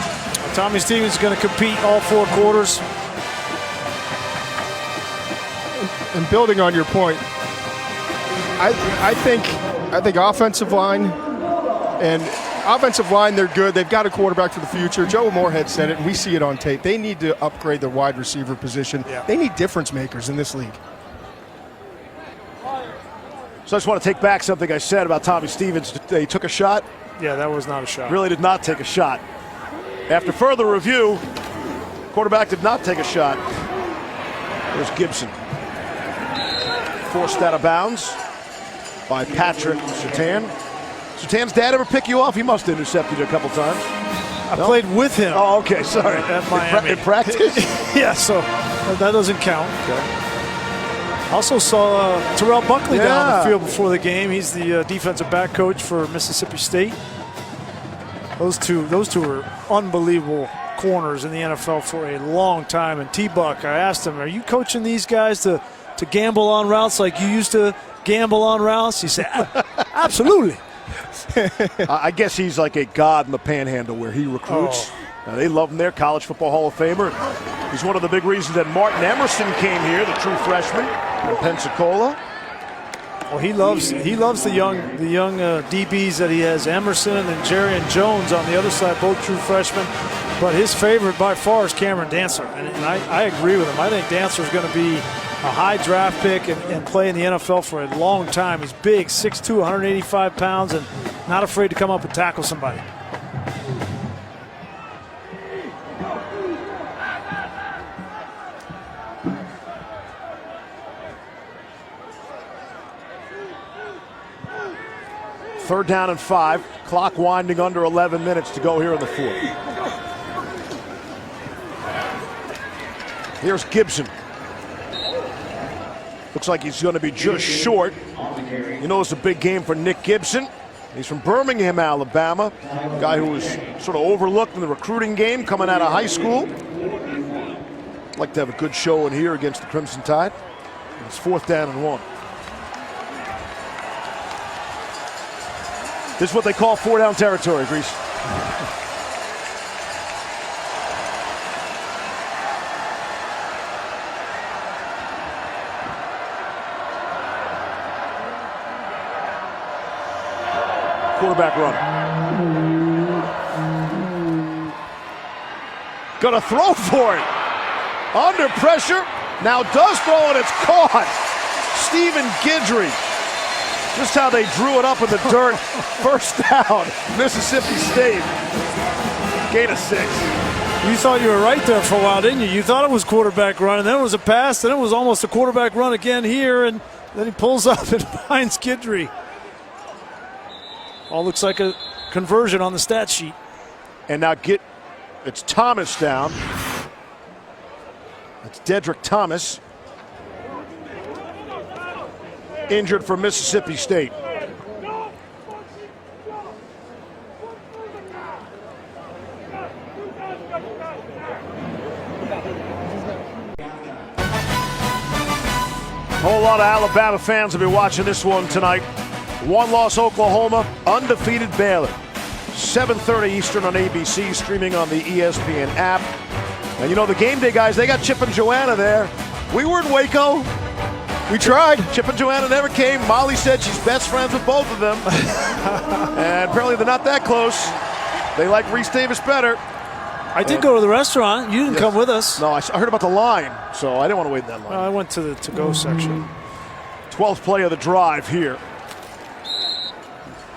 Tommy Stevens is going to compete all 4 quarters. And building on your point, I think offensive line they're good. They've got a quarterback for the future. Joe Moorhead said it, and we see it on tape. They need to upgrade their wide receiver position. Yeah. They need difference makers in this league. So I just want to take back something I said about Tommy Stevens. He took a shot. Yeah, that was not a shot. Really did not take a shot. After further review, quarterback did not take a shot. There's Gibson. Forced out of bounds by Patrick Surtain. Surtain's dad ever pick you off? He must have intercepted you a couple times. I played with him. Oh, okay, sorry. At Miami. In practice? Yeah, so that doesn't count. Okay. Also saw Terrell Buckley down the field before the game. He's the defensive back coach for Mississippi State. Those two are unbelievable corners in the NFL for a long time. And T-Buck, I asked him, are you coaching these guys to gamble on routes like you used to gamble on routes? He said, absolutely. I guess he's like a god in the panhandle where he recruits. They love him there, College Football Hall of Famer. He's one of the big reasons that Martin Emerson came here, the true freshman from Pensacola. Well, he loves the young DBs that he has, Emerson and then Jerry and Jones on the other side, both true freshmen. But his favorite by far is Cameron Dancer, and I agree with him. I think Dancer is going to be a high draft pick and play in the NFL for a long time. He's big, 6'2", 185 pounds, and not afraid to come up and tackle somebody. Third down and 5. Clock winding under 11 minutes to go here in the fourth. Here's Gibson. Looks like he's going to be just short. You know, it's a big game for Nick Gibson. He's from Birmingham, Alabama. A guy who was sort of overlooked in the recruiting game coming out of high school. Like to have a good showing here against the Crimson Tide. It's 4th down and 1. This is what they call 4-down territory, Grease. Quarterback run. Gonna throw for it. Under pressure. Now does throw and it's caught. Stephen Guidry. Just how they drew it up in the dirt. First down, Mississippi State. Gain of 6. You thought you were right there for a while, didn't you? You thought it was quarterback run, and then it was a pass, then it was almost a quarterback run again here, and then he pulls up and finds Guidry. All looks like a conversion on the stat sheet. And now it's Thomas down. It's Dedrick Thomas. Injured for Mississippi State. A whole lot of Alabama fans will be watching this one tonight. One-loss Oklahoma, undefeated Baylor. 7:30 Eastern on ABC, streaming on the ESPN app. And you know, the game day guys, they got Chip and Joanna there. We were in Waco. We tried. Chip and Joanna never came. Molly said she's best friends with both of them. And apparently they're not that close. They like Reese Davis better. I did go to the restaurant. You didn't come with us. No, I heard about the line, so I didn't want to wait in that line. I went to the to-go section. 12th play of the drive here.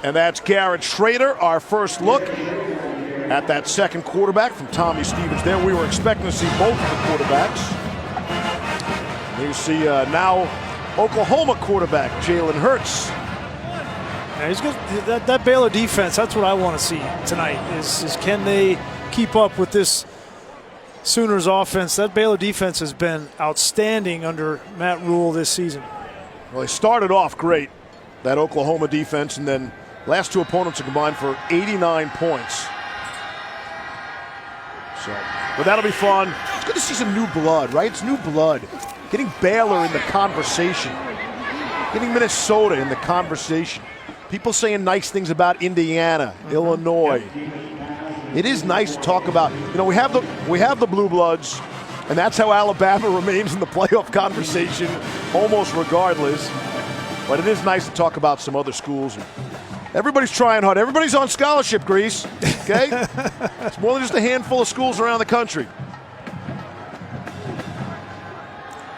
And that's Garrett Schrader, our first look at that second quarterback from Tommy Stevens there. We were expecting to see both of the quarterbacks. You see now Oklahoma quarterback Jalen Hurts. Yeah, he's good. That Baylor defense, that's what I want to see tonight, is can they keep up with this Sooners offense? That Baylor defense has been outstanding under Matt Rule this season. Well, they started off great, that Oklahoma defense, and then last two opponents are combined for 89 points. So, but that'll be fun. It's good to see some new blood, right? It's new blood. Getting Baylor in the conversation. Getting Minnesota in the conversation. People saying nice things about Indiana, Illinois. It is nice to talk about. You know, we have the Blue Bloods, and that's how Alabama remains in the playoff conversation almost regardless. But it is nice to talk about some other schools. Everybody's trying hard. Everybody's on scholarship, Grease. Okay? It's more than just a handful of schools around the country.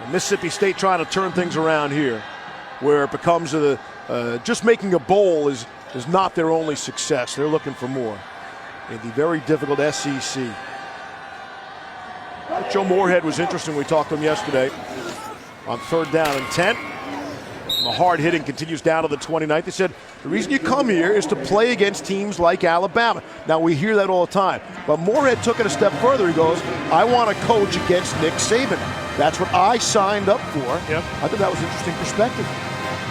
And Mississippi State trying to turn things around here, where it becomes just making a bowl is not their only success. They're looking for more in the very difficult SEC. Joe Moorhead was interesting. We talked to him yesterday on 3rd down and 10. The hard hitting continues down to the 29th. They said the reason you come here is to play against teams like Alabama. Now, we hear that all the time. But Moorhead took it a step further. He goes, I want to coach against Nick Saban. That's what I signed up for. Yep. I think that was an interesting perspective.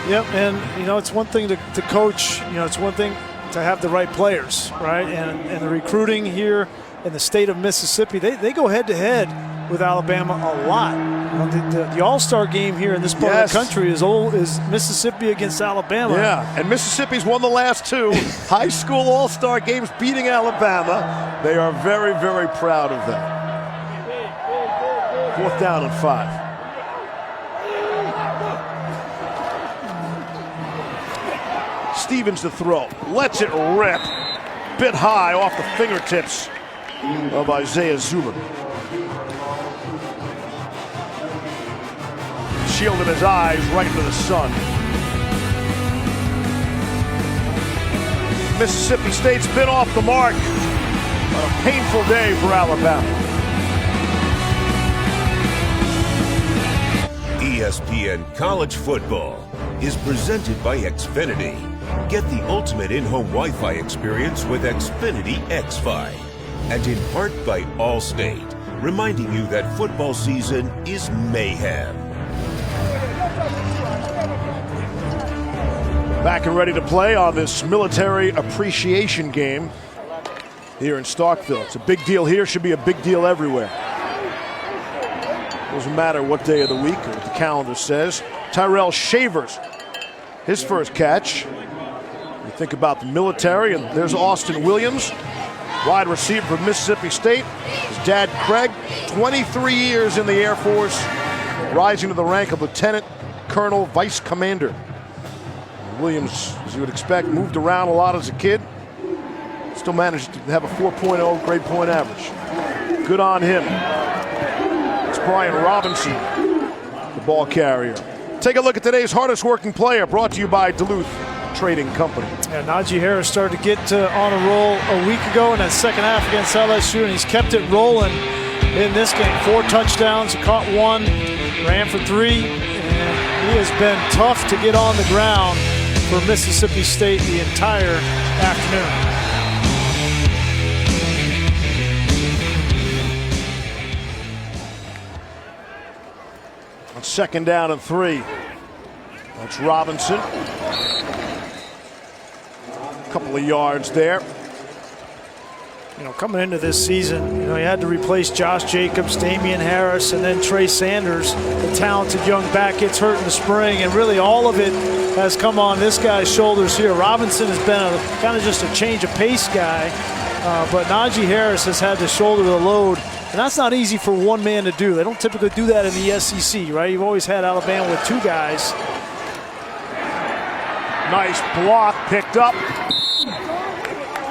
Yep, and you know, it's one thing to coach. You know, it's one thing to have the right players, right? And the recruiting here in the state of Mississippi, they go head-to-head with Alabama a lot. You know, the All-Star game here in this part of the country is Mississippi against Alabama. Yeah, and Mississippi's won the last two high school All-Star games, beating Alabama. They are very, very proud of that. 4th down and 5. Stevens to throw. Lets it rip. Bit high off the fingertips of Isaiah Zuber. Shielding his eyes right into the sun. Mississippi State's been off the mark. A painful day for Alabama. ESPN College Football is presented by Xfinity. Get the ultimate in-home Wi-Fi experience with Xfinity X5. And in part by Allstate, reminding you that football season is mayhem. Back and ready to play on this military appreciation game here in Starkville. It's a big deal here, should be a big deal everywhere. Doesn't matter what day of the week or what the calendar says. Tyrell Shavers, his first catch. You think about the military, and there's Austin Williams, wide receiver from Mississippi State. His dad, Craig, 23 years in the Air Force, rising to the rank of Lieutenant Colonel Vice Commander. Williams, as you would expect, moved around a lot as a kid. Still managed to have a 4.0 grade point average. Good on him. It's Brian Robinson, the ball carrier. Take a look at today's hardest working player, brought to you by Duluth Trading Company. Yeah, Najee Harris started to get on a roll a week ago in that second half against LSU, and he's kept it rolling in this game. 4 touchdowns, he caught 1, ran for 3, and he has been tough to get on the ground for Mississippi State the entire afternoon. On 2nd down and 3. That's Robinson. A couple of yards there. You know, coming into this season, you know, he had to replace Josh Jacobs, Damian Harris, and then Trey Sanders, the talented young back, gets hurt in the spring, and really all of it has come on this guy's shoulders here. Robinson has been kind of just a change of pace guy, but Najee Harris has had to shoulder the load, and that's not easy for one man to do. They don't typically do that in the SEC, right? You've always had Alabama with 2 guys. Nice block, picked up.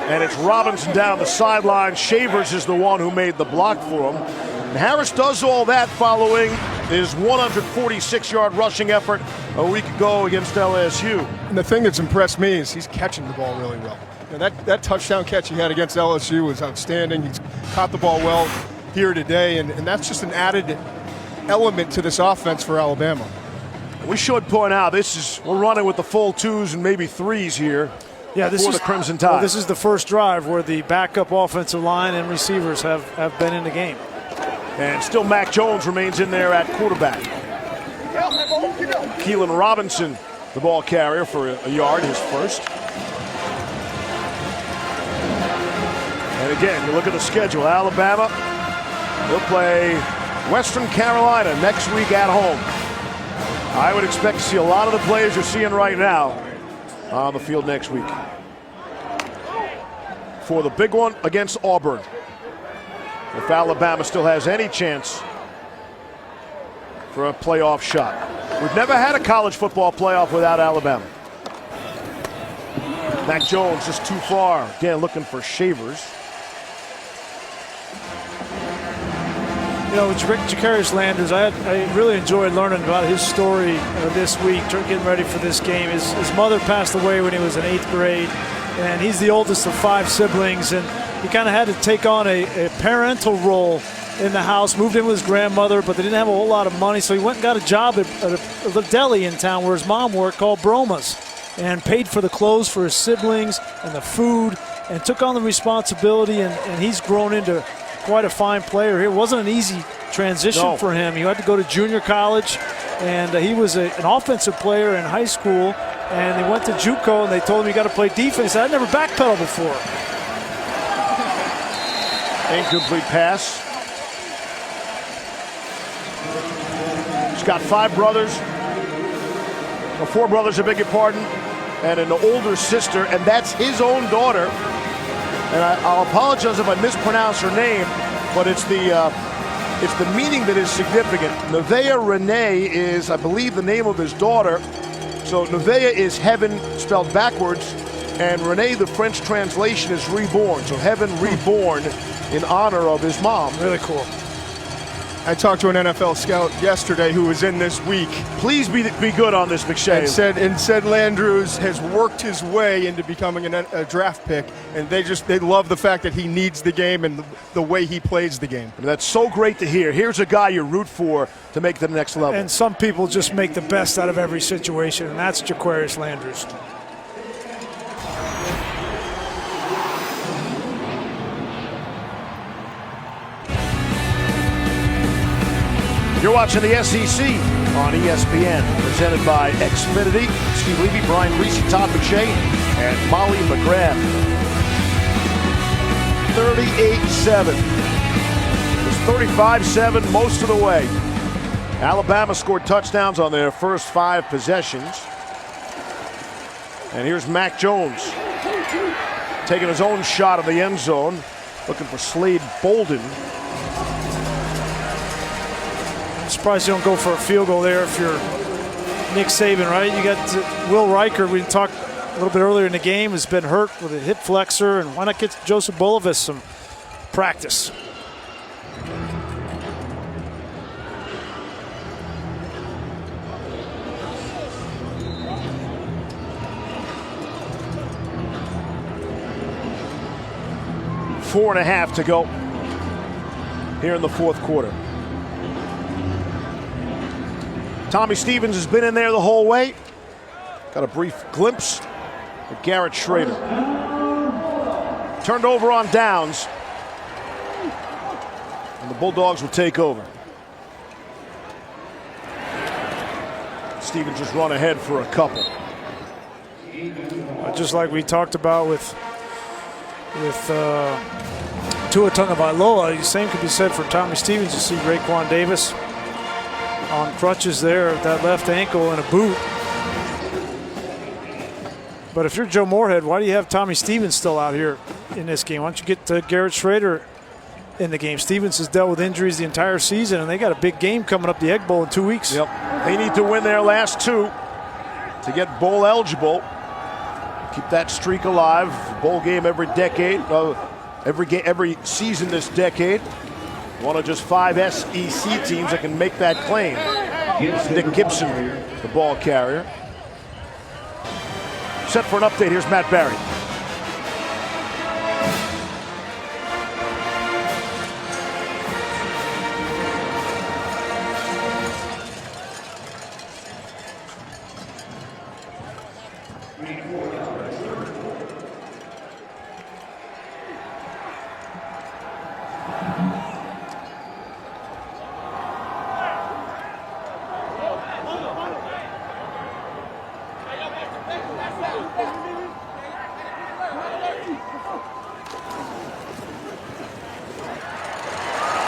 And it's Robinson down the sideline. Shavers is the one who made the block for him. And Harris does all that following his 146-yard rushing effort a week ago against LSU. And the thing that's impressed me is he's catching the ball really well. You know, that touchdown catch he had against LSU was outstanding. He's caught the ball well here today, and that's just an added element to this offense for Alabama. We should point out we're running with the full 2s and maybe 3s here. Yeah, this is the Crimson Tide. Well, this is the first drive where the backup offensive line and receivers have been in the game. And still Mac Jones remains in there at quarterback. Keelan Robinson, the ball carrier for a yard, his first. And again, you look at the schedule. Alabama, they'll play Western Carolina next week at home. I would expect to see a lot of the players you're seeing right now on the field next week for the big one against Auburn. If Alabama still has any chance for a playoff shot. We've never had a college football playoff without Alabama. Mac Jones just too far. Again, looking for Shavers. You know, Jacarius Landers, I really enjoyed learning about his story this week, getting ready for this game. His mother passed away when he was in 8th grade, and he's the oldest of 5 siblings, and he kind of had to take on a parental role in the house, moved in with his grandmother, but they didn't have a whole lot of money, so he went and got a job at a deli in town where his mom worked called Broma's, and paid for the clothes for his siblings and the food, and took on the responsibility, and he's grown into quite a fine player here. It wasn't an easy transition for him. He had to go to junior college, and he was an offensive player in high school, and he went to JUCO, and they told him you got to play defense. He said, I'd never backpedaled before. Incomplete pass. He's got 5 brothers, or 4 brothers, I beg your pardon, and an older sister, and that's his own daughter. And I'll apologize if I mispronounce her name, but it's the meaning that is significant. Nevaeh Renee is, I believe, the name of his daughter. So Nevaeh is heaven spelled backwards, and Renee, the French translation, is reborn. So heaven reborn in honor of his mom. Really cool. I talked to an NFL scout yesterday who was in this week. Please be good on this, McShay. And said Landrews has worked his way into becoming a draft pick, and they love the fact that he needs the game and the way he plays the game. I mean, that's so great to hear. Here's a guy you root for to make the next level. And some people just make the best out of every situation, and that's Jacarius Landers. You're watching the SEC on ESPN, presented by Xfinity. Steve Levy, Brian Reese, Todd McShay, and Molly McGrath. 38-7. It was 35-7 most of the way. Alabama scored touchdowns on their first 5 possessions. And here's Mac Jones taking his own shot of the end zone, looking for Slade Bolden. I'm surprised you don't go for a field goal there if you're Nick Saban, right? You got Will Riker, we talked a little bit earlier in the game, has been hurt with a hip flexor, and why not get Joseph Bolivis some practice? Four and a half to go here in the fourth quarter. Tommy Stevens has been in there the whole way. Got a brief glimpse of Garrett Schrader. Turned over on downs. And the Bulldogs will take over. Stevens just run ahead for a couple. Just like we talked about with Tua Tagovailoa, the same could be said for Tommy Stevens. You see Raekwon Davis on crutches there, that left ankle and a boot. But if you're Joe Moorhead, why do you have Tommy Stevens still out here in this game? Why don't you get Garrett Schrader in the game? Stevens has dealt with injuries the entire season, and they got a big game coming up, the Egg Bowl, in 2 weeks. Yep. They need to win their last 2 to get bowl eligible. Keep that streak alive. Bowl game every decade, every season this decade. One of just 5 SEC teams that can make that claim. It's Nick Gibson, the ball carrier. Set for an update, here's Matt Barry.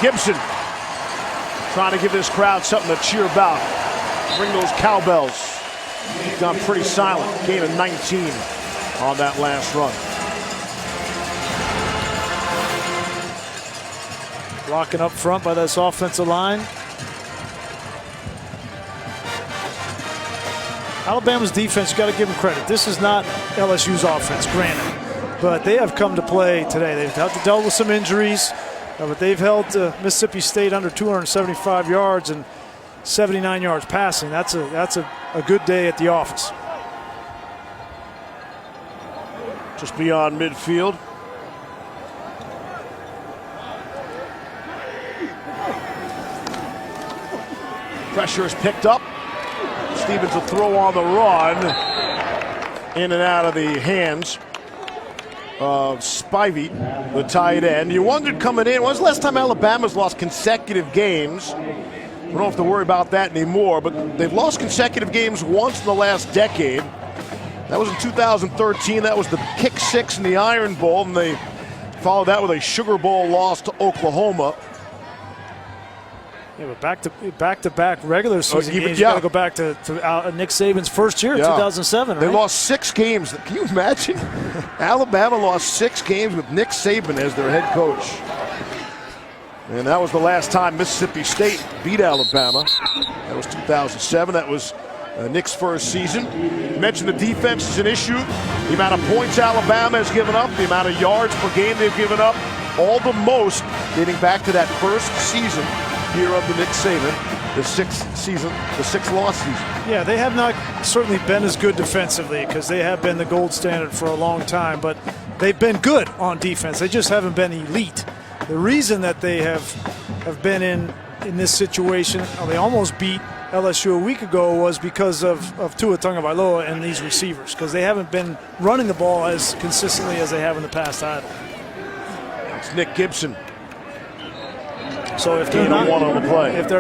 Gibson trying to give this crowd something to cheer about. Bring those cowbells. He's gone pretty silent. Gain of 19 on that last run. Blocking up front by this offensive line. Alabama's defense, you got to give them credit. This is not LSU's offense, granted, but they have come to play today. They've had to deal with some injuries, but they've held Mississippi State under 275 yards and 79 yards passing. That's a good day at the office. Just beyond midfield. Pressure is picked up. Stevens will throw on the run. In and out of the hands of Spivey, the tight end. You wondered coming in, when's the last time Alabama's lost consecutive games? We don't have to worry about that anymore, but they've lost consecutive games once in the last decade. That was in 2013. That was the kick six in the Iron Bowl, and they followed that with a Sugar Bowl loss to Oklahoma. Yeah, but back-to-back regular season games. Yeah. You got to go back to Nick Saban's first year, 2007. Right? They lost 6 games. Can you imagine? Alabama lost 6 games with Nick Saban as their head coach. And that was the last time Mississippi State beat Alabama. That was 2007. That was Nick's first season. You mentioned the defense is an issue. The amount of points Alabama has given up, the amount of yards per game they've given up, all the most dating back to that first season here of the Nick Saban, the sixth loss season. Yeah, they have not certainly been as good defensively because they have been the gold standard for a long time, but they've been good on defense. They just haven't been elite. The reason that they have been in this situation, they almost beat LSU a week ago, was because of Tua Tagovailoa and these receivers, because they haven't been running the ball as consistently as they have in the past either. It's Nick Gibson. So if they're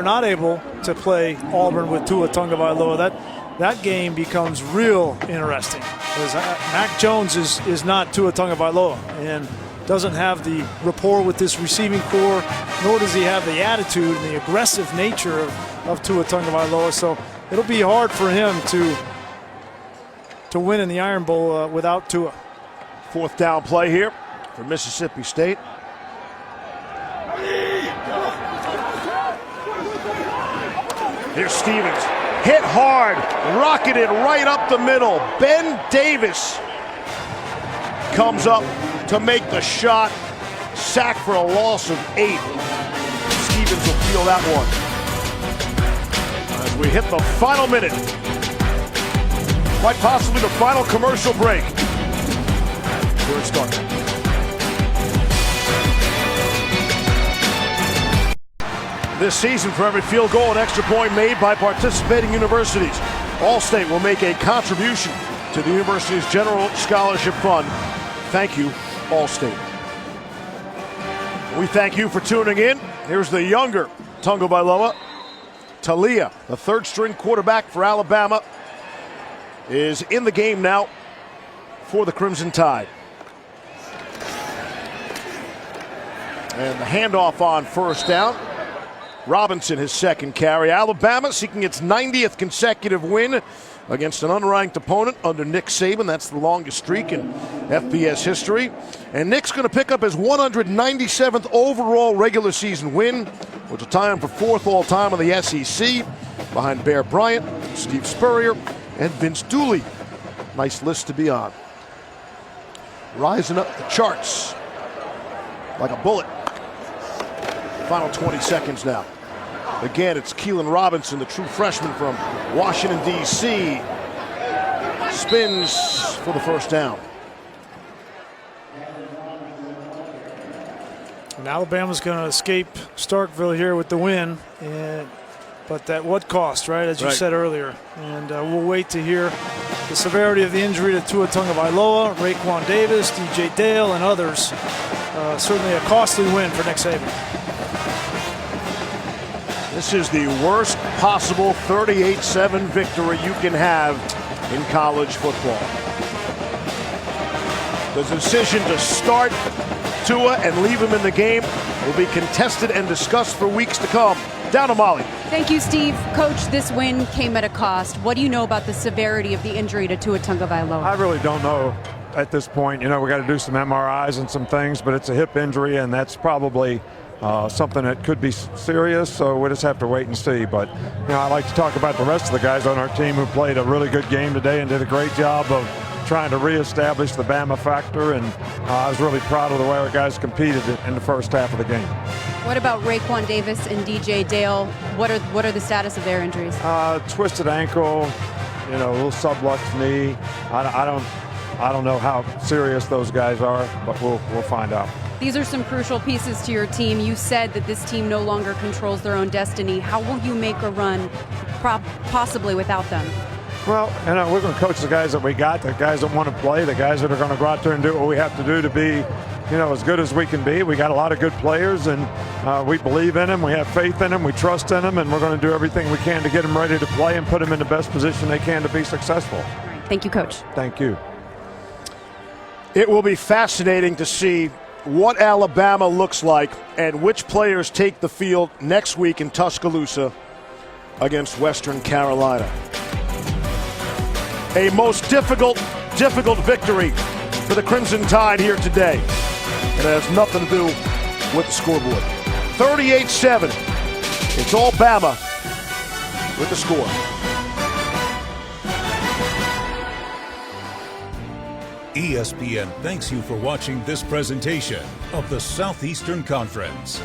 not able to play Auburn with Tua Tagovailoa, that game becomes real interesting, because Mac Jones is not Tua Tagovailoa and doesn't have the rapport with this receiving core, nor does he have the attitude and the aggressive nature of Tua Tagovailoa. So it'll be hard for him to win in the Iron Bowl without Tua. 4th down play here for Mississippi State. Here's Stevens. Hit hard, rocketed right up the middle. Ben Davis comes up to make the shot. Sack for a loss of 8. Stevens will feel that one. As we hit the final minute. Quite possibly the final commercial break. Here it starts. This season, for every field goal and extra point made by participating universities, Allstate will make a contribution to the university's general scholarship fund. Thank you, Allstate. We thank you for tuning in. Here's the younger Tagovailoa. Talia, the 3rd-string quarterback for Alabama, is in the game now for the Crimson Tide. And the handoff on 1st down. Robinson, his 2nd carry. Alabama seeking its 90th consecutive win against an unranked opponent under Nick Saban. That's the longest streak in FBS history. And Nick's going to pick up his 197th overall regular season win, which will tie him for 4th all-time in the SEC, behind Bear Bryant, Steve Spurrier, and Vince Dooley. Nice list to be on. Rising up the charts like a bullet. Final 20 seconds now. Again, it's Keelan Robinson, the true freshman from Washington, D.C. Spins for the 1st down. And Alabama's going to escape Starkville here with the win, but at what cost, right, as you said earlier. And we'll wait to hear the severity of the injury to Tua Tagovailoa, Raekwon Davis, DJ Dale, and others. Certainly a costly win for Nick Saban. This is the worst possible 38-7 victory you can have in college football. The decision to start Tua and leave him in the game will be contested and discussed for weeks to come. Down to Molly. Thank you, Steve. Coach, this win came at a cost. What do you know about the severity of the injury to Tua Tagovailoa? I really don't know at this point. You know, we got to do some MRIs and some things, but it's a hip injury, and that's probably something that could be serious, so we'll just have to wait and see. But, you know, I like to talk about the rest of the guys on our team who played a really good game today and did a great job of trying to reestablish the Bama factor, and I was really proud of the way our guys competed in the first half of the game. What about Raekwon Davis and DJ Dale? What are the status of their injuries? Twisted ankle, you know, a little sublux knee. I don't know how serious those guys are, but we'll find out. These are some crucial pieces to your team. You said that this team no longer controls their own destiny. How will you make a run possibly without them? Well, you know, we're going to coach the guys that we got, the guys that want to play, the guys that are going to go out there and do what we have to do to be, you know, as good as we can be. We got a lot of good players, and we believe in them. We have faith in them. We trust in them, and we're going to do everything we can to get them ready to play and put them in the best position they can to be successful. All right. Thank you, Coach. Thank you. It will be fascinating to see what Alabama looks like and which players take the field next week in Tuscaloosa against Western Carolina. A most difficult victory for the Crimson Tide here today. And it has nothing to do with the scoreboard. 38-7. It's all Bama with the score. ESPN thanks you for watching this presentation of the Southeastern Conference.